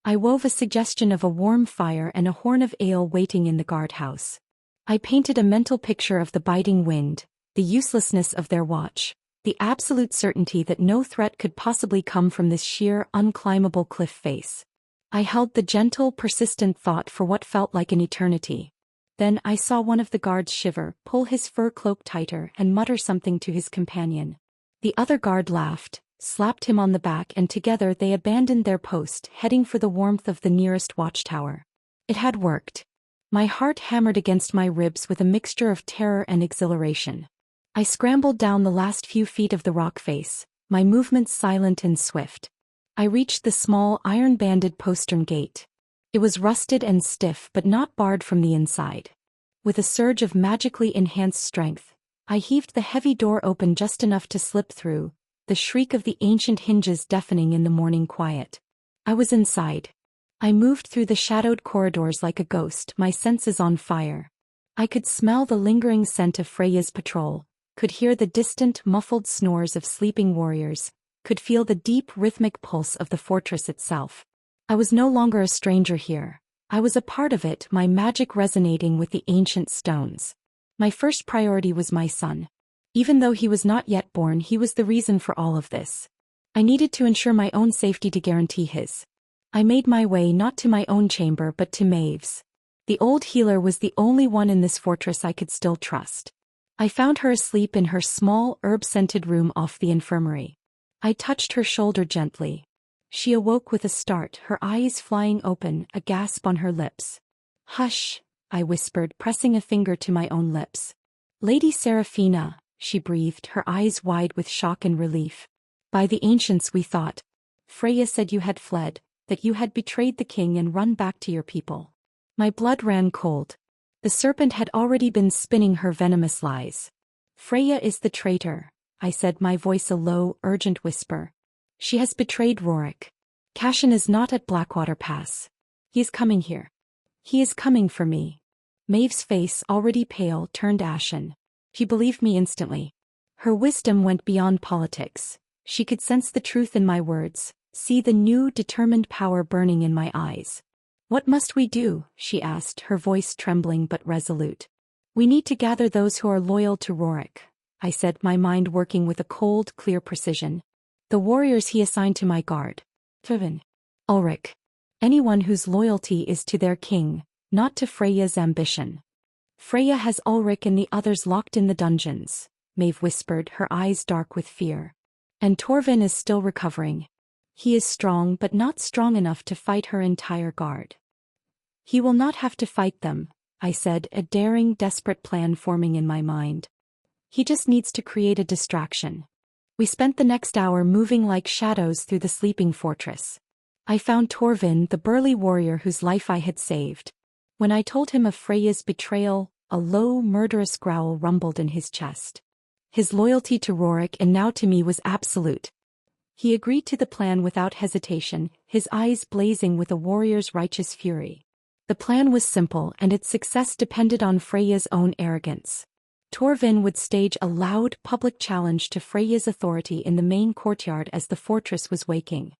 I wove a suggestion of a warm fire and a horn of ale waiting in the guardhouse. I painted a mental picture of the biting wind, the uselessness of their watch, the absolute certainty that no threat could possibly come from this sheer, unclimbable cliff face. I held the gentle, persistent thought for what felt like an eternity. Then I saw one of the guards shiver, pull his fur cloak tighter, and mutter something to his companion. The other guard laughed, slapped him on the back, and together they abandoned their post, heading for the warmth of the nearest watchtower. It had worked. My heart hammered against my ribs with a mixture of terror and exhilaration. I scrambled down the last few feet of the rock face, my movements silent and swift. I reached the small, iron-banded postern gate. It was rusted and stiff but not barred from the inside. With a surge of magically enhanced strength, I heaved the heavy door open just enough to slip through, the shriek of the ancient hinges deafening in the morning quiet. I was inside. I moved through the shadowed corridors like a ghost, my senses on fire. I could smell the lingering scent of Freya's patrol, could hear the distant, muffled snores of sleeping warriors, could feel the deep rhythmic pulse of the fortress itself. I was no longer a stranger here. I was a part of it, my magic resonating with the ancient stones. My first priority was my son. Even though he was not yet born, he was the reason for all of this. I needed to ensure my own safety to guarantee his. I made my way not to my own chamber but to Maeve's. The old healer was the only one in this fortress I could still trust. I found her asleep in her small, herb-scented room off the infirmary. I touched her shoulder gently. She awoke with a start, her eyes flying open, a gasp on her lips. "Hush," I whispered, pressing a finger to my own lips. "Lady Seraphina," she breathed, her eyes wide with shock and relief. "By the ancients we thought. Freya said you had fled, that you had betrayed the king and run back to your people." My blood ran cold. The serpent had already been spinning her venomous lies. "Freya is the traitor," I said, my voice a low, urgent whisper. "She has betrayed Roric. Cashin is not at Blackwater Pass. He is coming here. He is coming for me." Maeve's face, already pale, turned ashen. She believed me instantly. Her wisdom went beyond politics. She could sense the truth in my words, see the new, determined power burning in my eyes. "What must we do?" she asked, her voice trembling but resolute. "We need to gather those who are loyal to Roric," I said, my mind working with a cold, clear precision. "The warriors he assigned to my guard. Tuvin. Ulrich. Anyone whose loyalty is to their king, not to Freya's ambition." "Freya has Ulrich and the others locked in the dungeons," Maeve whispered, her eyes dark with fear. "And Torvin is still recovering. He is strong but not strong enough to fight her entire guard." "He will not have to fight them," I said, a daring, desperate plan forming in my mind. "He just needs to create a distraction." We spent the next hour moving like shadows through the sleeping fortress. I found Torvin, the burly warrior whose life I had saved. When I told him of Freya's betrayal, a low, murderous growl rumbled in his chest. His loyalty to Roric and now to me was absolute. He agreed to the plan without hesitation, his eyes blazing with a warrior's righteous fury. The plan was simple, and its success depended on Freya's own arrogance. Torvin would stage a loud, public challenge to Freya's authority in the main courtyard as the fortress was waking.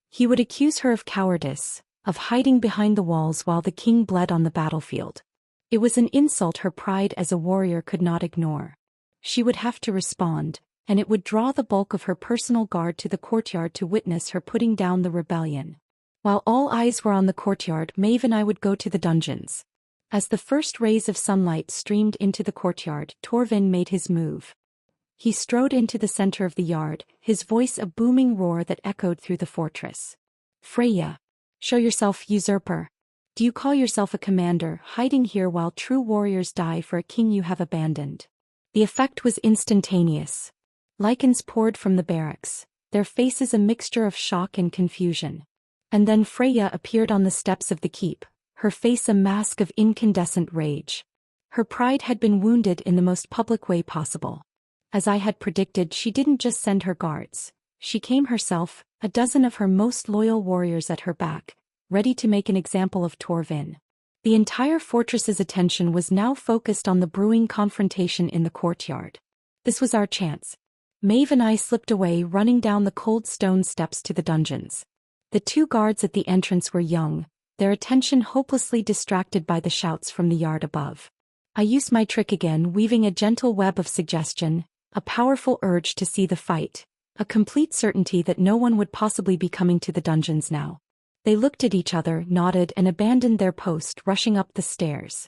He would accuse her of cowardice, of hiding behind the walls while the king bled on the battlefield. It was an insult her pride as a warrior could not ignore. She would have to respond, and it would draw the bulk of her personal guard to the courtyard to witness her putting down the rebellion. While all eyes were on the courtyard, Maeve and I would go to the dungeons. As the first rays of sunlight streamed into the courtyard, Torvin made his move. He strode into the center of the yard, his voice a booming roar that echoed through the fortress. "Freya! Show yourself, usurper! Do you call yourself a commander, hiding here while true warriors die for a king you have abandoned?" The effect was instantaneous. Lichens poured from the barracks, their faces a mixture of shock and confusion. And then Freya appeared on the steps of the keep, her face a mask of incandescent rage. Her pride had been wounded in the most public way possible. As I had predicted, she didn't just send her guards. She came herself, a dozen of her most loyal warriors at her back, ready to make an example of Torvin. The entire fortress's attention was now focused on the brewing confrontation in the courtyard. This was our chance. Maeve and I slipped away, running down the cold stone steps to the dungeons. The two guards at the entrance were young, their attention hopelessly distracted by the shouts from the yard above. I used my trick again, weaving a gentle web of suggestion, a powerful urge to see the fight, a complete certainty that no one would possibly be coming to the dungeons now. They looked at each other, nodded, and abandoned their post, rushing up the stairs.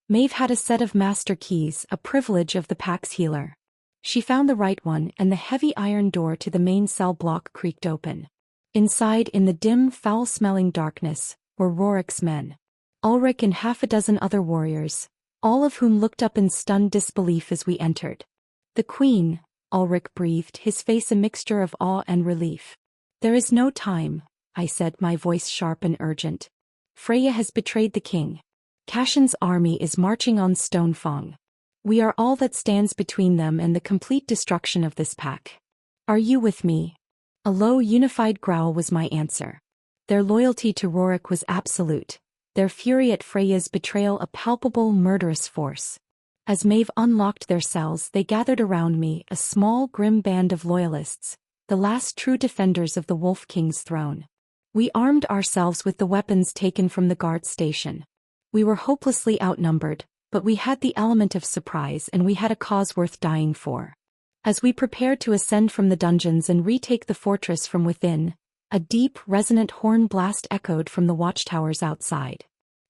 Maeve had a set of master keys, a privilege of the pack's healer. She found the right one, and the heavy iron door to the main cell block creaked open. Inside, in the dim, foul-smelling darkness, were Roric's men. Ulrich and half a dozen other warriors, all of whom looked up in stunned disbelief as we entered. "The Queen," Ulrich breathed, his face a mixture of awe and relief. "There is no time," I said, my voice sharp and urgent. "Freya has betrayed the king. Cashin's army is marching on Stonefang. We are all that stands between them and the complete destruction of this pack. Are you with me?" A low, unified growl was my answer. Their loyalty to Roric was absolute. their fury at Freya's betrayal a palpable murderous force. As Maeve unlocked their cells, they gathered around me, a small, grim band of loyalists, the last true defenders of the Wolf King's throne. We armed ourselves with the weapons taken from the guard station. We were hopelessly outnumbered, but we had the element of surprise and we had a cause worth dying for. As we prepared to ascend from the dungeons and retake the fortress from within, a deep, resonant horn blast echoed from the watchtowers outside.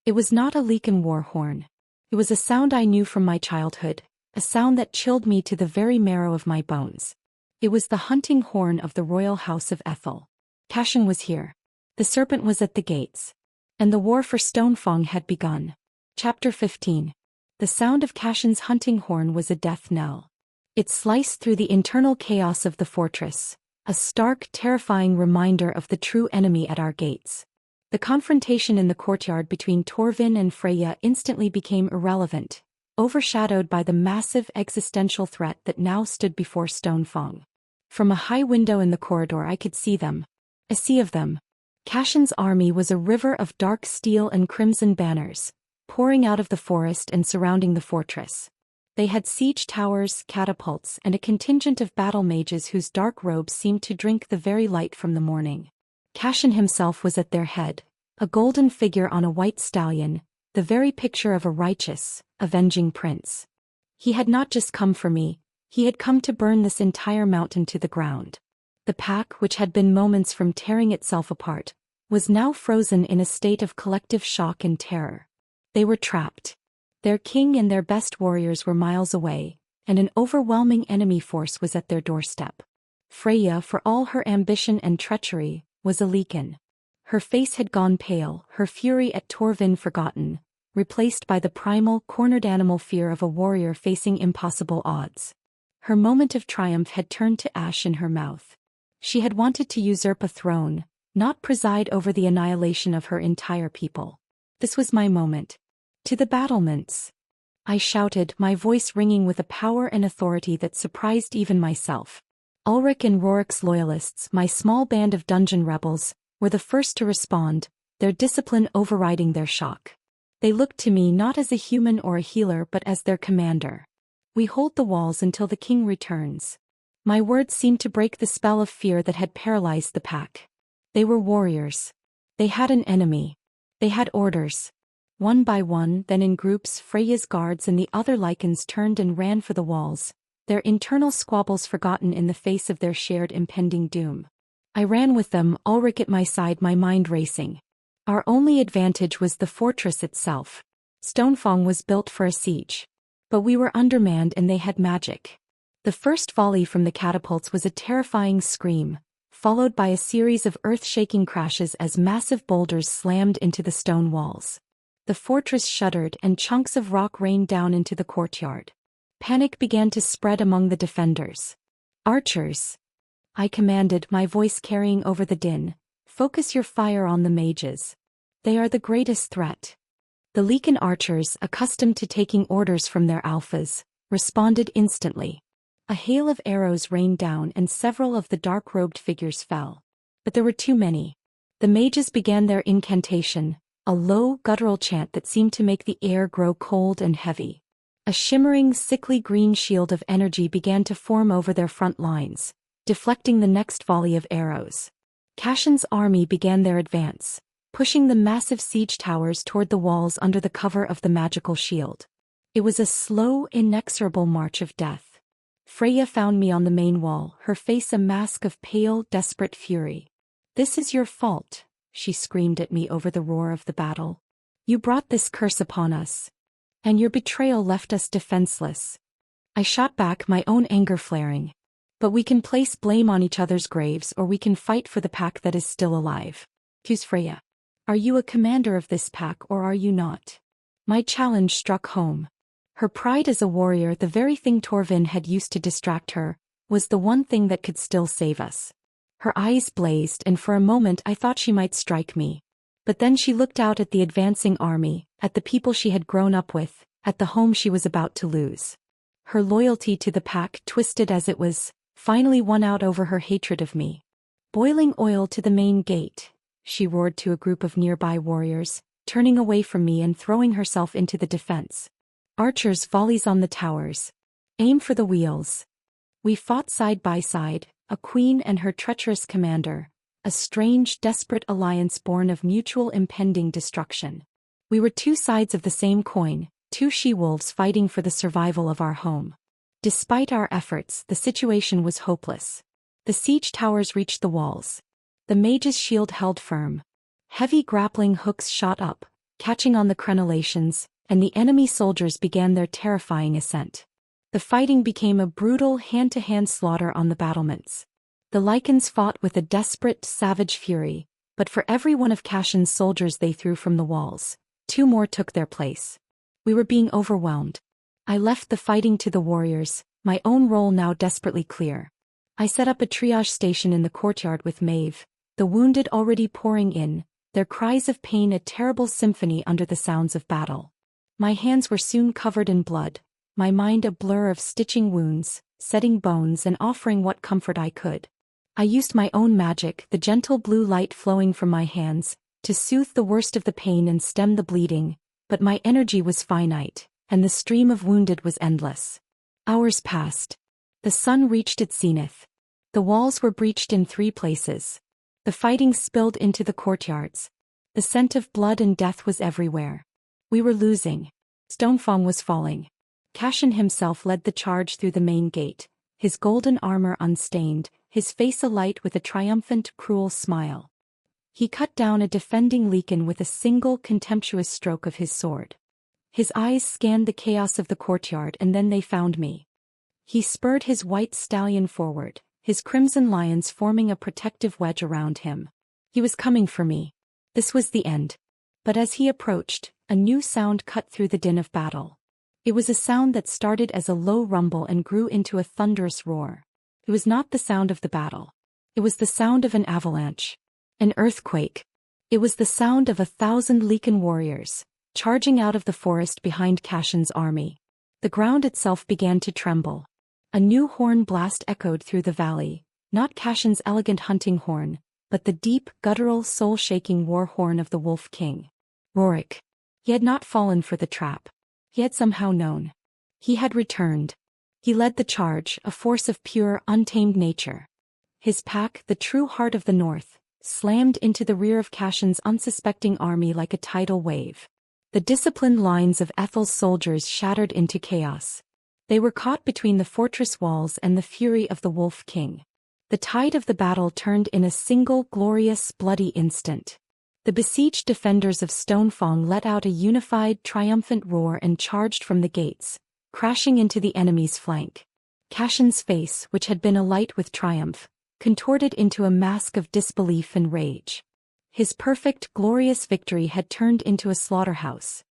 It was not a Leaken war horn. It was a sound I knew from my childhood, a sound that chilled me to the very marrow of my bones. It was the hunting horn of the royal house of Ethel. Cashin was here. The serpent was at the gates. And the war for Stonefang had begun. Chapter 15. The sound of Cashin's hunting horn was a death knell. It sliced through the internal chaos of the fortress, a stark, terrifying reminder of the true enemy at our gates. The confrontation in the courtyard between Torvin and Freya instantly became irrelevant, overshadowed by the massive existential threat that now stood before Stonefang. From a high window in the corridor I could see them. A sea of them. Cashin's army was a river of dark steel and crimson banners, pouring out of the forest and surrounding the fortress. They had siege towers, catapults, and a contingent of battle mages whose dark robes seemed to drink the very light from the morning. Cashin himself was at their head, a golden figure on a white stallion, the very picture of a righteous, avenging prince. He had not just come for me, he had come to burn this entire mountain to the ground. The pack, which had been moments from tearing itself apart, was now frozen in a state of collective shock and terror. They were trapped. Their king and their best warriors were miles away, and an overwhelming enemy force was at their doorstep. Freya, for all her ambition and treachery, was a Leaken. Her face had gone pale, her fury at Torvin forgotten, replaced by the primal, cornered animal fear of a warrior facing impossible odds. Her moment of triumph had turned to ash in her mouth. She had wanted to usurp a throne, not preside over the annihilation of her entire people. This was my moment. To the battlements! I shouted, my voice ringing with a power and authority that surprised even myself. Ulrich and Roric's loyalists, my small band of dungeon rebels, were the first to respond, their discipline overriding their shock. They looked to me not as a human or a healer but as their commander. We hold the walls until the king returns. My words seemed to break the spell of fear that had paralyzed the pack. They were warriors. They had an enemy. They had orders. One by one, then in groups, Freya's guards and the other Lycans turned and ran for the walls, their internal squabbles forgotten in the face of their shared impending doom. I ran with them, Ulrich at my side, my mind racing. Our only advantage was the fortress itself. Stonefang was built for a siege. But we were undermanned and they had magic. The first volley from the catapults was a terrifying scream, followed by a series of earth-shaking crashes as massive boulders slammed into the stone walls. The fortress shuddered and chunks of rock rained down into the courtyard. Panic began to spread among the defenders. Archers! I commanded, my voice carrying over the din. Focus your fire on the mages. They are the greatest threat. The Leaken archers, accustomed to taking orders from their alphas, responded instantly. A hail of arrows rained down and several of the dark-robed figures fell. But there were too many. The mages began their incantation, a low, guttural chant that seemed to make the air grow cold and heavy. A shimmering, sickly green shield of energy began to form over their front lines, deflecting the next volley of arrows. Cashin's army began their advance, pushing the massive siege towers toward the walls under the cover of the magical shield. It was a slow, inexorable march of death. Freya found me on the main wall, her face a mask of pale, desperate fury. "This is your fault," she screamed at me over the roar of the battle. "You brought this curse upon us. And your betrayal left us defenseless." I shot back, my own anger flaring. "But we can place blame on each other's graves, or we can fight for the pack that is still alive. Choose, Freya. Are you a commander of this pack or are you not?" My challenge struck home. Her pride as a warrior, the very thing Torvin had used to distract her, was the one thing that could still save us. Her eyes blazed, and for a moment I thought she might strike me. But then she looked out at the advancing army, at the people she had grown up with, at the home she was about to lose. Her loyalty to the pack, twisted as it was, finally won out over her hatred of me. "Boiling oil to the main gate," she roared to a group of nearby warriors, turning away from me and throwing herself into the defense. Archers' volleys on the towers. Aim for the wheels. We fought side by side, a queen and her treacherous commander, a strange, desperate alliance born of mutual impending destruction. We were two sides of the same coin, two she-wolves fighting for the survival of our home. Despite our efforts, the situation was hopeless. The siege towers reached the walls. The mage's shield held firm. Heavy grappling hooks shot up, catching on the crenellations, and the enemy soldiers began their terrifying ascent. The fighting became a brutal hand-to-hand slaughter on the battlements. The Lycans fought with a desperate, savage fury, but for every one of Cassion's soldiers they threw from the walls, 2 more took their place. We were being overwhelmed. I left the fighting to the warriors, my own role now desperately clear. I set up a triage station in the courtyard with Maeve, the wounded already pouring in, their cries of pain a terrible symphony under the sounds of battle. My hands were soon covered in blood, my mind a blur of stitching wounds, setting bones and offering what comfort I could. I used my own magic, the gentle blue light flowing from my hands, to soothe the worst of the pain and stem the bleeding, but my energy was finite, and the stream of wounded was endless. Hours passed. The sun reached its zenith. The walls were breached in 3 places. The fighting spilled into the courtyards. The scent of blood and death was everywhere. We were losing. Stonefang was falling. Cassion himself led the charge through the main gate, his golden armor unstained, his face alight with a triumphant, cruel smile. He cut down a defending Lycan with a single contemptuous stroke of his sword. His eyes scanned the chaos of the courtyard and then they found me. He spurred his white stallion forward, his crimson lions forming a protective wedge around him. He was coming for me. This was the end. But as he approached, a new sound cut through the din of battle. It was a sound that started as a low rumble and grew into a thunderous roar. It was not the sound of the battle. It was the sound of an avalanche. An earthquake. It was the sound of 1,000 Lycan warriors, charging out of the forest behind Cassion's army. The ground itself began to tremble. A new horn blast echoed through the valley, not Cassion's elegant hunting horn, but the deep, guttural, soul-shaking war horn of the Wolf King. Roric. He had not fallen for the trap. He had somehow known. He had returned. He led the charge, a force of pure, untamed nature. His pack, the true heart of the North, slammed into the rear of Cassion's unsuspecting army like a tidal wave. The disciplined lines of Ethel's soldiers shattered into chaos. They were caught between the fortress walls and the fury of the Wolf King. The tide of the battle turned in a single glorious, bloody instant. The besieged defenders of Stonefang let out a unified, triumphant roar and charged from the gates, crashing into the enemy's flank. Cassion's face, which had been alight with triumph, contorted into a mask of disbelief and rage. His perfect, glorious victory had turned into a slaughterhouse.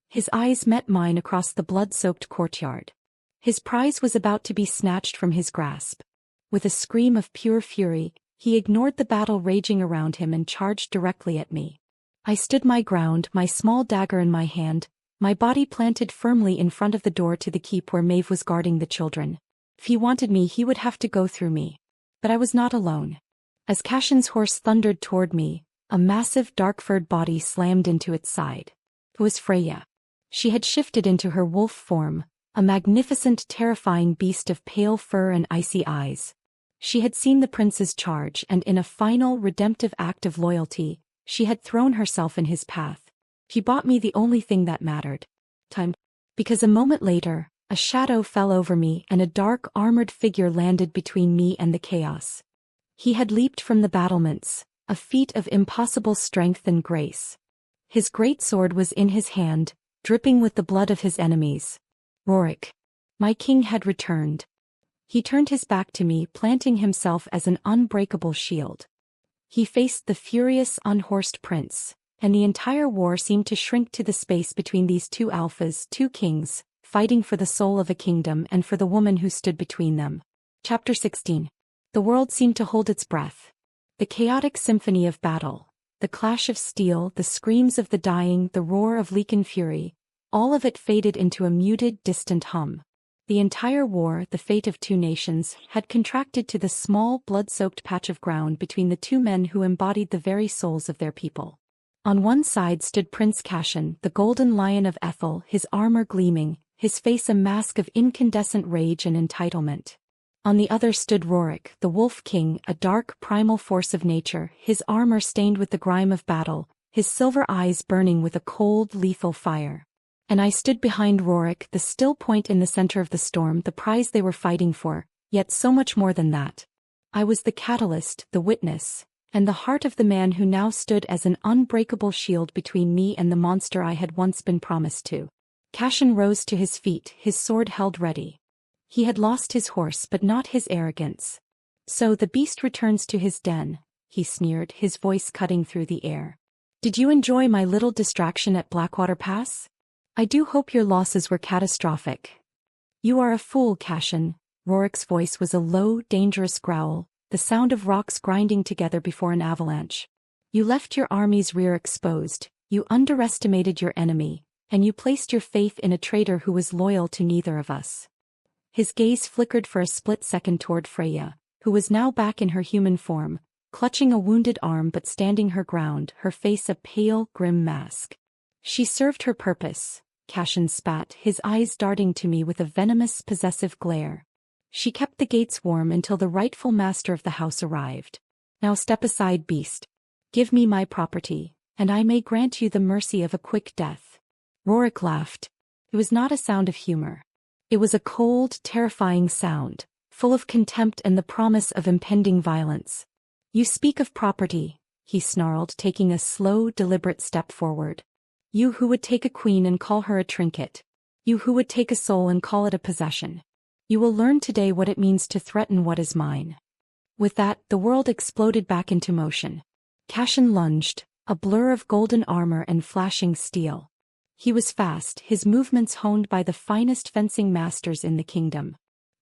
His eyes met mine across the blood-soaked courtyard. His prize was about to be snatched from his grasp. With a scream of pure fury, he ignored the battle raging around him and charged directly at me. I stood my ground, my small dagger in my hand, my body planted firmly in front of the door to the keep where Maeve was guarding the children. If he wanted me, he would have to go through me. But I was not alone. As Cassion's horse thundered toward me, a massive dark-furred body slammed into its side. It was Freya. She had shifted into her wolf form, a magnificent, terrifying beast of pale fur and icy eyes. She had seen the prince's charge and in a final, redemptive act of loyalty, she had thrown herself in his path. He bought me the only thing that mattered. Time. Because a moment later, a shadow fell over me and a dark, armored figure landed between me and the chaos. He had leaped from the battlements, a feat of impossible strength and grace. His great sword was in his hand, dripping with the blood of his enemies. Roric. My king had returned. He turned his back to me, planting himself as an unbreakable shield. He faced the furious, unhorsed prince, and the entire war seemed to shrink to the space between these 2 alphas, 2 kings, fighting for the soul of a kingdom and for the woman who stood between them. Chapter 16. The world seemed to hold its breath. The chaotic symphony of battle, the clash of steel, the screams of the dying, the roar of Lycan fury, all of it faded into a muted, distant hum. The entire war, the fate of 2 nations, had contracted to the small, blood-soaked patch of ground between the 2 men who embodied the very souls of their people. On one side stood Prince Cashin, the golden lion of Ethel, his armor gleaming, his face a mask of incandescent rage and entitlement. On the other stood Roric, the Wolf King, a dark, primal force of nature, his armor stained with the grime of battle, his silver eyes burning with a cold, lethal fire. And I stood behind Roric, the still point in the center of the storm, the prize they were fighting for, yet so much more than that. I was the catalyst, the witness, and the heart of the man who now stood as an unbreakable shield between me and the monster I had once been promised to. Cashin rose to his feet, his sword held ready. He had lost his horse but not his arrogance. So the beast returns to his den, he sneered, his voice cutting through the air. Did you enjoy my little distraction at Blackwater Pass? I do hope your losses were catastrophic. You are a fool, Cashin. Roric's voice was a low, dangerous growl, the sound of rocks grinding together before an avalanche. You left your army's rear exposed, you underestimated your enemy, and you placed your faith in a traitor who was loyal to neither of us. His gaze flickered for a split second toward Freya, who was now back in her human form, clutching a wounded arm but standing her ground, her face a pale, grim mask. She served her purpose, Cashin spat, his eyes darting to me with a venomous, possessive glare. She kept the gates warm until the rightful master of the house arrived. Now step aside, beast. Give me my property, and I may grant you the mercy of a quick death. Roric laughed. It was not a sound of humor. It was a cold, terrifying sound, full of contempt and the promise of impending violence. You speak of property, he snarled, taking a slow, deliberate step forward. You who would take a queen and call her a trinket. You who would take a soul and call it a possession. You will learn today what it means to threaten what is mine. With that, the world exploded back into motion. Cashin lunged, a blur of golden armor and flashing steel. He was fast, his movements honed by the finest fencing masters in the kingdom.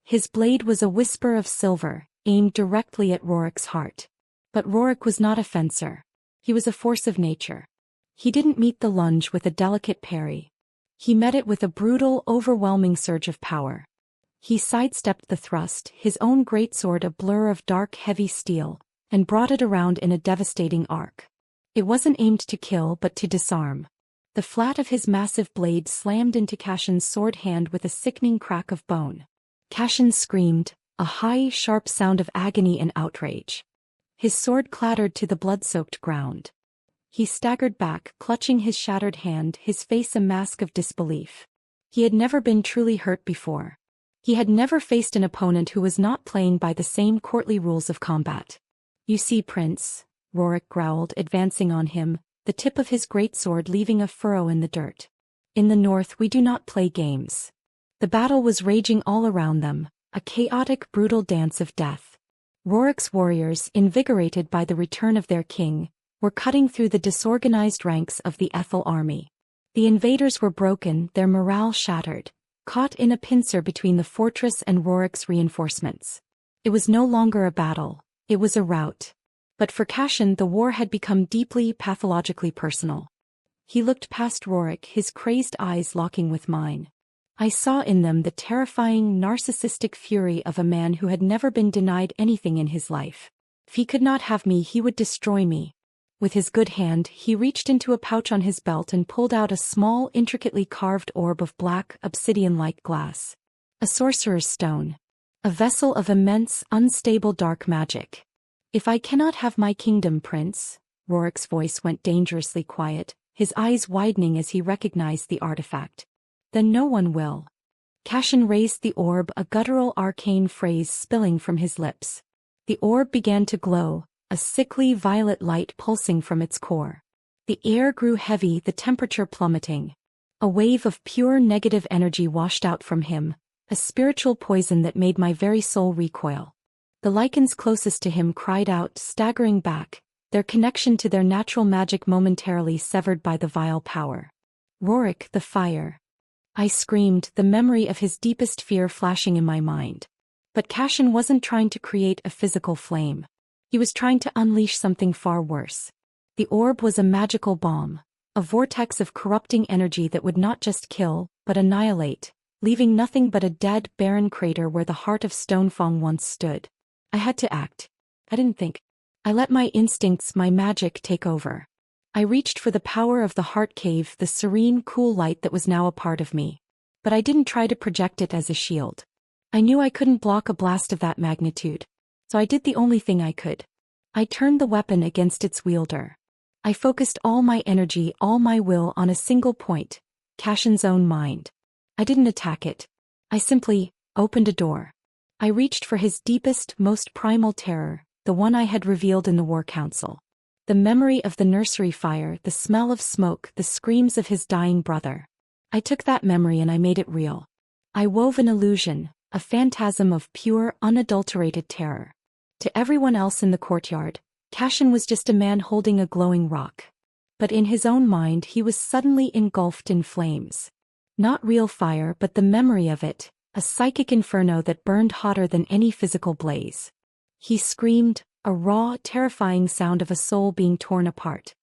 His blade was a whisper of silver, aimed directly at Roric's heart. But Roric was not a fencer. He was a force of nature. He didn't meet the lunge with a delicate parry. He met it with a brutal, overwhelming surge of power. He sidestepped the thrust, his own greatsword a blur of dark, heavy steel, and brought it around in a devastating arc. It wasn't aimed to kill but to disarm. The flat of his massive blade slammed into Cashin's sword hand with a sickening crack of bone. Cashin screamed, a high, sharp sound of agony and outrage. His sword clattered to the blood-soaked ground. He staggered back, clutching his shattered hand, his face a mask of disbelief. He had never been truly hurt before. He had never faced an opponent who was not playing by the same courtly rules of combat. You see, Prince, Roric growled, advancing on him, the tip of his greatsword leaving a furrow in the dirt. In the north we do not play games. The battle was raging all around them, a chaotic, brutal dance of death. Roric's warriors, invigorated by the return of their king, were cutting through the disorganized ranks of the Ethel army. The invaders were broken, their morale shattered, caught in a pincer between the fortress and Roric's reinforcements. It was no longer a battle, it was a rout. But for Cashin the war had become deeply, pathologically personal. He looked past Roric, his crazed eyes locking with mine. I saw in them the terrifying, narcissistic fury of a man who had never been denied anything in his life. If he could not have me, he would destroy me. With his good hand, he reached into a pouch on his belt and pulled out a small, intricately carved orb of black, obsidian-like glass. A sorcerer's stone. A vessel of immense, unstable dark magic. If I cannot have my kingdom, Prince, Roric's voice went dangerously quiet, his eyes widening as he recognized the artifact. Then no one will. Cashin raised the orb, a guttural arcane phrase spilling from his lips. The orb began to glow, a sickly violet light pulsing from its core. The air grew heavy, the temperature plummeting. A wave of pure negative energy washed out from him, a spiritual poison that made my very soul recoil. The lichens closest to him cried out, staggering back, their connection to their natural magic momentarily severed by the vile power. Roric, the fire. I screamed, the memory of his deepest fear flashing in my mind. But Cashin wasn't trying to create a physical flame. He was trying to unleash something far worse. The orb was a magical bomb, a vortex of corrupting energy that would not just kill, but annihilate, leaving nothing but a dead, barren crater where the heart of Stonefang once stood. I had to act. I didn't think. I let my instincts, my magic take over. I reached for the power of the heart cave, the serene, cool light that was now a part of me. But I didn't try to project it as a shield. I knew I couldn't block a blast of that magnitude. So I did the only thing I could. I turned the weapon against its wielder. I focused all my energy, all my will on a single point, Cashin's own mind. I didn't attack it. I simply opened a door. I reached for his deepest, most primal terror, the one I had revealed in the War Council. The memory of the nursery fire, the smell of smoke, the screams of his dying brother. I took that memory and I made it real. I wove an illusion, a phantasm of pure, unadulterated terror. To everyone else in the courtyard, Cashin was just a man holding a glowing rock. But in his own mind he was suddenly engulfed in flames. Not real fire but the memory of it, a psychic inferno that burned hotter than any physical blaze. He screamed, a raw, terrifying sound of a soul being torn apart.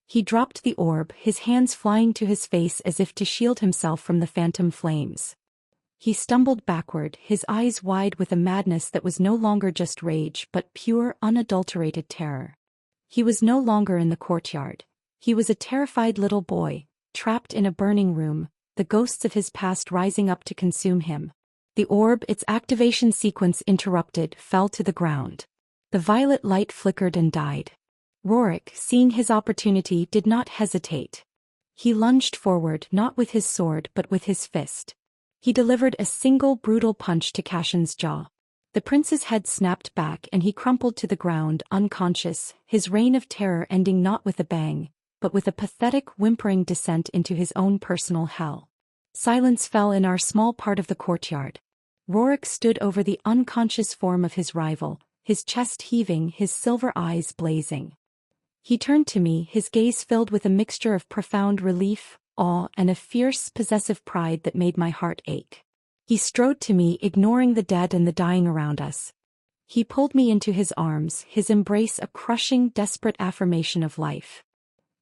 He dropped the orb, his hands flying to his face as if to shield himself from the phantom flames. He stumbled backward, his eyes wide with a madness that was no longer just rage but pure, unadulterated terror. He was no longer in the courtyard. He was a terrified little boy, trapped in a burning room, the ghosts of his past rising up to consume him. The orb, its activation sequence interrupted, fell to the ground. The violet light flickered and died. Roric, seeing his opportunity, did not hesitate. He lunged forward, not with his sword but with his fist. He delivered a single brutal punch to Cashin's jaw. The prince's head snapped back and he crumpled to the ground, unconscious, his reign of terror ending not with a bang, but with a pathetic, whimpering descent into his own personal hell. Silence fell in our small part of the courtyard. Roric stood over the unconscious form of his rival, his chest heaving, his silver eyes blazing. He turned to me, his gaze filled with a mixture of profound relief, awe, and a fierce, possessive pride that made my heart ache. He strode to me, ignoring the dead and the dying around us. He pulled me into his arms, his embrace a crushing, desperate affirmation of life.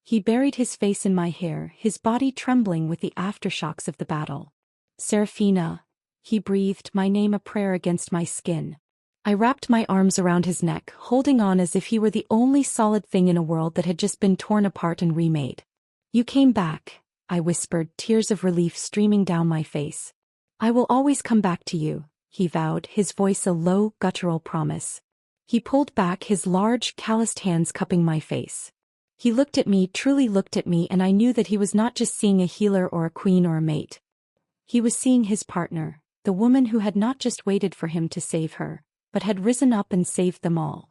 He buried his face in my hair, his body trembling with the aftershocks of the battle. Seraphina, he breathed, my name a prayer against my skin. I wrapped my arms around his neck, holding on as if he were the only solid thing in a world that had just been torn apart and remade. You came back, I whispered, tears of relief streaming down my face. I will always come back to you, he vowed, his voice a low, guttural promise. He pulled back, his large, calloused hands cupping my face. He looked at me, truly looked at me, and I knew that he was not just seeing a healer or a queen or a mate. He was seeing his partner, the woman who had not just waited for him to save her, but had risen up and saved them all.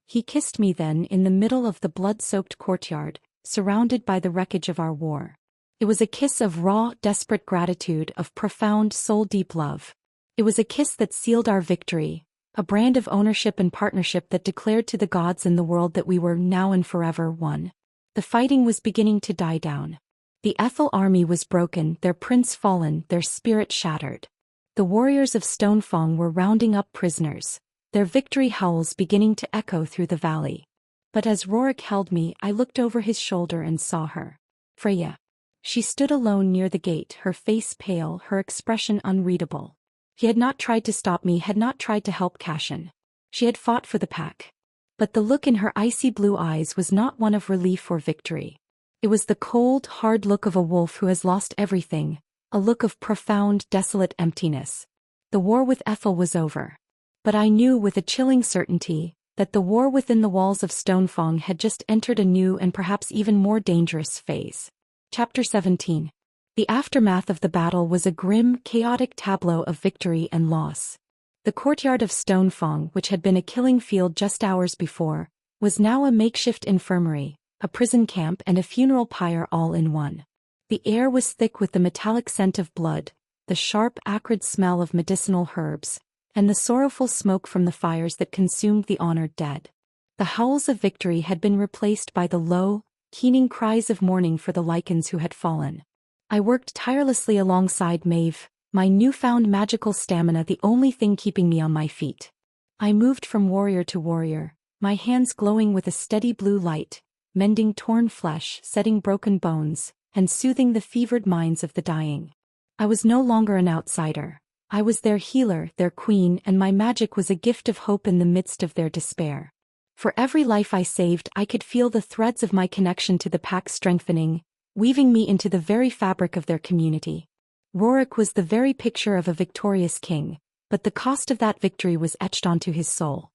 He kissed me then in the middle of the blood-soaked courtyard, surrounded by the wreckage of our war. It was a kiss of raw, desperate gratitude, of profound, soul-deep love. It was a kiss that sealed our victory, a brand of ownership and partnership that declared to the gods and the world that we were now and forever one. The fighting was beginning to die down. The Ethel army was broken, their prince fallen, their spirit shattered. The warriors of Stonefang were rounding up prisoners, their victory howls beginning to echo through the valley. But as Roric held me, I looked over his shoulder and saw her. Freya. She stood alone near the gate, her face pale, her expression unreadable. He had not tried to stop me, had not tried to help Cashin. She had fought for the pack. But the look in her icy blue eyes was not one of relief or victory. It was the cold, hard look of a wolf who has lost everything, a look of profound, desolate emptiness. The war with Ethel was over. But I knew with a chilling certainty that the war within the walls of Stonefang had just entered a new and perhaps even more dangerous phase. Chapter 17. The aftermath of the battle was a grim, chaotic tableau of victory and loss. The courtyard of Stonefang, which had been a killing field just hours before, was now a makeshift infirmary, a prison camp and a funeral pyre all in one. The air was thick with the metallic scent of blood, the sharp, acrid smell of medicinal herbs, and the sorrowful smoke from the fires that consumed the honored dead. The howls of victory had been replaced by the low, keening cries of mourning for the lichens who had fallen. I worked tirelessly alongside Maeve, my newfound magical stamina the only thing keeping me on my feet. I moved from warrior to warrior, my hands glowing with a steady blue light, mending torn flesh, setting broken bones, and soothing the fevered minds of the dying. I was no longer an outsider. I was their healer, their queen, and my magic was a gift of hope in the midst of their despair. For every life I saved, I could feel the threads of my connection to the pack strengthening, weaving me into the very fabric of their community. Roric was the very picture of a victorious king, but the cost of that victory was etched onto his soul.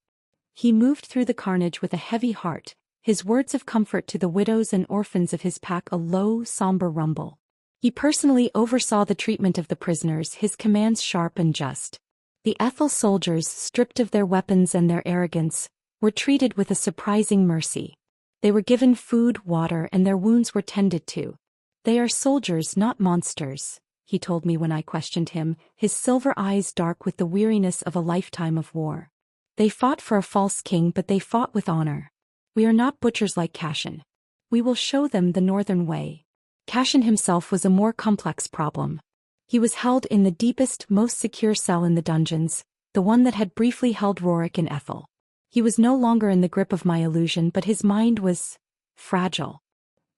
He moved through the carnage with a heavy heart, his words of comfort to the widows and orphans of his pack a low, somber rumble. He personally oversaw the treatment of the prisoners, his commands sharp and just. The Ethel soldiers, stripped of their weapons and their arrogance, were treated with a surprising mercy. They were given food, water, and their wounds were tended to. They are soldiers, not monsters, he told me when I questioned him, his silver eyes dark with the weariness of a lifetime of war. They fought for a false king, but they fought with honor. We are not butchers like Cashin. We will show them the northern way. Cashin himself was a more complex problem. He was held in the deepest, most secure cell in the dungeons, the one that had briefly held Roric and Ethel. He was no longer in the grip of my illusion, but his mind was fragile.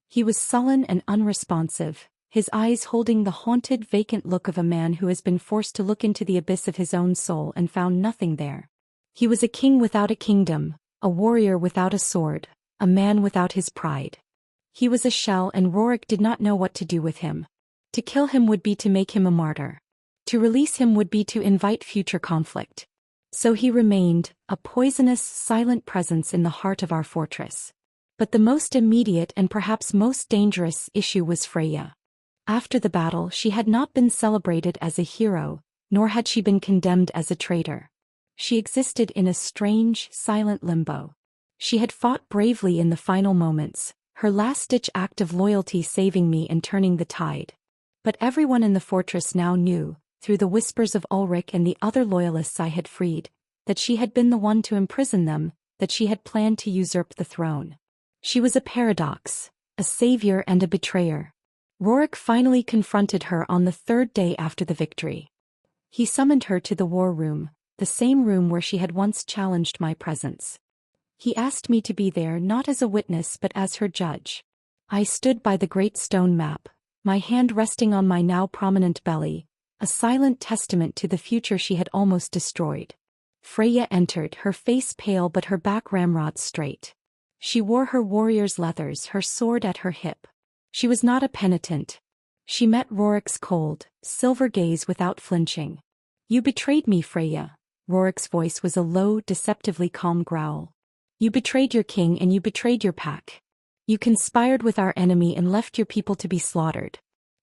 He was sullen and unresponsive, his eyes holding the haunted, vacant look of a man who has been forced to look into the abyss of his own soul and found nothing there. He was a king without a kingdom, a warrior without a sword, a man without his pride. He was a shell, and Roric did not know what to do with him. To kill him would be to make him a martyr. To release him would be to invite future conflict. So he remained, a poisonous, silent presence in the heart of our fortress. But the most immediate and perhaps most dangerous issue was Freya. After the battle, she had not been celebrated as a hero, nor had she been condemned as a traitor. She existed in a strange, silent limbo. She had fought bravely in the final moments, her last-ditch act of loyalty saving me and turning the tide. But everyone in the fortress now knew, through the whispers of Ulrich and the other loyalists I had freed, that she had been the one to imprison them, that she had planned to usurp the throne. She was a paradox, a savior and a betrayer. Roric finally confronted her on the third day after the victory. He summoned her to the war room, the same room where she had once challenged my presence. He asked me to be there not as a witness but as her judge. I stood by the great stone map, my hand resting on my now prominent belly, a silent testament to the future she had almost destroyed. Freya entered, her face pale but her back ramrod straight. She wore her warrior's leathers, her sword at her hip. She was not a penitent. She met Roric's cold, silver gaze without flinching. "You betrayed me, Freya." Roric's voice was a low, deceptively calm growl. "You betrayed your king and you betrayed your pack. You conspired with our enemy and left your people to be slaughtered.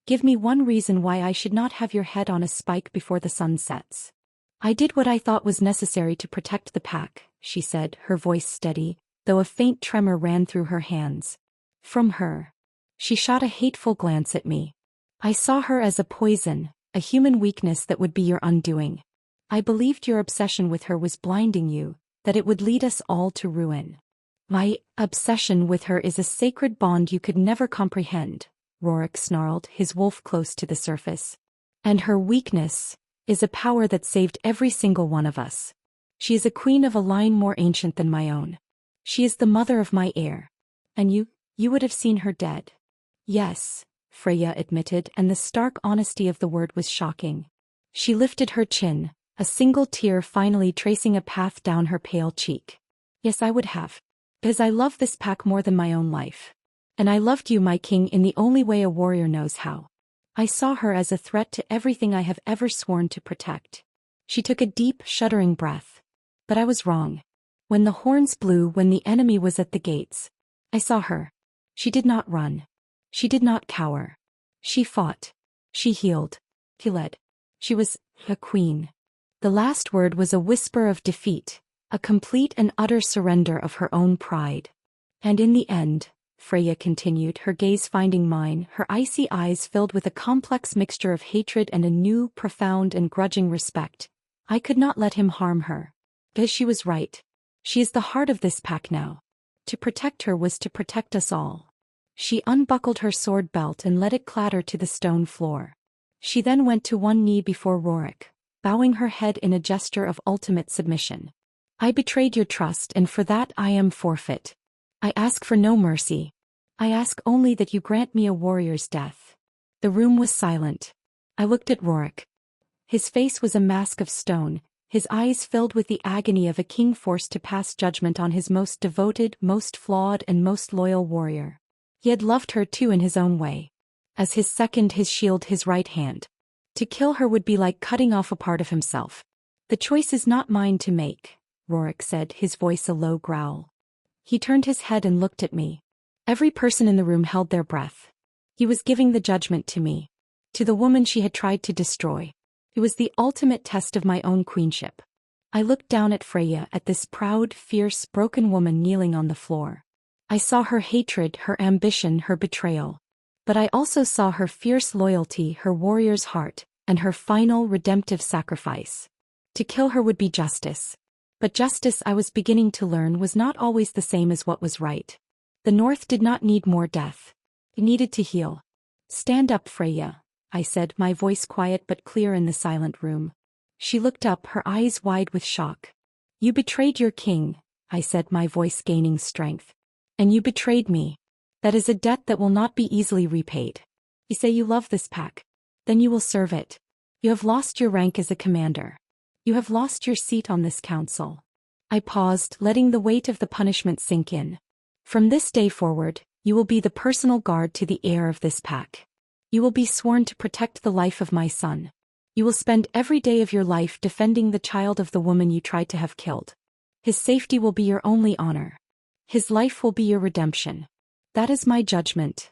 Give me one reason why I should not have your head on a spike before the sun sets." "I did what I thought was necessary to protect the pack," she said, her voice steady, though a faint tremor ran through her hands. From her. She shot a hateful glance at me. "I saw her as a poison, a human weakness that would be your undoing. I believed your obsession with her was blinding you, that it would lead us all to ruin." "My obsession with her is a sacred bond you could never comprehend," Roric snarled, his wolf close to the surface. "And her weakness is a power that saved every single one of us. She is a queen of a line more ancient than my own. She is the mother of my heir. And you would have seen her dead." "Yes," Freya admitted, and the stark honesty of the word was shocking. She lifted her chin, a single tear finally tracing a path down her pale cheek. "Yes, I would have. Because I love this pack more than my own life. And I loved you, my king, in the only way a warrior knows how. I saw her as a threat to everything I have ever sworn to protect." She took a deep, shuddering breath. "But I was wrong. When the horns blew, when the enemy was at the gates, I saw her. She did not run. She did not cower. She fought. She healed. She led. She was a queen." The last word was a whisper of defeat, a complete and utter surrender of her own pride. "And in the end," Freya continued, her gaze finding mine, her icy eyes filled with a complex mixture of hatred and a new, profound and grudging respect, "I could not let him harm her. Because she was right. She is the heart of this pack now. To protect her was to protect us all." She unbuckled her sword belt and let it clatter to the stone floor. She then went to one knee before Roric, bowing her head in a gesture of ultimate submission. "I betrayed your trust, and for that I am forfeit. I ask for no mercy. I ask only that you grant me a warrior's death." The room was silent. I looked at Roric. His face was a mask of stone, his eyes filled with the agony of a king forced to pass judgment on his most devoted, most flawed and most loyal warrior. He had loved her too in his own way. As his second, his shield, his right hand. To kill her would be like cutting off a part of himself. "The choice is not mine to make," Roric said, his voice a low growl. He turned his head and looked at me. Every person in the room held their breath. He was giving the judgment to me. To the woman she had tried to destroy. It was the ultimate test of my own queenship. I looked down at Freya, at this proud, fierce, broken woman kneeling on the floor. I saw her hatred, her ambition, her betrayal. But I also saw her fierce loyalty, her warrior's heart, and her final redemptive sacrifice. To kill her would be justice. But justice, I was beginning to learn, was not always the same as what was right. The North did not need more death. It needed to heal. "Stand up, Freya," I said, my voice quiet but clear in the silent room. She looked up, her eyes wide with shock. "You betrayed your king," I said, my voice gaining strength. "And you betrayed me. That is a debt that will not be easily repaid. You say you love this pack. Then you will serve it. You have lost your rank as a commander. You have lost your seat on this council." I paused, letting the weight of the punishment sink in. "From this day forward, you will be the personal guard to the heir of this pack. You will be sworn to protect the life of my son. You will spend every day of your life defending the child of the woman you tried to have killed. His safety will be your only honor. His life will be your redemption. That is my judgment."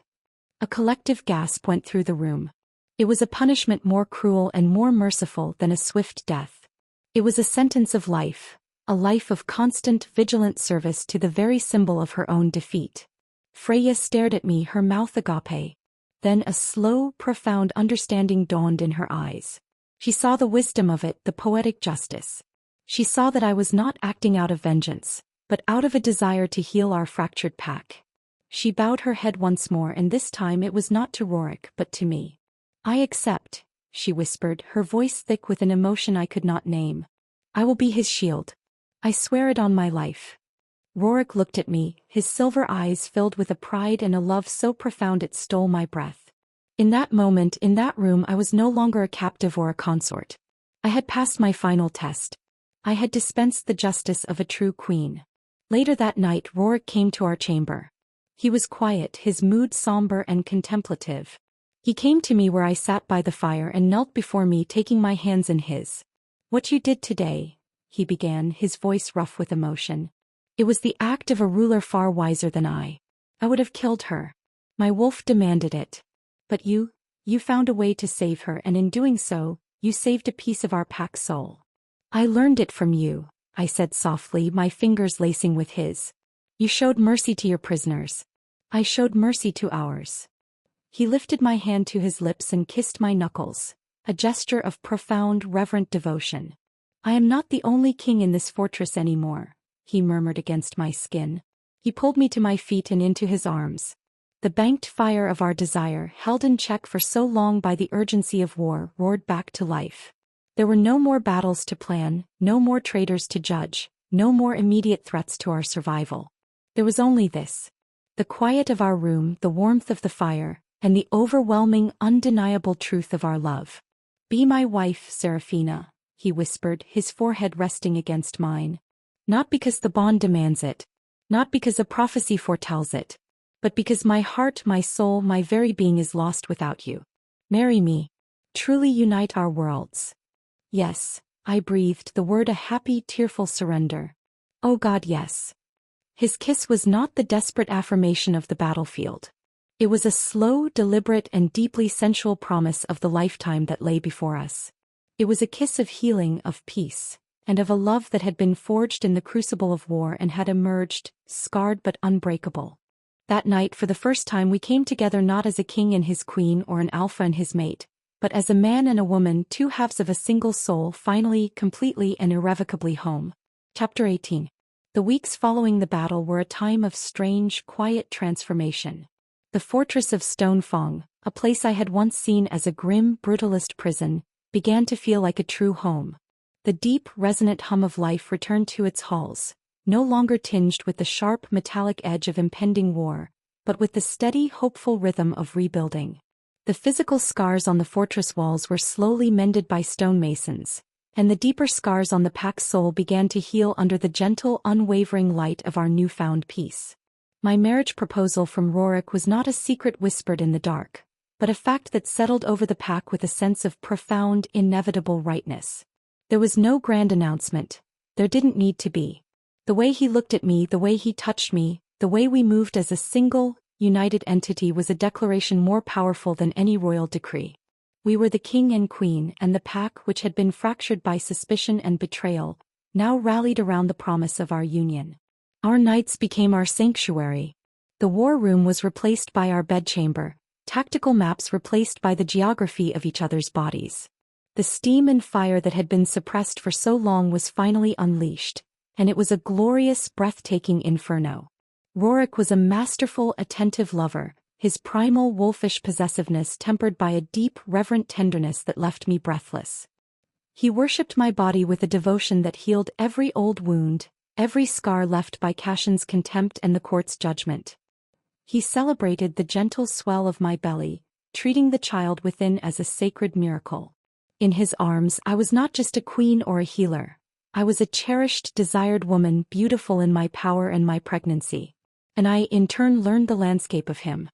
A collective gasp went through the room. It was a punishment more cruel and more merciful than a swift death. It was a sentence of life, a life of constant, vigilant service to the very symbol of her own defeat. Freya stared at me, her mouth agape. Then a slow, profound understanding dawned in her eyes. She saw the wisdom of it, the poetic justice. She saw that I was not acting out of vengeance, but out of a desire to heal our fractured pack. She bowed her head once more, and this time it was not to Roric but to me. "I accept," she whispered, her voice thick with an emotion I could not name. "I will be his shield. I swear it on my life." Roric looked at me, his silver eyes filled with a pride and a love so profound it stole my breath. In that moment, in that room, I was no longer a captive or a consort. I had passed my final test. I had dispensed the justice of a true queen. Later that night, Roric came to our chamber. He was quiet, his mood somber and contemplative. He came to me where I sat by the fire and knelt before me, taking my hands in his. "What you did today," he began, his voice rough with emotion. "It was the act of a ruler far wiser than I. I would have killed her. My wolf demanded it. But you found a way to save her, and in doing so, you saved a piece of our pack's soul. I learned it from you," I said softly, my fingers lacing with his. "You showed mercy to your prisoners. I showed mercy to ours." He lifted my hand to his lips and kissed my knuckles, a gesture of profound, reverent devotion. "I am not the only king in this fortress anymore," he murmured against my skin. He pulled me to my feet and into his arms. The banked fire of our desire, held in check for so long by the urgency of war, roared back to life. There were no more battles to plan, no more traitors to judge, no more immediate threats to our survival. There was only this. The quiet of our room, the warmth of the fire, and the overwhelming, undeniable truth of our love. "Be my wife, Seraphina," he whispered, his forehead resting against mine. "Not because the bond demands it, not because a prophecy foretells it, but because my heart, my soul, my very being is lost without you. Marry me. Truly unite our worlds." "Yes," I breathed, the word a happy, tearful surrender. "Oh God, yes." His kiss was not the desperate affirmation of the battlefield. It was a slow, deliberate, and deeply sensual promise of the lifetime that lay before us. It was a kiss of healing, of peace, and of a love that had been forged in the crucible of war and had emerged, scarred but unbreakable. That night, for the first time, we came together not as a king and his queen or an alpha and his mate, but as a man and a woman, two halves of a single soul, finally, completely and irrevocably home. Chapter 18. The weeks following the battle were a time of strange, quiet transformation. The fortress of Stonefong, a place I had once seen as a grim, brutalist prison, began to feel like a true home. The deep, resonant hum of life returned to its halls, no longer tinged with the sharp, metallic edge of impending war, but with the steady, hopeful rhythm of rebuilding. The physical scars on the fortress walls were slowly mended by stonemasons, and the deeper scars on the pack's soul began to heal under the gentle, unwavering light of our newfound peace. My marriage proposal from Roric was not a secret whispered in the dark, but a fact that settled over the pack with a sense of profound, inevitable rightness. There was no grand announcement. There didn't need to be. The way he looked at me, the way he touched me, the way we moved as a single, united entity was a declaration more powerful than any royal decree. We were the king and queen, and the pack, which had been fractured by suspicion and betrayal, now rallied around the promise of our union. Our nights became our sanctuary. The war room was replaced by our bedchamber, tactical maps replaced by the geography of each other's bodies. The steam and fire that had been suppressed for so long was finally unleashed, and it was a glorious, breathtaking inferno. Roric was a masterful, attentive lover, his primal wolfish possessiveness tempered by a deep, reverent tenderness that left me breathless. He worshipped my body with a devotion that healed every old wound, every scar left by Cassion's contempt and the court's judgment. He celebrated the gentle swell of my belly, treating the child within as a sacred miracle. In his arms, I was not just a queen or a healer. I was a cherished, desired woman, beautiful in my power and my pregnancy. And I, in turn, learned the landscape of him.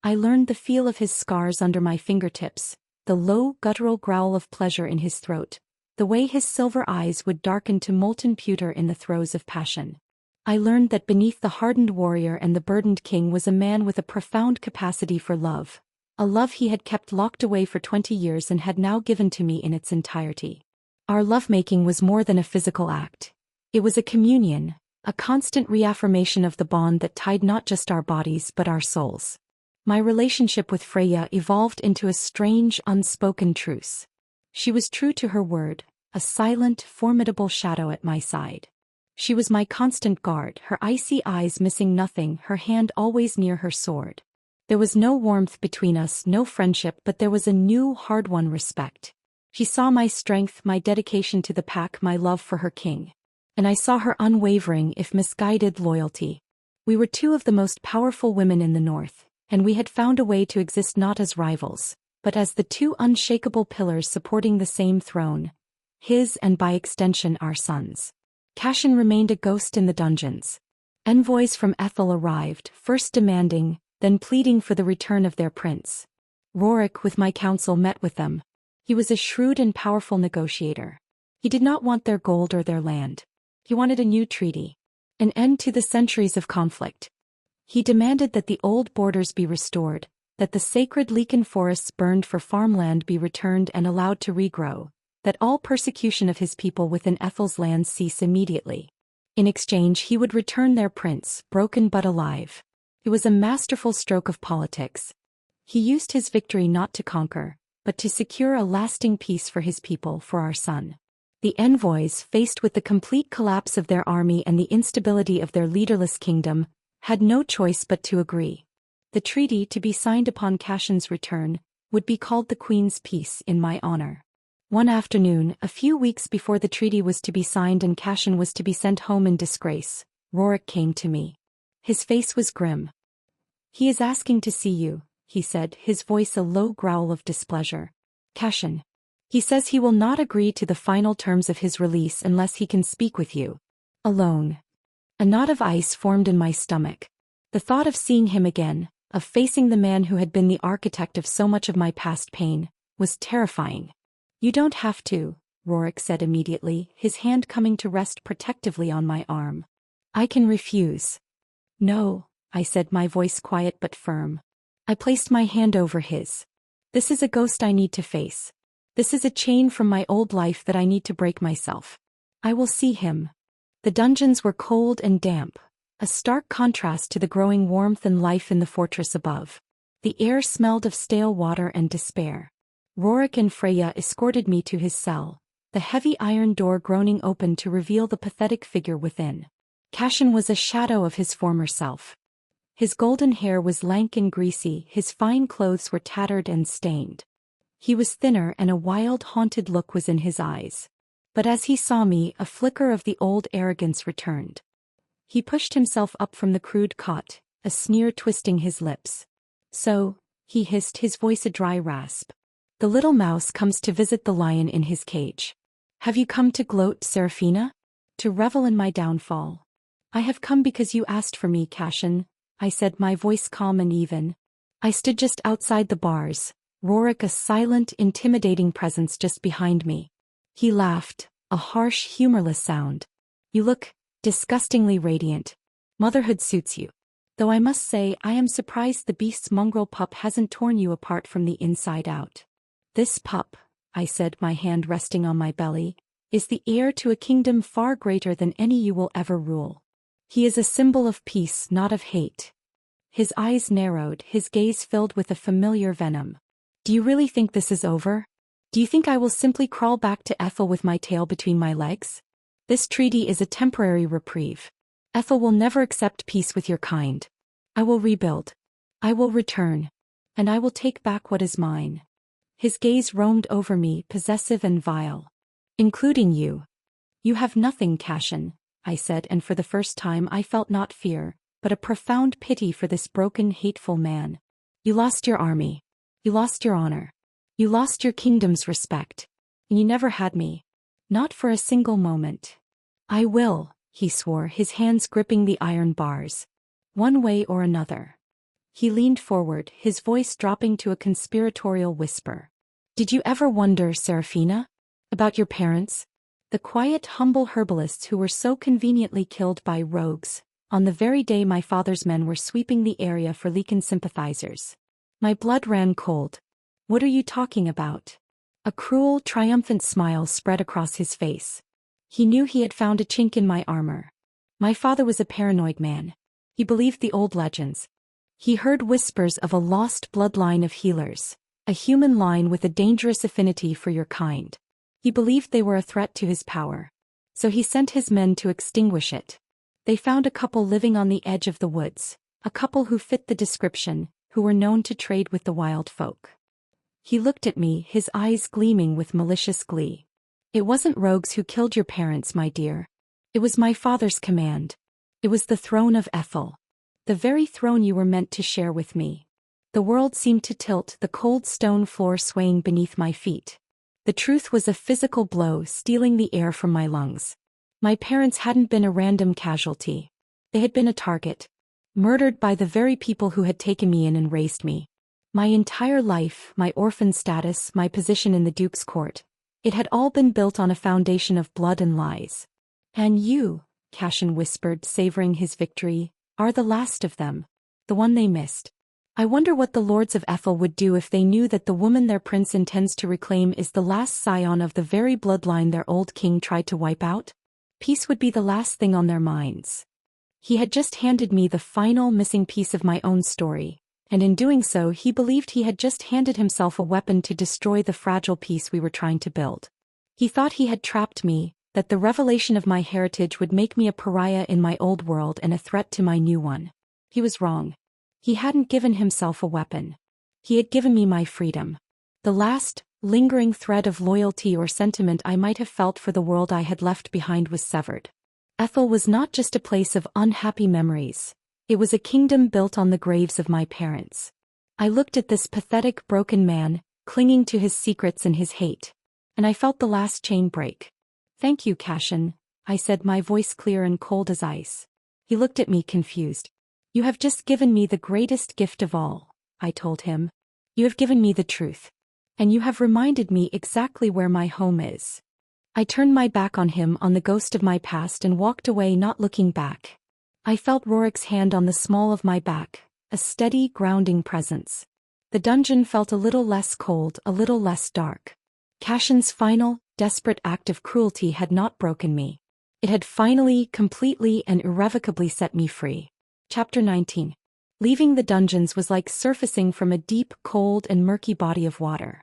I learned the feel of his scars under my fingertips, the low, guttural growl of pleasure in his throat, the way his silver eyes would darken to molten pewter in the throes of passion. I learned that beneath the hardened warrior and the burdened king was a man with a profound capacity for love, a love he had kept locked away for 20 years and had now given to me in its entirety. Our lovemaking was more than a physical act. It was a communion, a constant reaffirmation of the bond that tied not just our bodies but our souls. My relationship with Freya evolved into a strange, unspoken truce. She was true to her word, a silent, formidable shadow at my side. She was my constant guard, her icy eyes missing nothing, her hand always near her sword. There was no warmth between us, no friendship, but there was a new, hard-won respect. She saw my strength, my dedication to the pack, my love for her king. And I saw her unwavering, if misguided, loyalty. We were two of the most powerful women in the North, and we had found a way to exist not as rivals, but as the two unshakable pillars supporting the same throne, his and by extension our sons. Cassion remained a ghost in the dungeons. Envoys from Ethel arrived, first demanding, then pleading for the return of their prince. Roric, with my counsel, met with them. He was a shrewd and powerful negotiator. He did not want their gold or their land. He wanted a new treaty, an end to the centuries of conflict. He demanded that the old borders be restored, that the sacred lichen forests burned for farmland be returned and allowed to regrow, that all persecution of his people within Ethel's lands cease immediately. In exchange, he would return their prince, broken but alive. It was a masterful stroke of politics. He used his victory not to conquer, but to secure a lasting peace for his people, for our son. The envoys, faced with the complete collapse of their army and the instability of their leaderless kingdom, had no choice but to agree. The treaty, to be signed upon Cassion's return, would be called the Queen's Peace in my honor. One afternoon, a few weeks before the treaty was to be signed and Cassion was to be sent home in disgrace, Roric came to me. His face was grim. "He is asking to see you," he said, his voice a low growl of displeasure. "Cassion. He says he will not agree to the final terms of his release unless he can speak with you. Alone." A knot of ice formed in my stomach. The thought of seeing him again, of facing the man who had been the architect of so much of my past pain, was terrifying. "You don't have to," Roric said immediately, his hand coming to rest protectively on my arm. "I can refuse." "No," I said, my voice quiet but firm. I placed my hand over his. "This is a ghost I need to face. This is a chain from my old life that I need to break myself. I will see him." The dungeons were cold and damp, a stark contrast to the growing warmth and life in the fortress above. The air smelled of stale water and despair. Roric and Freya escorted me to his cell, the heavy iron door groaning open to reveal the pathetic figure within. Cassion was a shadow of his former self. His golden hair was lank and greasy, his fine clothes were tattered and stained. He was thinner and a wild, haunted look was in his eyes. But as he saw me, a flicker of the old arrogance returned. He pushed himself up from the crude cot, a sneer twisting his lips. "So," he hissed, his voice a dry rasp, "the little mouse comes to visit the lion in his cage. Have you come to gloat, Seraphina? To revel in my downfall? I have come because you asked for me, Cashin, I said, my voice calm and even. I stood just outside the bars, Roric a silent, intimidating presence just behind me. He laughed, a harsh, humorless sound. You look disgustingly radiant. Motherhood suits you. Though I must say I am surprised the beast's mongrel pup hasn't torn you apart from the inside out. This pup, I said, my hand resting on my belly, is the heir to a kingdom far greater than any you will ever rule. He is a symbol of peace, not of hate. His eyes narrowed, his gaze filled with a familiar venom. Do you really think this is over? Do you think I will simply crawl back to Ethel with my tail between my legs? This treaty is a temporary reprieve. Ethel will never accept peace with your kind. I will rebuild. I will return. And I will take back what is mine. His gaze roamed over me, possessive and vile. Including you. You have nothing, Cashin, I said, and for the first time I felt not fear, but a profound pity for this broken, hateful man. You lost your army. You lost your honor. You lost your kingdom's respect. And you never had me. Not for a single moment. I will, he swore, his hands gripping the iron bars. One way or another. He leaned forward, his voice dropping to a conspiratorial whisper. Did you ever wonder, Seraphina? About your parents? The quiet, humble herbalists who were so conveniently killed by rogues, on the very day my father's men were sweeping the area for Leakin sympathizers. My blood ran cold. What are you talking about? A cruel, triumphant smile spread across his face. He knew he had found a chink in my armor. My father was a paranoid man. He believed the old legends. He heard whispers of a lost bloodline of healers, a human line with a dangerous affinity for your kind. He believed they were a threat to his power. So he sent his men to extinguish it. They found a couple living on the edge of the woods, a couple who fit the description, who were known to trade with the wild folk. He looked at me, his eyes gleaming with malicious glee. It wasn't rogues who killed your parents, my dear. It was my father's command. It was the throne of Ethel. The very throne you were meant to share with me. The world seemed to tilt, the cold stone floor swaying beneath my feet. The truth was a physical blow stealing the air from my lungs. My parents hadn't been a random casualty. They had been a target. Murdered by the very people who had taken me in and raised me. My entire life, my orphan status, my position in the Duke's court. It had all been built on a foundation of blood and lies. And you, Cashin whispered, savoring his victory, are the last of them. The one they missed. I wonder what the lords of Ethel would do if they knew that the woman their prince intends to reclaim is the last scion of the very bloodline their old king tried to wipe out? Peace would be the last thing on their minds. He had just handed me the final missing piece of my own story, and in doing so he believed he had just handed himself a weapon to destroy the fragile peace we were trying to build. He thought he had trapped me, that the revelation of my heritage would make me a pariah in my old world and a threat to my new one. He was wrong. He hadn't given himself a weapon. He had given me my freedom. The last, lingering thread of loyalty or sentiment I might have felt for the world I had left behind was severed. Ethel was not just a place of unhappy memories. It was a kingdom built on the graves of my parents. I looked at this pathetic, broken man, clinging to his secrets and his hate. And I felt the last chain break. Thank you, Cashin, I said, my voice clear and cold as ice. He looked at me confused. You have just given me the greatest gift of all, I told him. You have given me the truth. And you have reminded me exactly where my home is. I turned my back on him, on the ghost of my past, and walked away, not looking back. I felt Roric's hand on the small of my back, a steady, grounding presence. The dungeon felt a little less cold, a little less dark. Cashin's final, desperate act of cruelty had not broken me. It had finally, completely and irrevocably set me free. Chapter 19. Leaving the dungeons was like surfacing from a deep, cold and murky body of water.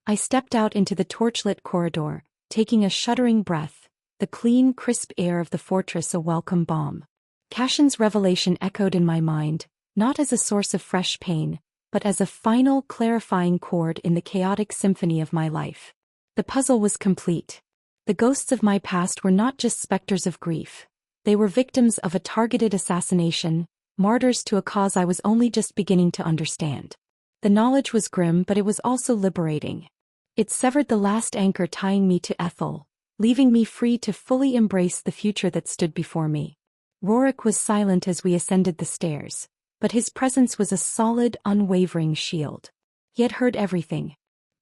I stepped out into the torchlit corridor, taking a shuddering breath, the clean, crisp air of the fortress a welcome balm. Cashin's revelation echoed in my mind, not as a source of fresh pain, but as a final, clarifying chord in the chaotic symphony of my life. The puzzle was complete. The ghosts of my past were not just specters of grief. They were victims of a targeted assassination, martyrs to a cause I was only just beginning to understand. The knowledge was grim, but it was also liberating. It severed the last anchor tying me to Ethel, leaving me free to fully embrace the future that stood before me. Roric was silent as we ascended the stairs, but his presence was a solid, unwavering shield. He had heard everything.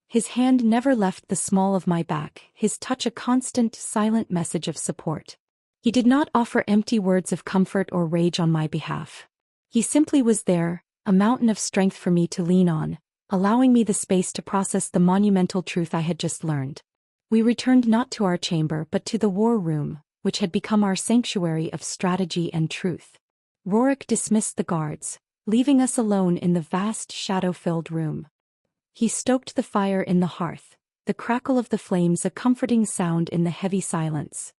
His hand never left the small of my back, his touch a constant, silent message of support. He did not offer empty words of comfort or rage on my behalf. He simply was there, a mountain of strength for me to lean on, allowing me the space to process the monumental truth I had just learned. We returned not to our chamber but to the war room, which had become our sanctuary of strategy and truth. Roric dismissed the guards, leaving us alone in the vast shadow-filled room. He stoked the fire in the hearth, the crackle of the flames a comforting sound in the heavy silence.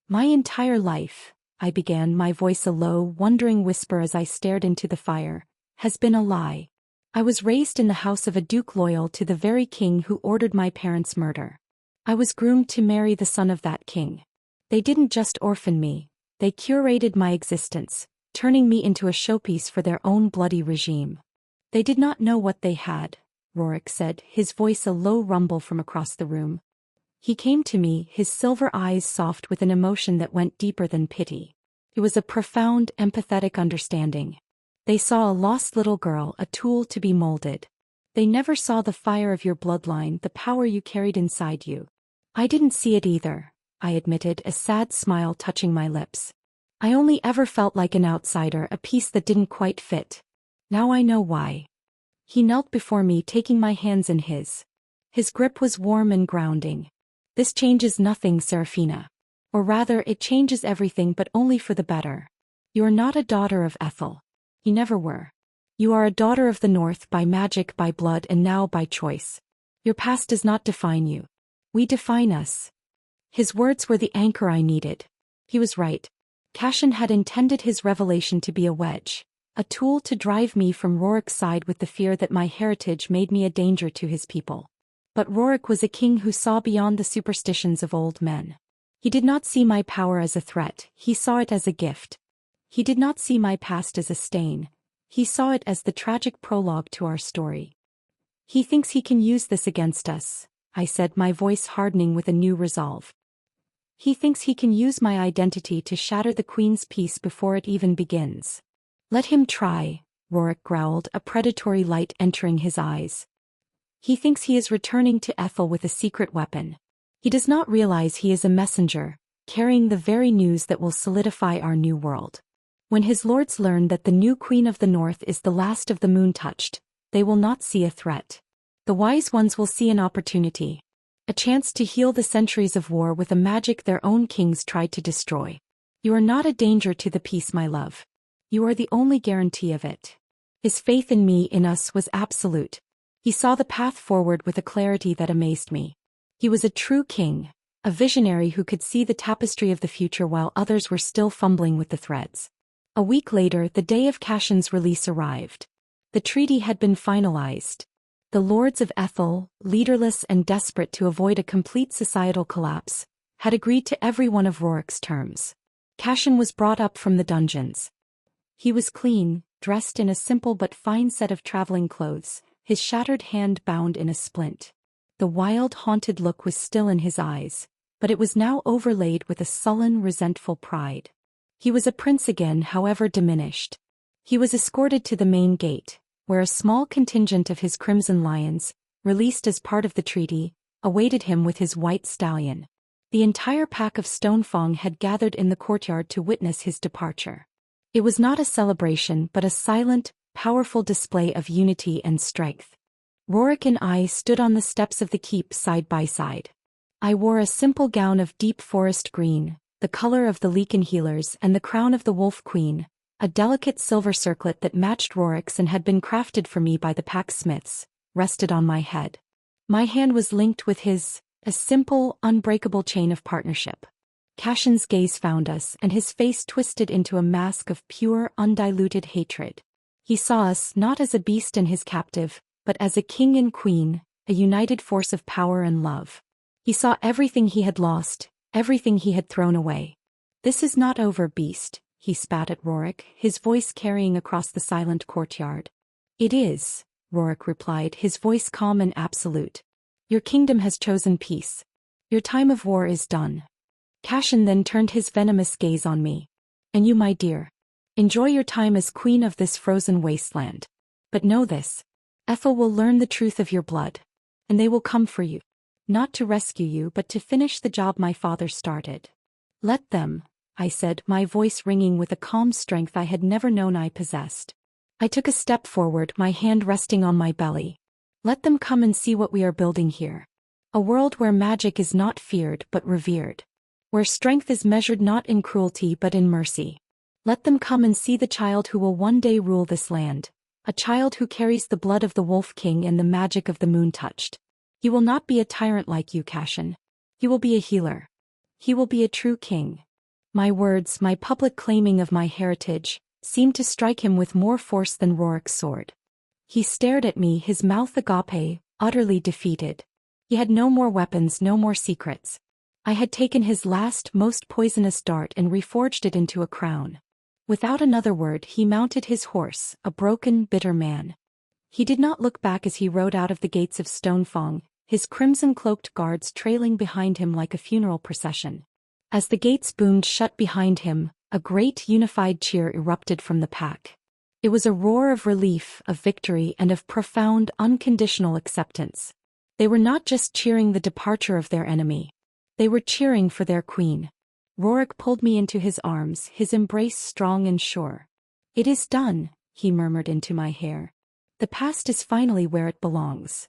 My entire life, I began, my voice a low, wondering whisper as I stared into the fire, has been a lie. I was raised in the house of a duke loyal to the very king who ordered my parents' murder. I was groomed to marry the son of that king. They didn't just orphan me, they curated my existence, turning me into a showpiece for their own bloody regime. They did not know what they had, Roric said, his voice a low rumble from across the room. He came to me, his silver eyes soft with an emotion that went deeper than pity. It was a profound, empathetic understanding. They saw a lost little girl, a tool to be molded. They never saw the fire of your bloodline, the power you carried inside you. I didn't see it either, I admitted, a sad smile touching my lips. I only ever felt like an outsider, a piece that didn't quite fit. Now I know why. He knelt before me, taking my hands in his. His grip was warm and grounding. This changes nothing, Seraphina. Or rather, it changes everything, but only for the better. You are not a daughter of Ethel. You never were. You are a daughter of the North by magic, by blood, and now by choice. Your past does not define you. We define us. His words were the anchor I needed. He was right. Cashin had intended his revelation to be a wedge, a tool to drive me from Roric's side with the fear that my heritage made me a danger to his people. But Roric was a king who saw beyond the superstitions of old men. He did not see my power as a threat, he saw it as a gift. He did not see my past as a stain, he saw it as the tragic prologue to our story. He thinks he can use this against us, I said, my voice hardening with a new resolve. He thinks he can use my identity to shatter the Queen's peace before it even begins. Let him try, Roric growled, a predatory light entering his eyes. He thinks he is returning to Ethel with a secret weapon. He does not realize he is a messenger, carrying the very news that will solidify our new world. When his lords learn that the new Queen of the North is the last of the moon-touched, they will not see a threat. The wise ones will see an opportunity. A chance to heal the centuries of war with a magic their own kings tried to destroy. You are not a danger to the peace, my love. You are the only guarantee of it. His faith in me, in us, was absolute. He saw the path forward with a clarity that amazed me. He was a true king, a visionary who could see the tapestry of the future while others were still fumbling with the threads. A week later, the day of Cashin's release arrived. The treaty had been finalized. The lords of Ethel, leaderless and desperate to avoid a complete societal collapse, had agreed to every one of Roric's terms. Cashin was brought up from the dungeons. He was clean, dressed in a simple but fine set of traveling clothes, his shattered hand bound in a splint. The wild, haunted look was still in his eyes, but it was now overlaid with a sullen, resentful pride. He was a prince again, however diminished. He was escorted to the main gate, where a small contingent of his crimson lions, released as part of the treaty, awaited him with his white stallion. The entire pack of Stonefang had gathered in the courtyard to witness his departure. It was not a celebration but a silent, powerful display of unity and strength. Roric and I stood on the steps of the keep side by side. I wore a simple gown of deep forest green, the color of the Leakin healers, and the crown of the Wolf Queen, a delicate silver circlet that matched Roric's and had been crafted for me by the pack smiths, rested on my head. My hand was linked with his, a simple, unbreakable chain of partnership. Cashin's gaze found us, and his face twisted into a mask of pure, undiluted hatred. He saw us not as a beast and his captive, but as a king and queen, a united force of power and love. He saw everything he had lost, everything he had thrown away. "This is not over, beast," he spat at Roric, his voice carrying across the silent courtyard. "It is," Roric replied, his voice calm and absolute. "Your kingdom has chosen peace. Your time of war is done. Cashin then turned his venomous gaze on me. And you, my dear. Enjoy your time as queen of this frozen wasteland. But know this. Ethel will learn the truth of your blood. And they will come for you. Not to rescue you but to finish the job my father started. Let them, I said, my voice ringing with a calm strength I had never known I possessed. I took a step forward, my hand resting on my belly. Let them come and see what we are building here. A world where magic is not feared but revered. Where strength is measured not in cruelty but in mercy. Let them come and see the child who will one day rule this land. A child who carries the blood of the Wolf King and the magic of the moon touched. He will not be a tyrant like you, Cashin. He will be a healer. He will be a true king. My words, my public claiming of my heritage, seemed to strike him with more force than Roric's sword. He stared at me, his mouth agape, utterly defeated. He had no more weapons, no more secrets. I had taken his last, most poisonous dart and reforged it into a crown. Without another word he mounted his horse, a broken, bitter man. He did not look back as he rode out of the gates of Stonefang, his crimson-cloaked guards trailing behind him like a funeral procession. As the gates boomed shut behind him, a great unified cheer erupted from the pack. It was a roar of relief, of victory, and of profound, unconditional acceptance. They were not just cheering the departure of their enemy. They were cheering for their queen. Roric pulled me into his arms, his embrace strong and sure. "It is done," he murmured into my hair. "The past is finally where it belongs."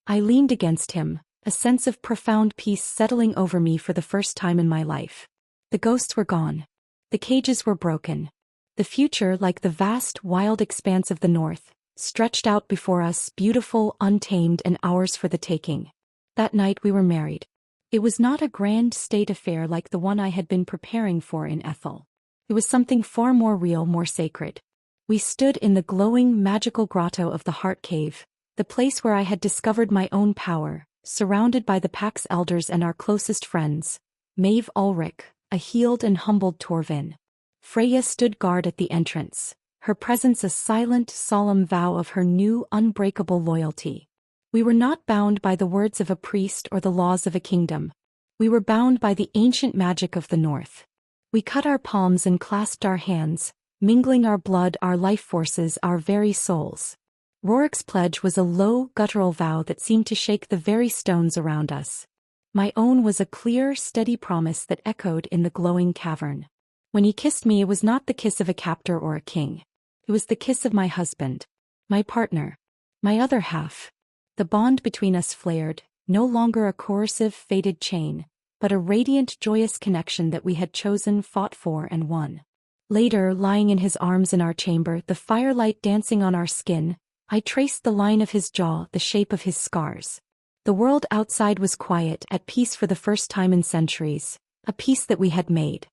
I leaned against him, a sense of profound peace settling over me for the first time in my life. The ghosts were gone. The cages were broken. The future, like the vast, wild expanse of the north, stretched out before us, beautiful, untamed, and ours for the taking. That night we were married. It was not a grand state affair like the one I had been preparing for in Ethel. It was something far more real, more sacred. We stood in the glowing, magical grotto of the Heart Cave, the place where I had discovered my own power, surrounded by the pack's elders and our closest friends, Maeve Ulrich, a healed and humbled Torvin. Freya stood guard at the entrance, her presence a silent, solemn vow of her new, unbreakable loyalty. We were not bound by the words of a priest or the laws of a kingdom. We were bound by the ancient magic of the north. We cut our palms and clasped our hands, mingling our blood, our life forces, our very souls. Roric's pledge was a low, guttural vow that seemed to shake the very stones around us. My own was a clear, steady promise that echoed in the glowing cavern. When he kissed me, it was not the kiss of a captor or a king. It was the kiss of my husband, my partner, my other half. The bond between us flared, no longer a coercive, fated chain, but a radiant, joyous connection that we had chosen, fought for, and won. Later, lying in his arms in our chamber, the firelight dancing on our skin, I traced the line of his jaw, the shape of his scars. The world outside was quiet, at peace for the first time in centuries, a peace that we had made.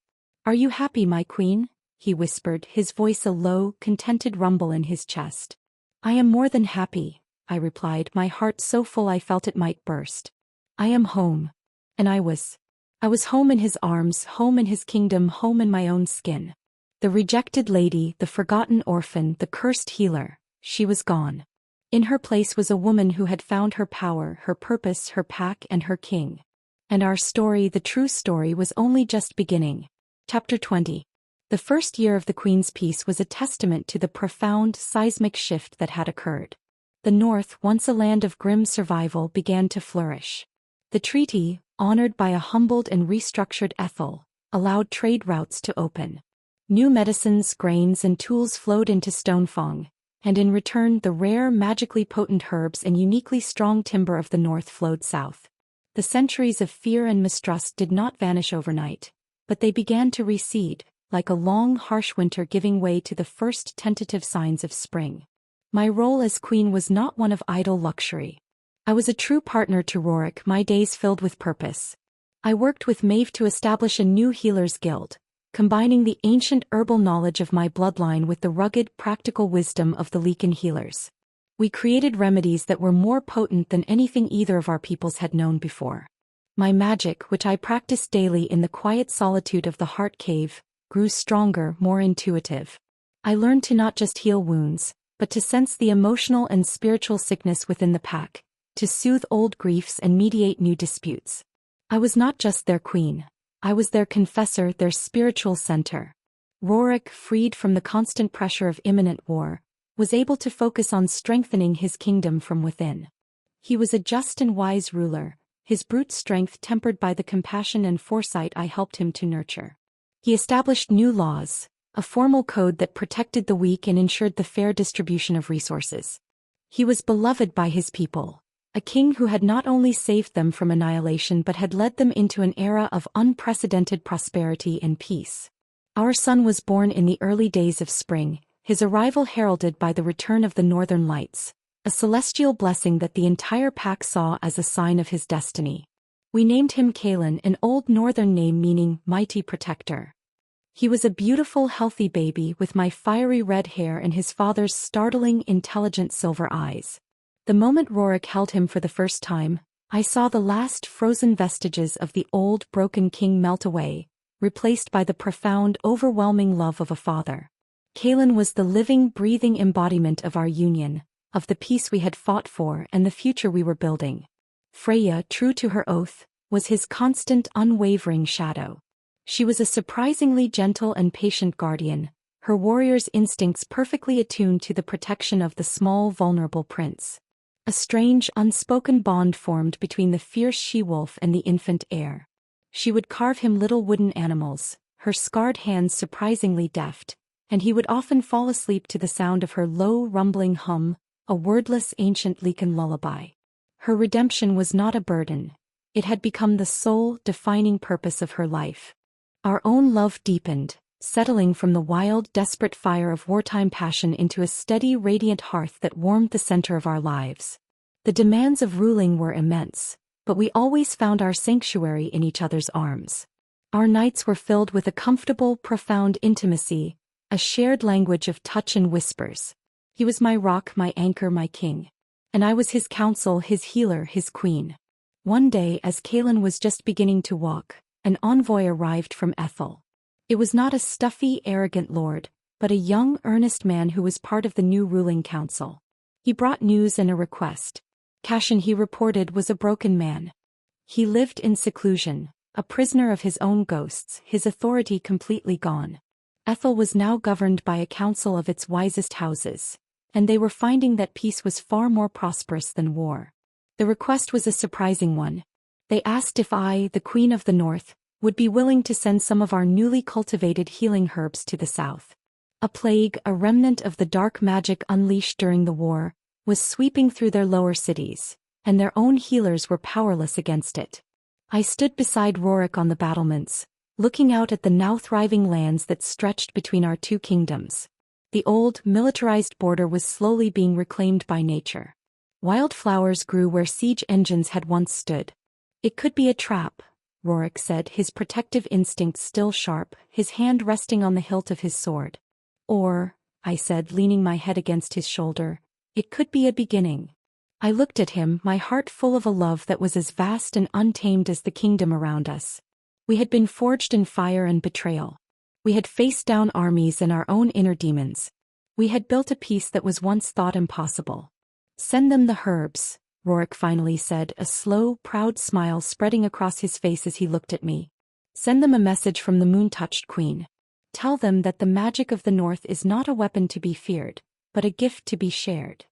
"Are you happy, my queen?" he whispered, his voice a low, contented rumble in his chest. "I am more than happy," I replied, my heart so full I felt it might burst. "I am home." And I was home in his arms, home in his kingdom, home in my own skin. The rejected lady, the forgotten orphan, the cursed healer, she was gone. In her place was a woman who had found her power, her purpose, her pack, and her king. And our story, the true story, was only just beginning. Chapter 20. The first year of the Queen's peace was a testament to the profound, seismic shift that had occurred. The North, once a land of grim survival, began to flourish. The treaty, honored by a humbled and restructured Ethel, allowed trade routes to open. New medicines, grains, and tools flowed into Stonefang, and in return the rare, magically potent herbs and uniquely strong timber of the North flowed south. The centuries of fear and mistrust did not vanish overnight, but they began to recede, like a long, harsh winter giving way to the first tentative signs of spring. My role as queen was not one of idle luxury. I was a true partner to Roric, my days filled with purpose. I worked with Maeve to establish a new healers' guild, combining the ancient herbal knowledge of my bloodline with the rugged, practical wisdom of the Leakin healers. We created remedies that were more potent than anything either of our peoples had known before. My magic, which I practiced daily in the quiet solitude of the Heart Cave, grew stronger, more intuitive. I learned to not just heal wounds, but to sense the emotional and spiritual sickness within the pack, to soothe old griefs and mediate new disputes. I was not just their queen. I was their confessor, their spiritual center. Roric, freed from the constant pressure of imminent war, was able to focus on strengthening his kingdom from within. He was a just and wise ruler, his brute strength tempered by the compassion and foresight I helped him to nurture. He established new laws, a formal code that protected the weak and ensured the fair distribution of resources. He was beloved by his people, a king who had not only saved them from annihilation but had led them into an era of unprecedented prosperity and peace. Our son was born in the early days of spring, his arrival heralded by the return of the northern lights, a celestial blessing that the entire pack saw as a sign of his destiny. We named him Kalen, an old northern name meaning mighty protector. He was a beautiful, healthy baby with my fiery red hair and his father's startling, intelligent silver eyes. The moment Roric held him for the first time, I saw the last frozen vestiges of the old, broken king melt away, replaced by the profound, overwhelming love of a father. Kalen was the living, breathing embodiment of our union, of the peace we had fought for and the future we were building. Freya, true to her oath, was his constant, unwavering shadow. She was a surprisingly gentle and patient guardian, her warrior's instincts perfectly attuned to the protection of the small, vulnerable prince. A strange, unspoken bond formed between the fierce she-wolf and the infant heir. She would carve him little wooden animals, her scarred hands surprisingly deft, and he would often fall asleep to the sound of her low, rumbling hum, a wordless ancient Lycan lullaby. Her redemption was not a burden. It had become the sole, defining purpose of her life. Our own love deepened, settling from the wild, desperate fire of wartime passion into a steady, radiant hearth that warmed the center of our lives. The demands of ruling were immense, but we always found our sanctuary in each other's arms. Our nights were filled with a comfortable, profound intimacy, a shared language of touch and whispers. He was my rock, my anchor, my king. And I was his counsel, his healer, his queen. One day, as Kalen was just beginning to walk, an envoy arrived from Ethel. It was not a stuffy, arrogant lord, but a young, earnest man who was part of the new ruling council. He brought news and a request. Cashin, he reported, was a broken man. He lived in seclusion, a prisoner of his own ghosts, his authority completely gone. Ethel was now governed by a council of its wisest houses, and they were finding that peace was far more prosperous than war. The request was a surprising one. They asked if I, the Queen of the North, would be willing to send some of our newly cultivated healing herbs to the south. A plague, a remnant of the dark magic unleashed during the war, was sweeping through their lower cities, and their own healers were powerless against it. I stood beside Roric on the battlements, looking out at the now thriving lands that stretched between our two kingdoms. The old, militarized border was slowly being reclaimed by nature. Wildflowers grew where siege engines had once stood. It could be a trap, Roric said, his protective instincts still sharp, his hand resting on the hilt of his sword. Or, I said, leaning my head against his shoulder, it could be a beginning. I looked at him, my heart full of a love that was as vast and untamed as the kingdom around us. We had been forged in fire and betrayal. We had faced down armies and our own inner demons. We had built a peace that was once thought impossible. Send them the herbs, Roric finally said, a slow, proud smile spreading across his face as he looked at me. Send them a message from the moon-touched queen. Tell them that the magic of the north is not a weapon to be feared, but a gift to be shared.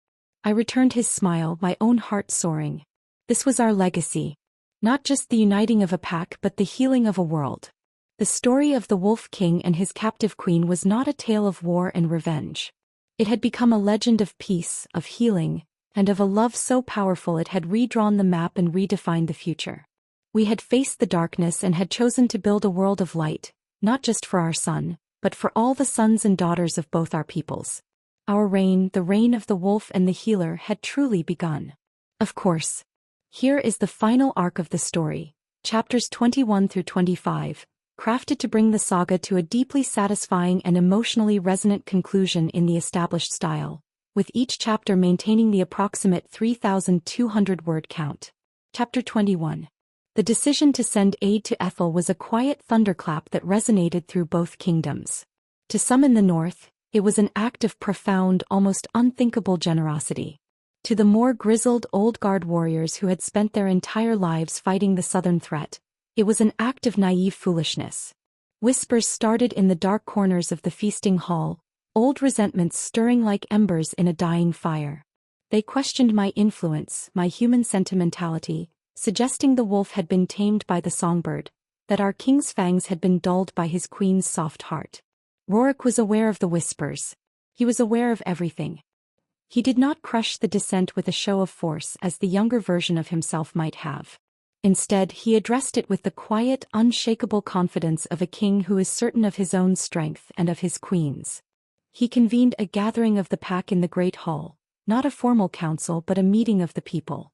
I returned his smile, my own heart soaring. This was our legacy. Not just the uniting of a pack but the healing of a world. The story of the Wolf King and his captive queen was not a tale of war and revenge. It had become a legend of peace, of healing, and of a love so powerful it had redrawn the map and redefined the future. We had faced the darkness and had chosen to build a world of light, not just for our son, but for all the sons and daughters of both our peoples. Our reign, the reign of the wolf and the healer, had truly begun. Of course. Here is the final arc of the story, chapters 21 through 25, crafted to bring the saga to a deeply satisfying and emotionally resonant conclusion in the established style, with each chapter maintaining the approximate 3,200 word count. Chapter 21. The decision to send aid to Ethel was a quiet thunderclap that resonated through both kingdoms. To some in the north, it was an act of profound, almost unthinkable generosity. To the more grizzled old guard warriors who had spent their entire lives fighting the southern threat, It was an act of naive foolishness. Whispers started in the dark corners of the feasting hall, old resentments stirring like embers in a dying fire. They questioned my influence, my human sentimentality, suggesting the wolf had been tamed by the songbird, that our king's fangs had been dulled by his queen's soft heart. Roric was aware of the whispers. He was aware of everything. He did not crush the dissent with a show of force as the younger version of himself might have. Instead, he addressed it with the quiet, unshakable confidence of a king who is certain of his own strength and of his queen's. He convened a gathering of the pack in the great hall, not a formal council but a meeting of the people.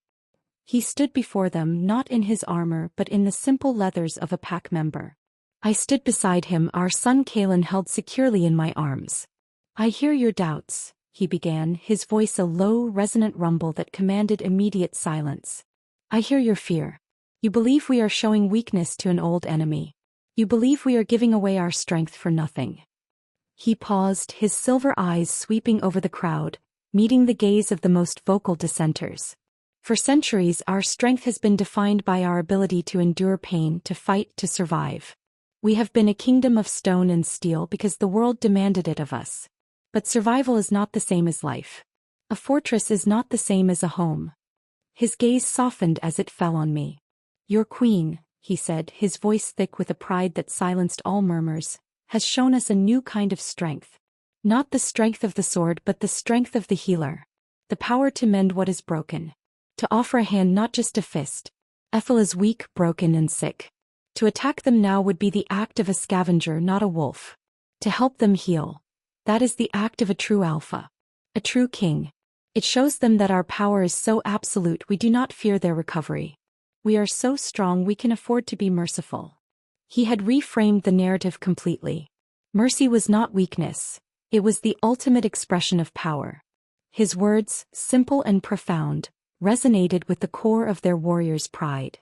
He stood before them not in his armor but in the simple leathers of a pack member. I stood beside him, our son Kaelin held securely in my arms. "I hear your doubts," he began, his voice a low, resonant rumble that commanded immediate silence. "I hear your fear. You believe we are showing weakness to an old enemy. You believe we are giving away our strength for nothing." He paused, his silver eyes sweeping over the crowd, meeting the gaze of the most vocal dissenters. "For centuries our strength has been defined by our ability to endure pain, to fight, to survive. We have been a kingdom of stone and steel because the world demanded it of us. But survival is not the same as life. A fortress is not the same as a home." His gaze softened as it fell on me. "Your queen," he said, his voice thick with a pride that silenced all murmurs, "has shown us a new kind of strength. Not the strength of the sword but the strength of the healer. The power to mend what is broken. To offer a hand, not just a fist. Ethel is weak, broken and sick. To attack them now would be the act of a scavenger, not a wolf. To help them heal. That is the act of a true alpha. A true king. It shows them that our power is so absolute we do not fear their recovery. We are so strong we can afford to be merciful." He had reframed the narrative completely. Mercy was not weakness. It was the ultimate expression of power. His words, simple and profound, resonated with the core of their warriors' pride.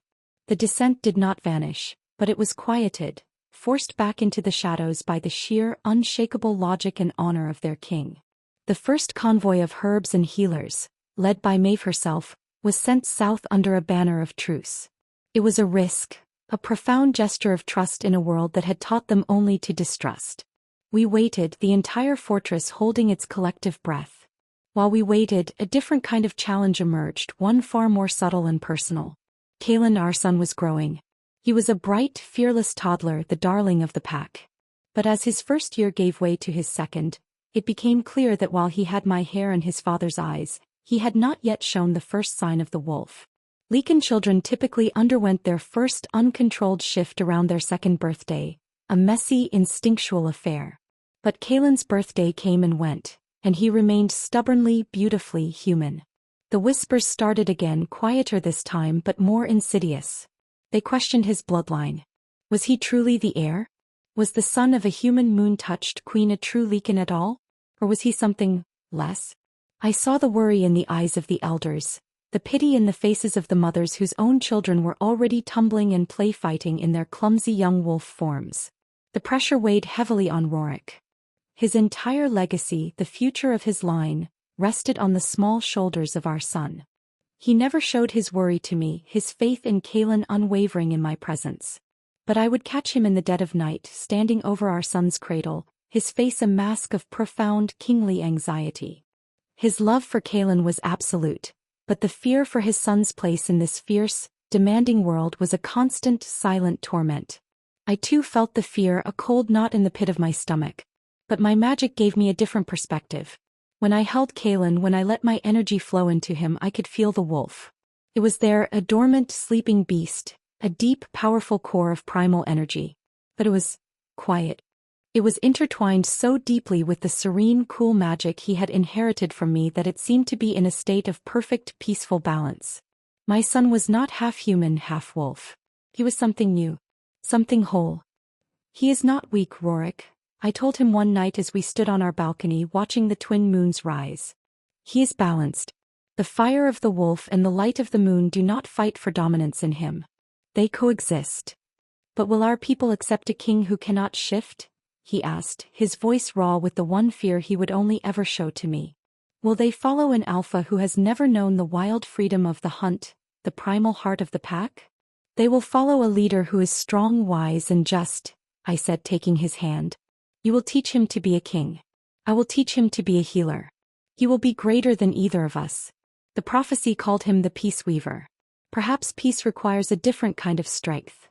The dissent did not vanish, but it was quieted, forced back into the shadows by the sheer, unshakable logic and honor of their king. The first convoy of herbs and healers, led by Maeve herself, was sent south under a banner of truce. It was a risk, a profound gesture of trust in a world that had taught them only to distrust. We waited, the entire fortress holding its collective breath. While we waited, a different kind of challenge emerged, one far more subtle and personal. Kaelin, our son, was growing. He was a bright, fearless toddler, the darling of the pack. But as his first year gave way to his second, it became clear that while he had my hair and his father's eyes, he had not yet shown the first sign of the wolf. Leakin children typically underwent their first uncontrolled shift around their second birthday, a messy, instinctual affair. But Kaelin's birthday came and went, and he remained stubbornly, beautifully human. The whispers started again, quieter this time but more insidious. They questioned his bloodline. Was he truly the heir? Was the son of a human moon-touched queen a true Leakin at all? Or was he something less? I saw the worry in the eyes of the elders, the pity in the faces of the mothers whose own children were already tumbling and play-fighting in their clumsy young wolf forms. The pressure weighed heavily on Roric. His entire legacy, the future of his line, rested on the small shoulders of our son. He never showed his worry to me, his faith in Kaelin unwavering in my presence. But I would catch him in the dead of night, standing over our son's cradle, his face a mask of profound, kingly anxiety. His love for Kaelin was absolute, but the fear for his son's place in this fierce, demanding world was a constant, silent torment. I too felt the fear, a cold knot in the pit of my stomach. But my magic gave me a different perspective. When I held Kaelin, when I let my energy flow into him, I could feel the wolf. It was there, a dormant, sleeping beast, a deep, powerful core of primal energy. But it was quiet. It was intertwined so deeply with the serene, cool magic he had inherited from me that it seemed to be in a state of perfect, peaceful balance. My son was not half human, half wolf. He was something new. Something whole. "He is not weak, Roric," I told him one night as we stood on our balcony watching the twin moons rise. "He is balanced. The fire of the wolf and the light of the moon do not fight for dominance in him. They coexist." "But will our people accept a king who cannot shift?" he asked, his voice raw with the one fear he would only ever show to me. "Will they follow an alpha who has never known the wild freedom of the hunt, the primal heart of the pack?" They will follow a leader who is strong, wise, and just, I said, taking his hand. You will teach him to be a king. I will teach him to be a healer. He will be greater than either of us. The prophecy called him the peace weaver. Perhaps peace requires a different kind of strength.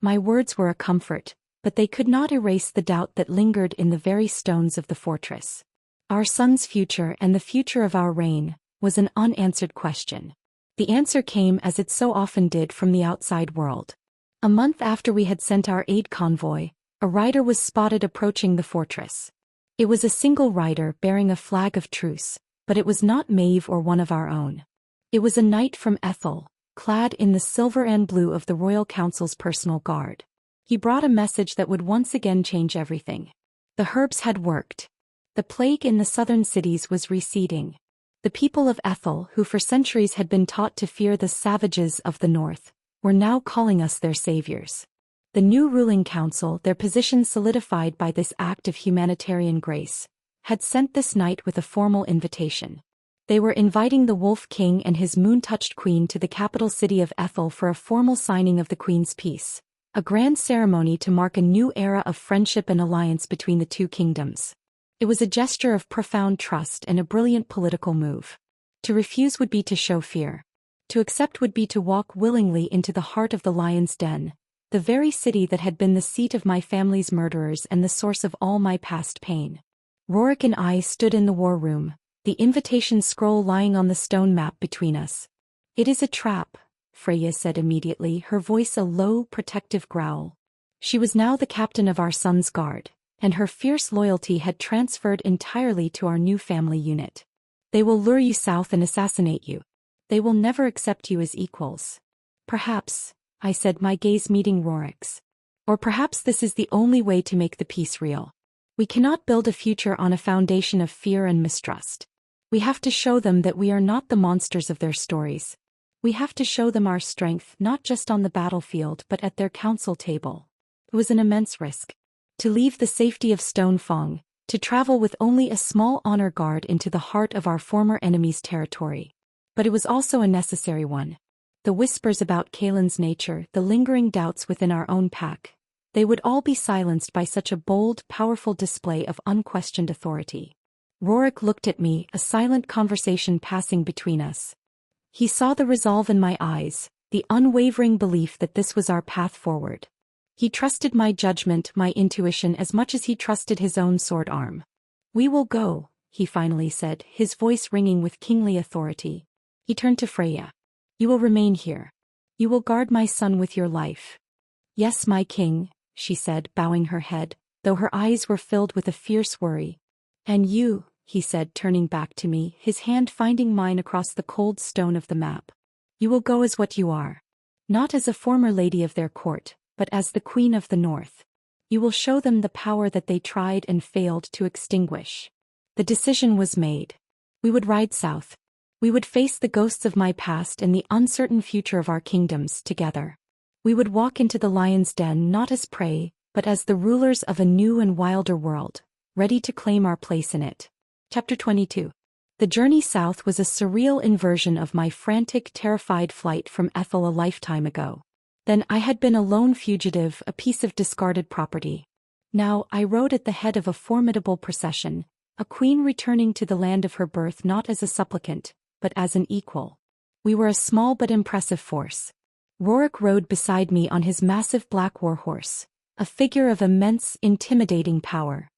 My words were a comfort, but they could not erase the doubt that lingered in the very stones of the fortress. Our son's future and the future of our reign was an unanswered question. The answer came as it so often did from the outside world. A month after we had sent our aid convoy, a rider was spotted approaching the fortress. It was a single rider bearing a flag of truce, but it was not Maeve or one of our own. It was a knight from Ethel, clad in the silver and blue of the Royal Council's personal guard. He brought a message that would once again change everything. The herbs had worked. The plague in the southern cities was receding. The people of Ethel, who for centuries had been taught to fear the savages of the north, were now calling us their saviors. The new ruling council, their position solidified by this act of humanitarian grace, had sent this night with a formal invitation. They were inviting the Wolf King and his moon-touched queen to the capital city of Ethel for a formal signing of the Queen's peace, a grand ceremony to mark a new era of friendship and alliance between the two kingdoms. It was a gesture of profound trust and a brilliant political move. To refuse would be to show fear. To accept would be to walk willingly into the heart of the lion's den, the very city that had been the seat of my family's murderers and the source of all my past pain. Roric and I stood in the war room, the invitation scroll lying on the stone map between us. It is a trap, Freya said immediately, her voice a low, protective growl. She was now the captain of our son's guard, and her fierce loyalty had transferred entirely to our new family unit. They will lure you south and assassinate you. They will never accept you as equals. Perhaps, I said, my gaze meeting Roric's. Or perhaps this is the only way to make the peace real. We cannot build a future on a foundation of fear and mistrust. We have to show them that we are not the monsters of their stories. We have to show them our strength not just on the battlefield but at their council table. It was an immense risk. To leave the safety of Stonefang, to travel with only a small honor guard into the heart of our former enemy's territory. But it was also a necessary one. The whispers about Kaelin's nature, the lingering doubts within our own pack, they would all be silenced by such a bold, powerful display of unquestioned authority. Roric looked at me, a silent conversation passing between us. He saw the resolve in my eyes, the unwavering belief that this was our path forward. He trusted my judgment, my intuition as much as he trusted his own sword arm. We will go, he finally said, his voice ringing with kingly authority. He turned to Freya. You will remain here. You will guard my son with your life. Yes, my king, she said, bowing her head, though her eyes were filled with a fierce worry. And you, he said, turning back to me, his hand finding mine across the cold stone of the map. You will go as what you are. Not as a former lady of their court, but as the Queen of the North. You will show them the power that they tried and failed to extinguish. The decision was made. We would ride south. We would face the ghosts of my past and the uncertain future of our kingdoms together. We would walk into the lion's den not as prey, but as the rulers of a new and wilder world, ready to claim our place in it. Chapter 22. The journey south was a surreal inversion of my frantic, terrified flight from Ethel a lifetime ago. Then I had been a lone fugitive, a piece of discarded property. Now I rode at the head of a formidable procession, a queen returning to the land of her birth not as a supplicant, but as an equal. We were a small but impressive force. Roric rode beside me on his massive black warhorse, a figure of immense, intimidating power.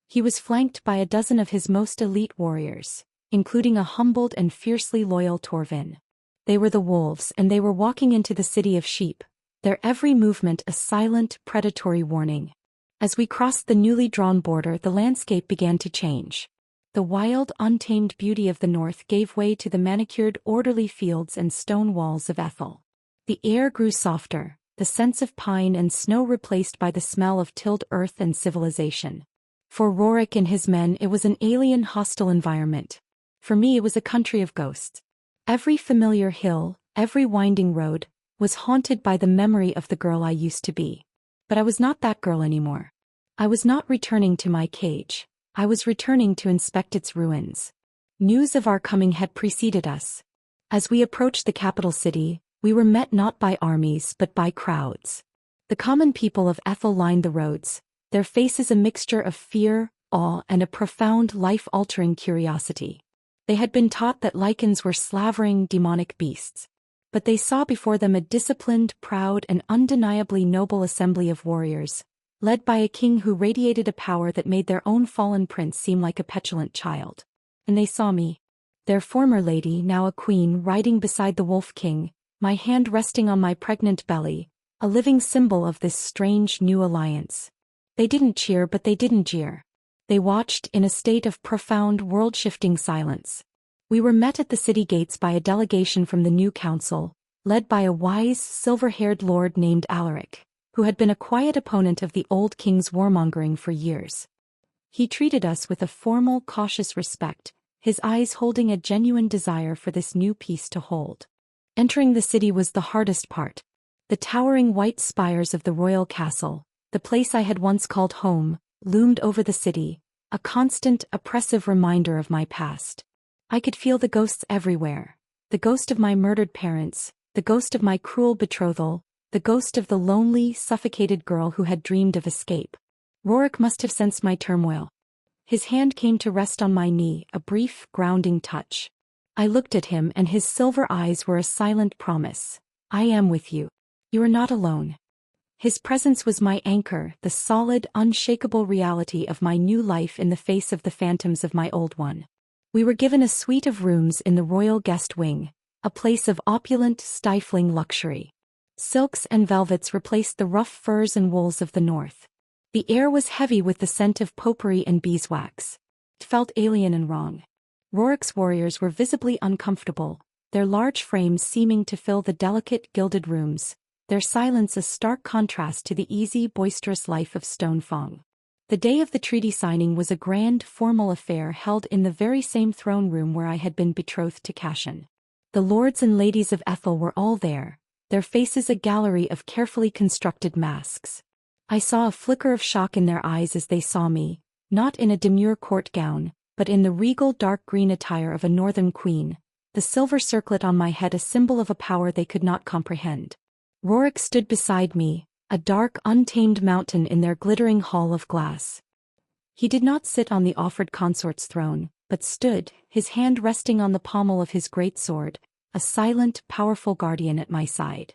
He was flanked by a dozen of his most elite warriors, including a humbled and fiercely loyal Torvin. They were the wolves, and they were walking into the city of sheep, their every movement a silent, predatory warning. As we crossed the newly drawn border, the landscape began to change. The wild, untamed beauty of the north gave way to the manicured, orderly fields and stone walls of Ethel. The air grew softer, the scents of pine and snow replaced by the smell of tilled earth and civilization. For Roric and his men it was an alien, hostile environment. For me it was a country of ghosts. Every familiar hill, every winding road, was haunted by the memory of the girl I used to be. But I was not that girl anymore. I was not returning to my cage. I was returning to inspect its ruins. News of our coming had preceded us. As we approached the capital city, We were met not by armies but by crowds. The common people of Ethel lined the roads, their faces a mixture of fear, awe, and a profound life-altering curiosity. They had been taught that lichens were slavering, demonic beasts. But they saw before them a disciplined, proud, and undeniably noble assembly of warriors, led by a king who radiated a power that made their own fallen prince seem like a petulant child. And they saw me, their former lady, now a queen, riding beside the wolf king, my hand resting on my pregnant belly, a living symbol of this strange new alliance. They didn't cheer, but they didn't jeer. They watched in a state of profound world-shifting silence. We were met at the city gates by a delegation from the new council, led by a wise, silver-haired lord named Alaric, who had been a quiet opponent of the old king's warmongering for years. He treated us with a formal, cautious respect, his eyes holding a genuine desire for this new peace to hold. Entering the city was the hardest part. The towering white spires of the royal castle, the place I had once called home, loomed over the city, a constant, oppressive reminder of my past. I could feel the ghosts everywhere. The ghost of my murdered parents, the ghost of my cruel betrothal, the ghost of the lonely, suffocated girl who had dreamed of escape. Roric must have sensed my turmoil. His hand came to rest on my knee, a brief, grounding touch. I looked at him and his silver eyes were a silent promise. I am with you. You are not alone. His presence was my anchor, the solid, unshakable reality of my new life in the face of the phantoms of my old one. We were given a suite of rooms in the royal guest wing, a place of opulent, stifling luxury. Silks and velvets replaced the rough furs and wools of the north. The air was heavy with the scent of potpourri and beeswax. It felt alien and wrong. Roric's warriors were visibly uncomfortable, their large frames seeming to fill the delicate, gilded rooms, their silence a stark contrast to the easy, boisterous life of Stone Fong. The day of the treaty signing was a grand, formal affair held in the very same throne room where I had been betrothed to Cashin. The lords and ladies of Ethel were all there, their faces a gallery of carefully constructed masks. I saw a flicker of shock in their eyes as they saw me, not in a demure court gown, but in the regal dark green attire of a northern queen, the silver circlet on my head a symbol of a power they could not comprehend. Roric stood beside me, a dark, untamed mountain in their glittering hall of glass. He did not sit on the offered consort's throne, but stood, his hand resting on the pommel of his great sword, a silent, powerful guardian at my side.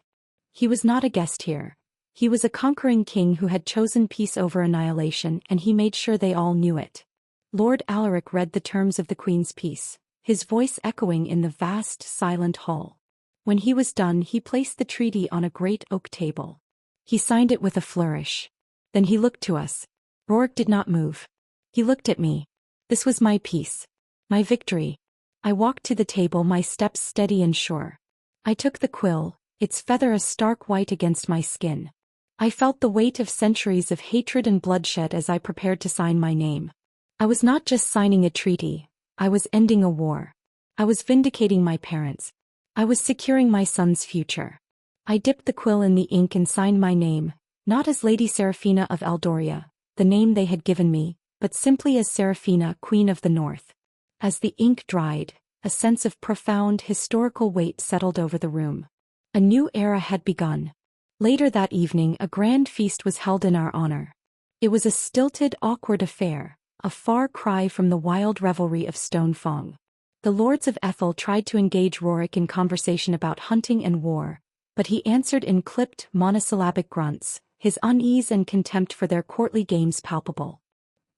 He was not a guest here. He was a conquering king who had chosen peace over annihilation, and he made sure they all knew it. Lord Alaric read the terms of the Queen's peace, his voice echoing in the vast, silent hall. When he was done, he placed the treaty on a great oak table. He signed it with a flourish. Then he looked to us. Roric did not move. He looked at me. This was my peace. My victory. I walked to the table, my steps steady and sure. I took the quill, its feather a stark white against my skin. I felt the weight of centuries of hatred and bloodshed as I prepared to sign my name. I was not just signing a treaty, I was ending a war. I was vindicating my parents. I was securing my son's future. I dipped the quill in the ink and signed my name, not as Lady Seraphina of Eldoria, the name they had given me, but simply as Seraphina, Queen of the North. As the ink dried, a sense of profound historical weight settled over the room. A new era had begun. Later that evening a grand feast was held in our honor. It was a stilted, awkward affair, a far cry from the wild revelry of Stone Fong. The lords of Ethel tried to engage Roric in conversation about hunting and war, but he answered in clipped, monosyllabic grunts, his unease and contempt for their courtly games palpable.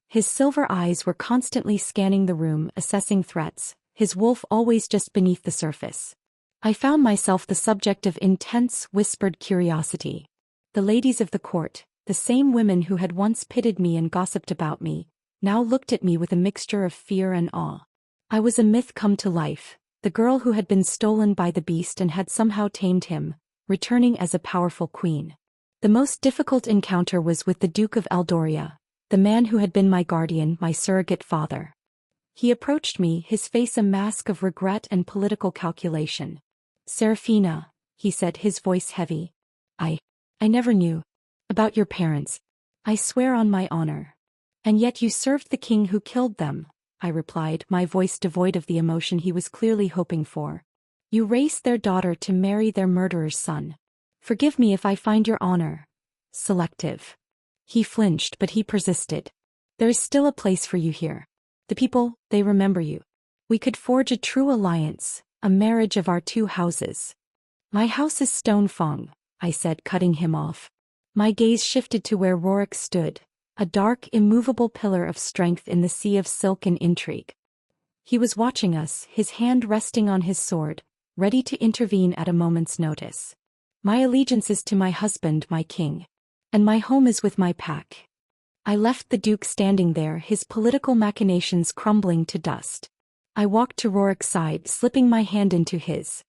His silver eyes were constantly scanning the room, assessing threats, his wolf always just beneath the surface. I found myself the subject of intense, whispered curiosity. The ladies of the court, the same women who had once pitied me and gossiped about me, now looked at me with a mixture of fear and awe. I was a myth come to life, the girl who had been stolen by the beast and had somehow tamed him, returning as a powerful queen. The most difficult encounter was with the Duke of Eldoria, the man who had been my guardian, my surrogate father. He approached me, his face a mask of regret and political calculation. "Seraphina," he said, his voice heavy. I never knew about your parents. I swear on my honor. And yet you served the king who killed them, I replied, my voice devoid of the emotion he was clearly hoping for. You raised their daughter to marry their murderer's son. Forgive me if I find your honor selective. He flinched, but he persisted. There is still a place for you here. The people, they remember you. We could forge a true alliance, a marriage of our two houses. My house is Stone Fong, I said, cutting him off. My gaze shifted to where Roric stood, a dark, immovable pillar of strength in the sea of silk and intrigue. He was watching us, his hand resting on his sword, ready to intervene at a moment's notice. My allegiance is to my husband, my king. And my home is with my pack. I left the Duke standing there, his political machinations crumbling to dust. I walked to Roric's side, slipping my hand into his.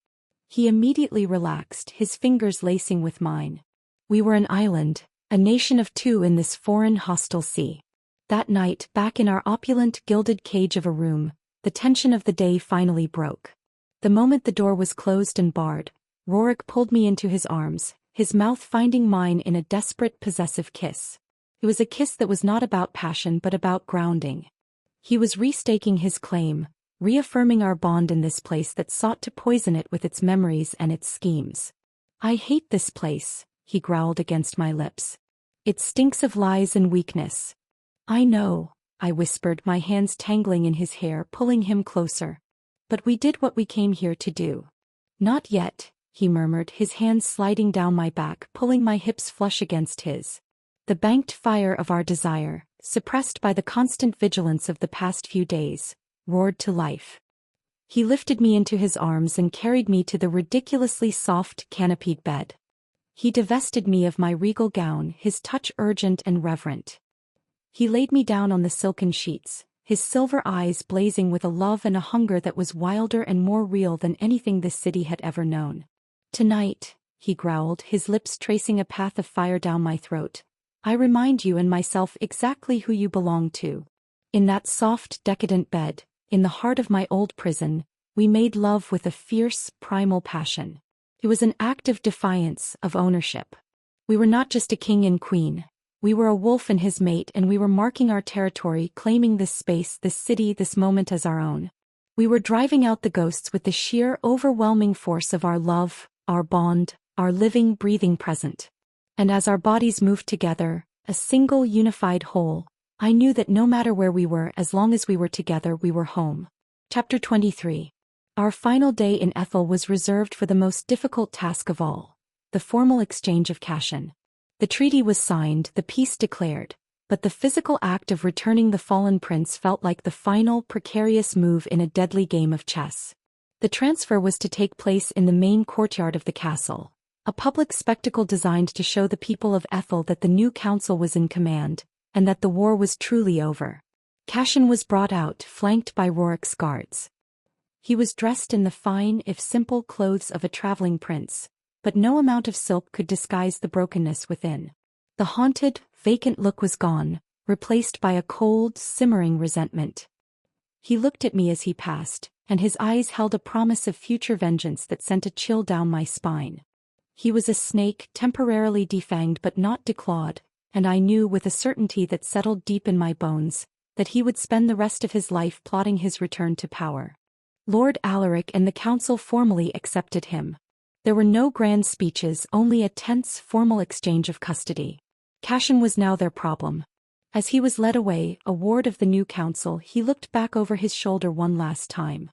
He immediately relaxed, his fingers lacing with mine. We were an island, a nation of two in this foreign hostile sea. That night, back in our opulent gilded cage of a room, the tension of the day finally broke. The moment the door was closed and barred, Roric pulled me into his arms, his mouth finding mine in a desperate possessive kiss. It was a kiss that was not about passion but about grounding. He was restaking his claim, reaffirming our bond in this place that sought to poison it with its memories and its schemes. I hate this place, he growled against my lips. It stinks of lies and weakness. I know, I whispered, my hands tangling in his hair, pulling him closer. But we did what we came here to do. Not yet, he murmured, his hands sliding down my back, pulling my hips flush against his. The banked fire of our desire, suppressed by the constant vigilance of the past few days, roared to life. He lifted me into his arms and carried me to the ridiculously soft, canopied bed. He divested me of my regal gown, his touch urgent and reverent. He laid me down on the silken sheets, his silver eyes blazing with a love and a hunger that was wilder and more real than anything this city had ever known. Tonight, he growled, his lips tracing a path of fire down my throat, I remind you and myself exactly who you belong to. In that soft, decadent bed, in the heart of my old prison, we made love with a fierce, primal passion. It was an act of defiance, of ownership. We were not just a king and queen. We were a wolf and his mate, and we were marking our territory, claiming this space, this city, this moment as our own. We were driving out the ghosts with the sheer, overwhelming force of our love, our bond, our living, breathing present. And as our bodies moved together, a single unified whole, I knew that no matter where we were, as long as we were together, we were home. Chapter 23. Our final day in Ethel was reserved for the most difficult task of all, the formal exchange of Cashin. The treaty was signed, the peace declared, but the physical act of returning the fallen prince felt like the final, precarious move in a deadly game of chess. The transfer was to take place in the main courtyard of the castle, a public spectacle designed to show the people of Ethel that the new council was in command, and that the war was truly over. Cashin was brought out, flanked by Roric's guards. He was dressed in the fine, if simple, clothes of a traveling prince, but no amount of silk could disguise the brokenness within. The haunted, vacant look was gone, replaced by a cold, simmering resentment. He looked at me as he passed, and his eyes held a promise of future vengeance that sent a chill down my spine. He was a snake, temporarily defanged but not declawed, and I knew with a certainty that settled deep in my bones, that he would spend the rest of his life plotting his return to power. Lord Alaric and the council formally accepted him. There were no grand speeches, only a tense, formal exchange of custody. Cashin was now their problem. As he was led away, a ward of the new council, he looked back over his shoulder one last time.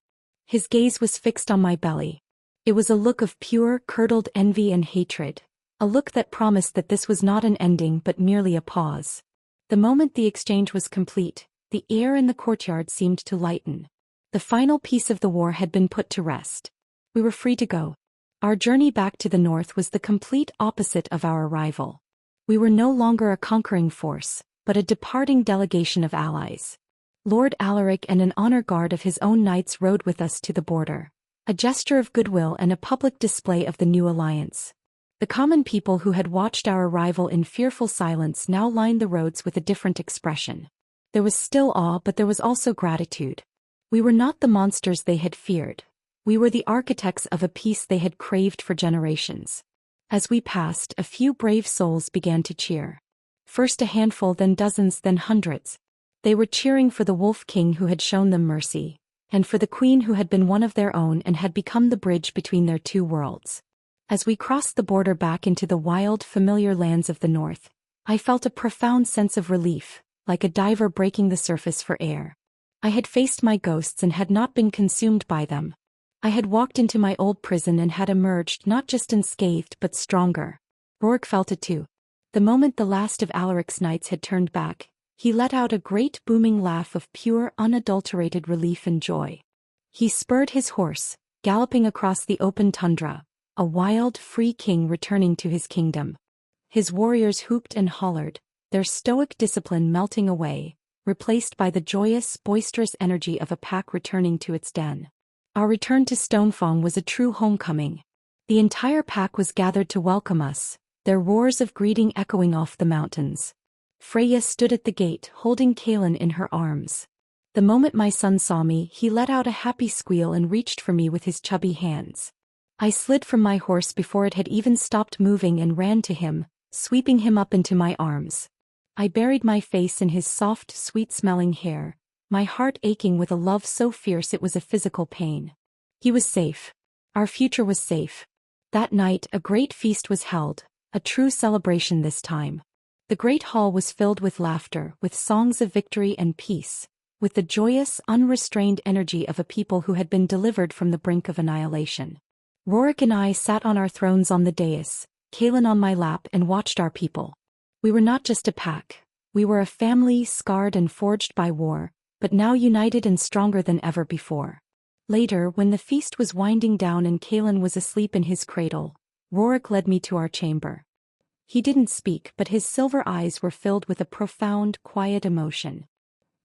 His gaze was fixed on my belly. It was a look of pure, curdled envy and hatred, a look that promised that this was not an ending but merely a pause. The moment the exchange was complete, the air in the courtyard seemed to lighten. The final piece of the war had been put to rest. We were free to go. Our journey back to the north was the complete opposite of our arrival. We were no longer a conquering force, but a departing delegation of allies. Lord Alaric and an honor guard of his own knights rode with us to the border, a gesture of goodwill and a public display of the new alliance. The common people who had watched our arrival in fearful silence now lined the roads with a different expression. There was still awe, but there was also gratitude. We were not the monsters they had feared. We were the architects of a peace they had craved for generations. As we passed, a few brave souls began to cheer. First a handful, then dozens, then hundreds. They were cheering for the Wolf King who had shown them mercy, and for the queen who had been one of their own and had become the bridge between their two worlds. As we crossed the border back into the wild, familiar lands of the north, I felt a profound sense of relief, like a diver breaking the surface for air. I had faced my ghosts and had not been consumed by them. I had walked into my old prison and had emerged not just unscathed but stronger. Roric felt it too. The moment the last of Alaric's knights had turned back, he let out a great booming laugh of pure, unadulterated relief and joy. He spurred his horse, galloping across the open tundra, a wild, free king returning to his kingdom. His warriors hooped and hollered, their stoic discipline melting away, replaced by the joyous, boisterous energy of a pack returning to its den. Our return to Stonefang was a true homecoming. The entire pack was gathered to welcome us, their roars of greeting echoing off the mountains. Freya stood at the gate, holding Kaelin in her arms. The moment my son saw me, he let out a happy squeal and reached for me with his chubby hands. I slid from my horse before it had even stopped moving and ran to him, sweeping him up into my arms. I buried my face in his soft, sweet-smelling hair, my heart aching with a love so fierce it was a physical pain. He was safe. Our future was safe. That night a great feast was held, a true celebration this time. The great hall was filled with laughter, with songs of victory and peace, with the joyous, unrestrained energy of a people who had been delivered from the brink of annihilation. Roric and I sat on our thrones on the dais, Kaelin on my lap, and watched our people. We were not just a pack. We were a family scarred and forged by war, but now united and stronger than ever before. Later, when the feast was winding down and Kaelin was asleep in his cradle, Roric led me to our chamber. He didn't speak, but his silver eyes were filled with a profound, quiet emotion.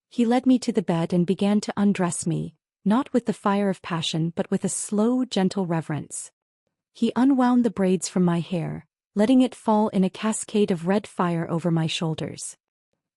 He led me to the bed and began to undress me, not with the fire of passion but with a slow, gentle reverence. He unwound the braids from my hair, letting it fall in a cascade of red fire over my shoulders.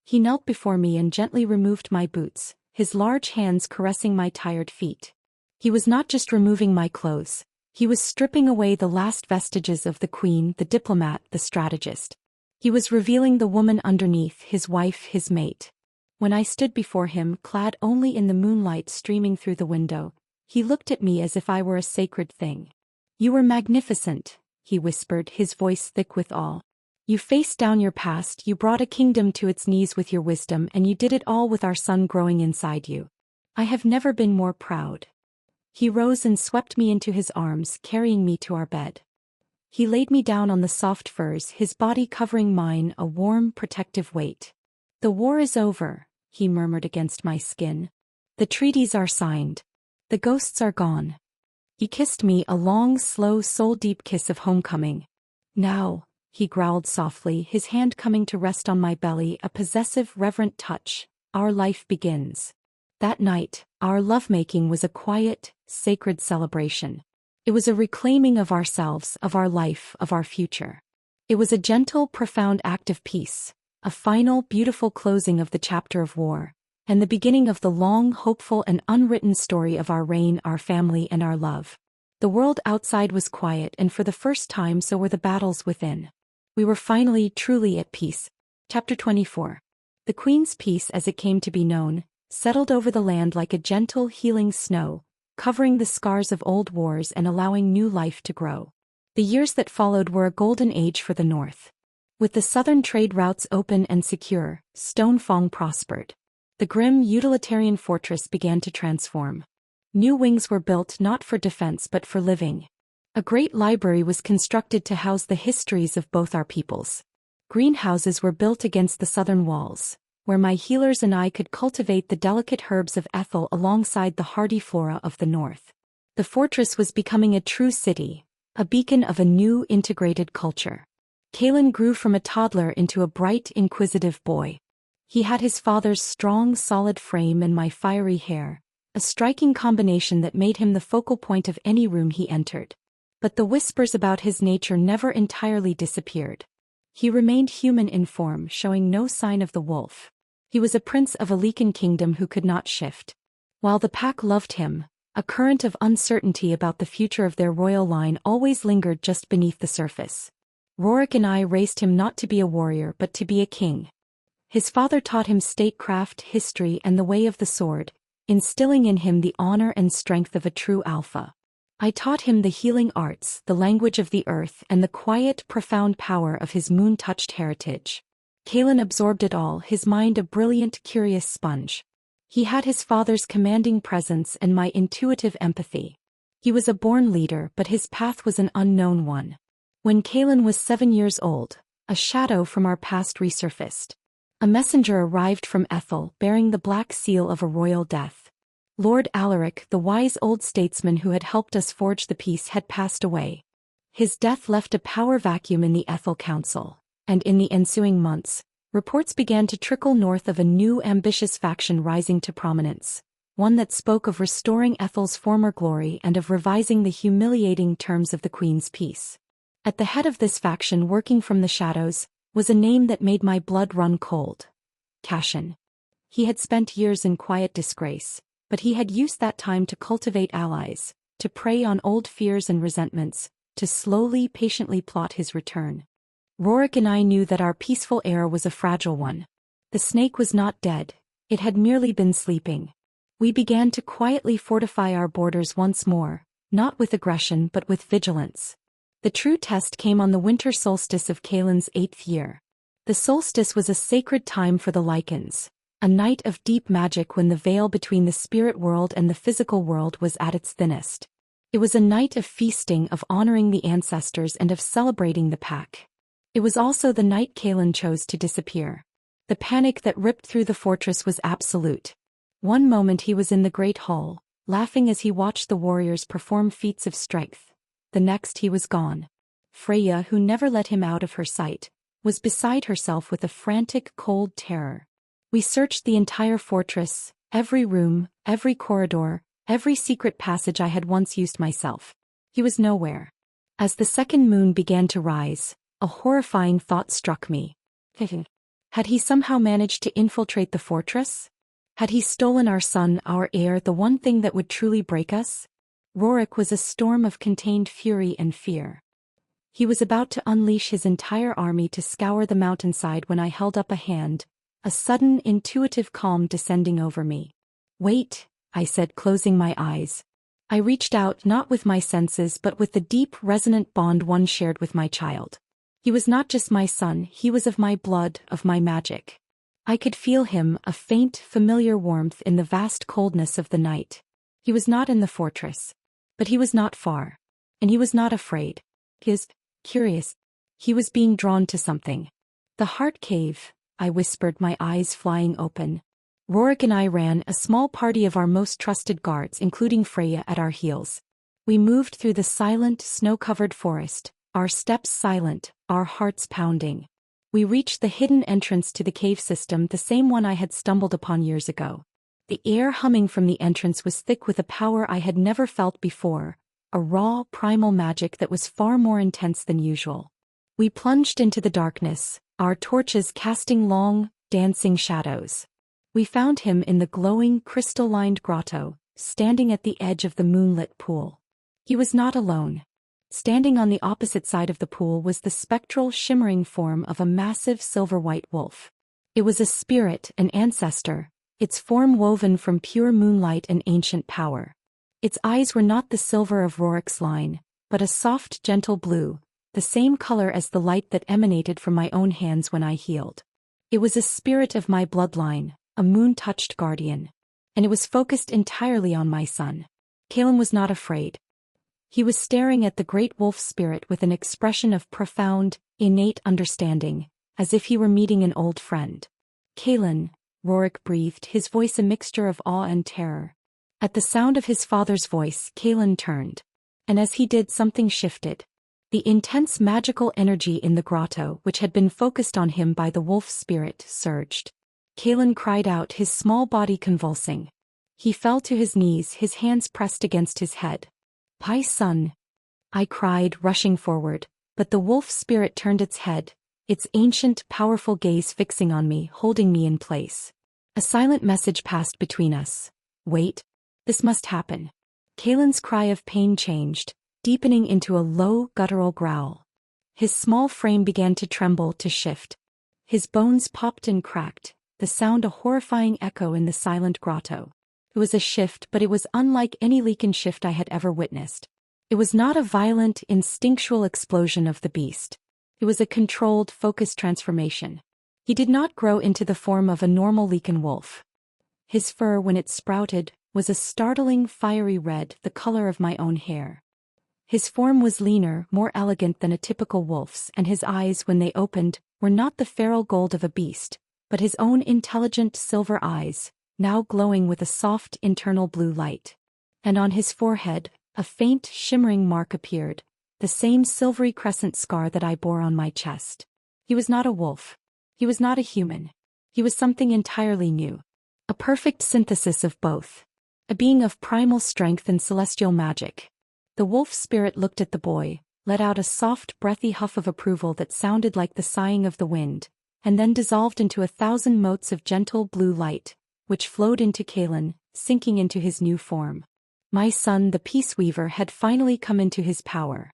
He knelt before me and gently removed my boots, his large hands caressing my tired feet. He was not just removing my clothes. He was stripping away the last vestiges of the queen, the diplomat, the strategist. He was revealing the woman underneath, his wife, his mate. When I stood before him, clad only in the moonlight streaming through the window, he looked at me as if I were a sacred thing. "You were magnificent," he whispered, his voice thick with awe. "You faced down your past, you brought a kingdom to its knees with your wisdom, and you did it all with our son growing inside you. I have never been more proud." He rose and swept me into his arms, carrying me to our bed. He laid me down on the soft furs, his body covering mine, a warm, protective weight. "The war is over," he murmured against my skin. "The treaties are signed. The ghosts are gone." He kissed me, a long, slow, soul-deep kiss of homecoming. "Now," he growled softly, his hand coming to rest on my belly, a possessive, reverent touch, "our life begins." That night, our lovemaking was a quiet, sacred celebration. It was a reclaiming of ourselves, of our life, of our future. It was a gentle, profound act of peace, a final, beautiful closing of the chapter of war, and the beginning of the long, hopeful and unwritten story of our reign, our family, and our love. The world outside was quiet, and for the first time so were the battles within. We were finally, truly at peace. Chapter 24. The Queen's peace, as it came to be known, settled over the land like a gentle, healing snow, covering the scars of old wars and allowing new life to grow. The years that followed were a golden age for the North. With the southern trade routes open and secure, Stonefang prospered. The grim, utilitarian fortress began to transform. New wings were built not for defense but for living. A great library was constructed to house the histories of both our peoples. Greenhouses were built against the southern walls, where my healers and I could cultivate the delicate herbs of Ethel alongside the hardy flora of the north. The fortress was becoming a true city, a beacon of a new integrated culture. Kaelin grew from a toddler into a bright, inquisitive boy. He had his father's strong, solid frame and my fiery hair, a striking combination that made him the focal point of any room he entered. But the whispers about his nature never entirely disappeared. He remained human in form, showing no sign of the wolf. He was a prince of a Leaken kingdom who could not shift. While the pack loved him, a current of uncertainty about the future of their royal line always lingered just beneath the surface. Roric and I raised him not to be a warrior but to be a king. His father taught him statecraft, history, and the way of the sword, instilling in him the honor and strength of a true alpha. I taught him the healing arts, the language of the earth, and the quiet, profound power of his moon-touched heritage. Kalen absorbed it all, his mind a brilliant, curious sponge. He had his father's commanding presence and my intuitive empathy. He was a born leader, but his path was an unknown one. When Kalen was 7 years old, a shadow from our past resurfaced. A messenger arrived from Ethel, bearing the black seal of a royal death. Lord Alaric, the wise old statesman who had helped us forge the peace, had passed away. His death left a power vacuum in the Ethel Council, and in the ensuing months, reports began to trickle north of a new ambitious faction rising to prominence, one that spoke of restoring Ethel's former glory and of revising the humiliating terms of the Queen's peace. At the head of this faction, working from the shadows, was a name that made my blood run cold. Cashin. He had spent years in quiet disgrace, but he had used that time to cultivate allies, to prey on old fears and resentments, to slowly, patiently plot his return. Roric and I knew that our peaceful era was a fragile one. The snake was not dead, it had merely been sleeping. We began to quietly fortify our borders once more, not with aggression but with vigilance. The true test came on the winter solstice of Kalen's 8th year. The solstice was a sacred time for the Lycans, a night of deep magic when the veil between the spirit world and the physical world was at its thinnest. It was a night of feasting, of honoring the ancestors, and of celebrating the pack. It was also the night Kalen chose to disappear. The panic that ripped through the fortress was absolute. One moment he was in the great hall, laughing as he watched the warriors perform feats of strength. The next he was gone. Freya, who never let him out of her sight, was beside herself with a frantic, cold terror. We searched the entire fortress, every room, every corridor, every secret passage I had once used myself. He was nowhere. As the second moon began to rise, a horrifying thought struck me. Had he somehow managed to infiltrate the fortress? Had he stolen our son, our heir, the one thing that would truly break us? Roric was a storm of contained fury and fear. He was about to unleash his entire army to scour the mountainside when I held up a hand, a sudden, intuitive calm descending over me. "Wait," I said, closing my eyes. I reached out, not with my senses but with the deep, resonant bond one shared with my child. He was not just my son, he was of my blood, of my magic. I could feel him, a faint, familiar warmth in the vast coldness of the night. He was not in the fortress. But he was not far. And he was not afraid. He was curious. He was being drawn to something. "The heart cave," I whispered, my eyes flying open. Roric and I ran, a small party of our most trusted guards, including Freya, at our heels. We moved through the silent, snow-covered forest, our steps silent, our hearts pounding. We reached the hidden entrance to the cave system, the same one I had stumbled upon years ago. The air humming from the entrance was thick with a power I had never felt before, a raw, primal magic that was far more intense than usual. We plunged into the darkness, our torches casting long, dancing shadows. We found him in the glowing, crystal-lined grotto, standing at the edge of the moonlit pool. He was not alone. Standing on the opposite side of the pool was the spectral, shimmering form of a massive silver-white wolf. It was a spirit, an ancestor, its form woven from pure moonlight and ancient power. Its eyes were not the silver of Roric's line, but a soft, gentle blue, the same color as the light that emanated from my own hands when I healed. It was a spirit of my bloodline, a moon-touched guardian. And it was focused entirely on my son. Kalen was not afraid. He was staring at the great wolf spirit with an expression of profound, innate understanding, as if he were meeting an old friend. "Kalen," Roric breathed, his voice a mixture of awe and terror. At the sound of his father's voice, Kalen turned. And as he did, something shifted. The intense magical energy in the grotto, which had been focused on him by the wolf spirit, surged. Kalen cried out, his small body convulsing. He fell to his knees, his hands pressed against his head. "My son," I cried, rushing forward, but the wolf spirit turned its head, its ancient, powerful gaze fixing on me, holding me in place. A silent message passed between us. "Wait. This must happen." Kalen's cry of pain changed, deepening into a low, guttural growl. His small frame began to tremble, to shift. His bones popped and cracked, the sound a horrifying echo in the silent grotto. It was a shift, but it was unlike any Lycan shift I had ever witnessed. It was not a violent, instinctual explosion of the beast. It was a controlled, focused transformation. He did not grow into the form of a normal Lycan wolf. His fur, when it sprouted, was a startling, fiery red, the color of my own hair. His form was leaner, more elegant than a typical wolf's, and his eyes, when they opened, were not the feral gold of a beast, but his own intelligent silver eyes, now glowing with a soft internal blue light. And on his forehead, a faint, shimmering mark appeared, the same silvery crescent scar that I bore on my chest. He was not a wolf. He was not a human. He was something entirely new. A perfect synthesis of both. A being of primal strength and celestial magic. The wolf spirit looked at the boy, let out a soft, breathy huff of approval that sounded like the sighing of the wind, and then dissolved into 1,000 motes of gentle blue light, which flowed into Kalen, sinking into his new form. My son, the Peace Weaver, had finally come into his power.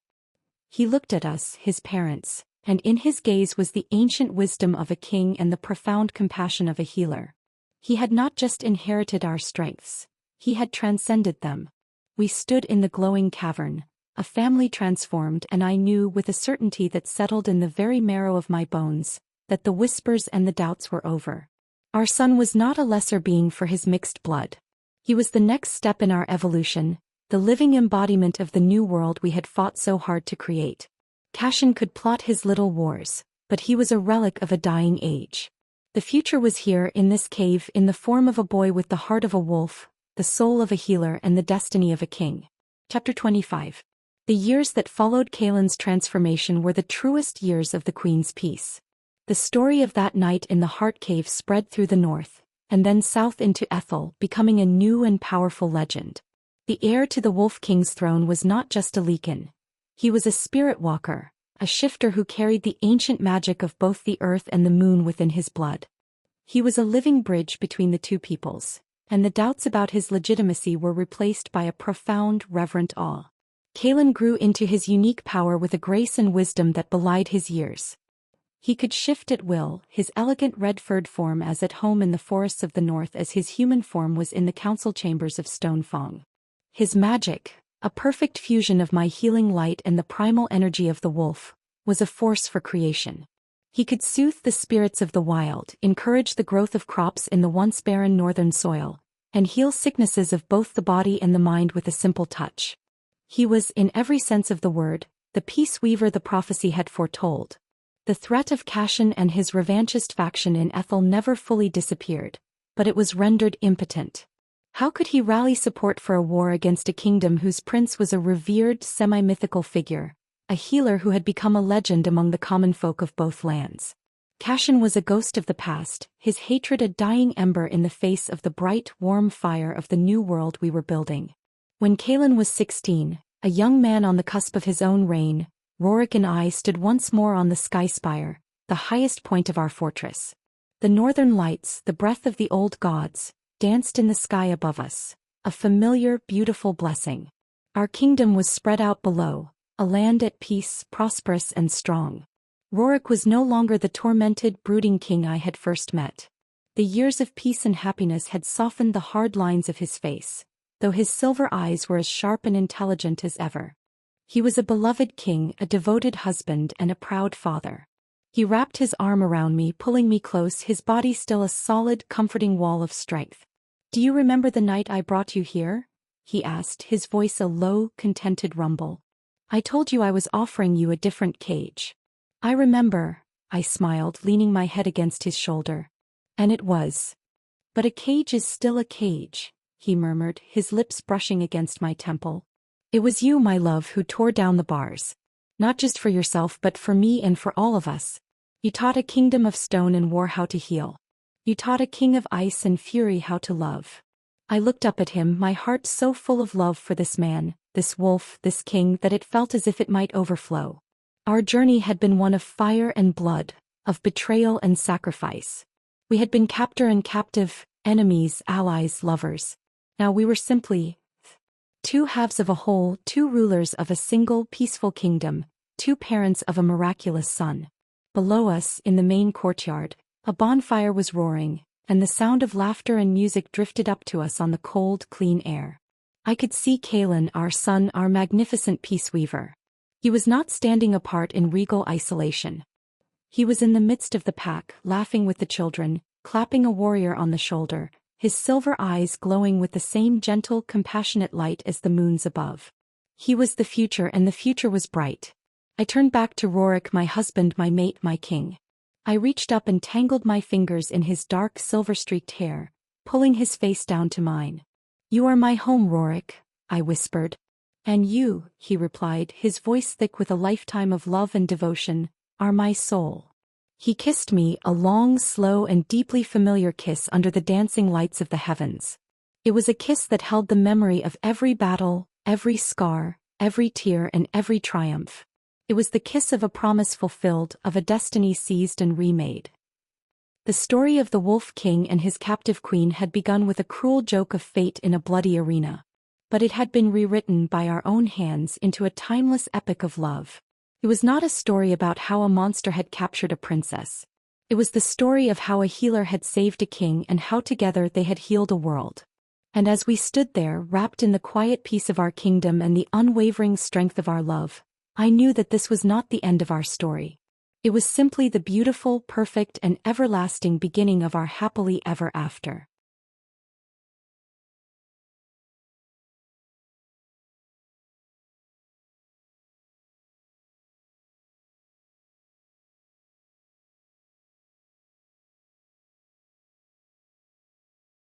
He looked at us, his parents, and in his gaze was the ancient wisdom of a king and the profound compassion of a healer. He had not just inherited our strengths, he had transcended them. We stood in the glowing cavern, a family transformed, and I knew with a certainty that settled in the very marrow of my bones, that the whispers and the doubts were over. Our son was not a lesser being for his mixed blood. He was the next step in our evolution, the living embodiment of the new world we had fought so hard to create. Cashin could plot his little wars, but he was a relic of a dying age. The future was here in this cave in the form of a boy with the heart of a wolf, the soul of a healer, and the destiny of a king. Chapter 25. The years that followed Kalen's transformation were the truest years of the Queen's peace. The story of that night in the Heart Cave spread through the north, and then south into Ethel, becoming a new and powerful legend. The heir to the Wolf King's throne was not just a Lycan. He was a spirit walker, a shifter who carried the ancient magic of both the earth and the moon within his blood. He was a living bridge between the two peoples, and the doubts about his legitimacy were replaced by a profound, reverent awe. Kalen grew into his unique power with a grace and wisdom that belied his years. He could shift at will, his elegant red-furred form as at home in the forests of the north as his human form was in the council chambers of Stone Fong. His magic, a perfect fusion of my healing light and the primal energy of the wolf, was a force for creation. He could soothe the spirits of the wild, encourage the growth of crops in the once barren northern soil, and heal sicknesses of both the body and the mind with a simple touch. He was, in every sense of the word, the peace weaver the prophecy had foretold. The threat of Cashin and his revanchist faction in Ethel never fully disappeared, but it was rendered impotent. How could he rally support for a war against a kingdom whose prince was a revered, semi-mythical figure, a healer who had become a legend among the common folk of both lands? Cashin was a ghost of the past, his hatred a dying ember in the face of the bright, warm fire of the new world we were building. When Kalen was 16, a young man on the cusp of his own reign, Roric and I stood once more on the sky spire, the highest point of our fortress. The northern lights, the breath of the old gods, danced in the sky above us, a familiar, beautiful blessing. Our kingdom was spread out below, a land at peace, prosperous and strong. Roric was no longer the tormented, brooding king I had first met. The years of peace and happiness had softened the hard lines of his face, though his silver eyes were as sharp and intelligent as ever. He was a beloved king, a devoted husband, and a proud father. He wrapped his arm around me, pulling me close, his body still a solid, comforting wall of strength. "Do you remember the night I brought you here?" he asked, his voice a low, contented rumble. "I told you I was offering you a different cage." "I remember," I smiled, leaning my head against his shoulder. "And it was. But a cage is still a cage," he murmured, his lips brushing against my temple. "It was you, my love, who tore down the bars. Not just for yourself but for me and for all of us. You taught a kingdom of stone and war how to heal. You taught a king of ice and fury how to love." I looked up at him, my heart so full of love for this man, this wolf, this king, that it felt as if it might overflow. Our journey had been one of fire and blood, of betrayal and sacrifice. We had been captor and captive, enemies, allies, lovers. Now we were simply two halves of a whole, two rulers of a single peaceful kingdom, two parents of a miraculous son. Below us, in the main courtyard, a bonfire was roaring, and the sound of laughter and music drifted up to us on the cold, clean air. I could see Kalen, our son, our magnificent peace weaver. He was not standing apart in regal isolation. He was in the midst of the pack, laughing with the children, clapping a warrior on the shoulder, his silver eyes glowing with the same gentle, compassionate light as the moons above. He was the future, and the future was bright. I turned back to Roric, my husband, my mate, my king. I reached up and tangled my fingers in his dark silver-streaked hair, pulling his face down to mine. "You are my home, Roric," I whispered. "And you," he replied, his voice thick with a lifetime of love and devotion, "are my soul." He kissed me, a long, slow and deeply familiar kiss under the dancing lights of the heavens. It was a kiss that held the memory of every battle, every scar, every tear and every triumph. It was the kiss of a promise fulfilled, of a destiny seized and remade. The story of the Wolf King and his captive queen had begun with a cruel joke of fate in a bloody arena. But it had been rewritten by our own hands into a timeless epic of love. It was not a story about how a monster had captured a princess. It was the story of how a healer had saved a king and how together they had healed a world. And as we stood there, wrapped in the quiet peace of our kingdom and the unwavering strength of our love, I knew that this was not the end of our story. It was simply the beautiful, perfect, and everlasting beginning of our happily ever after.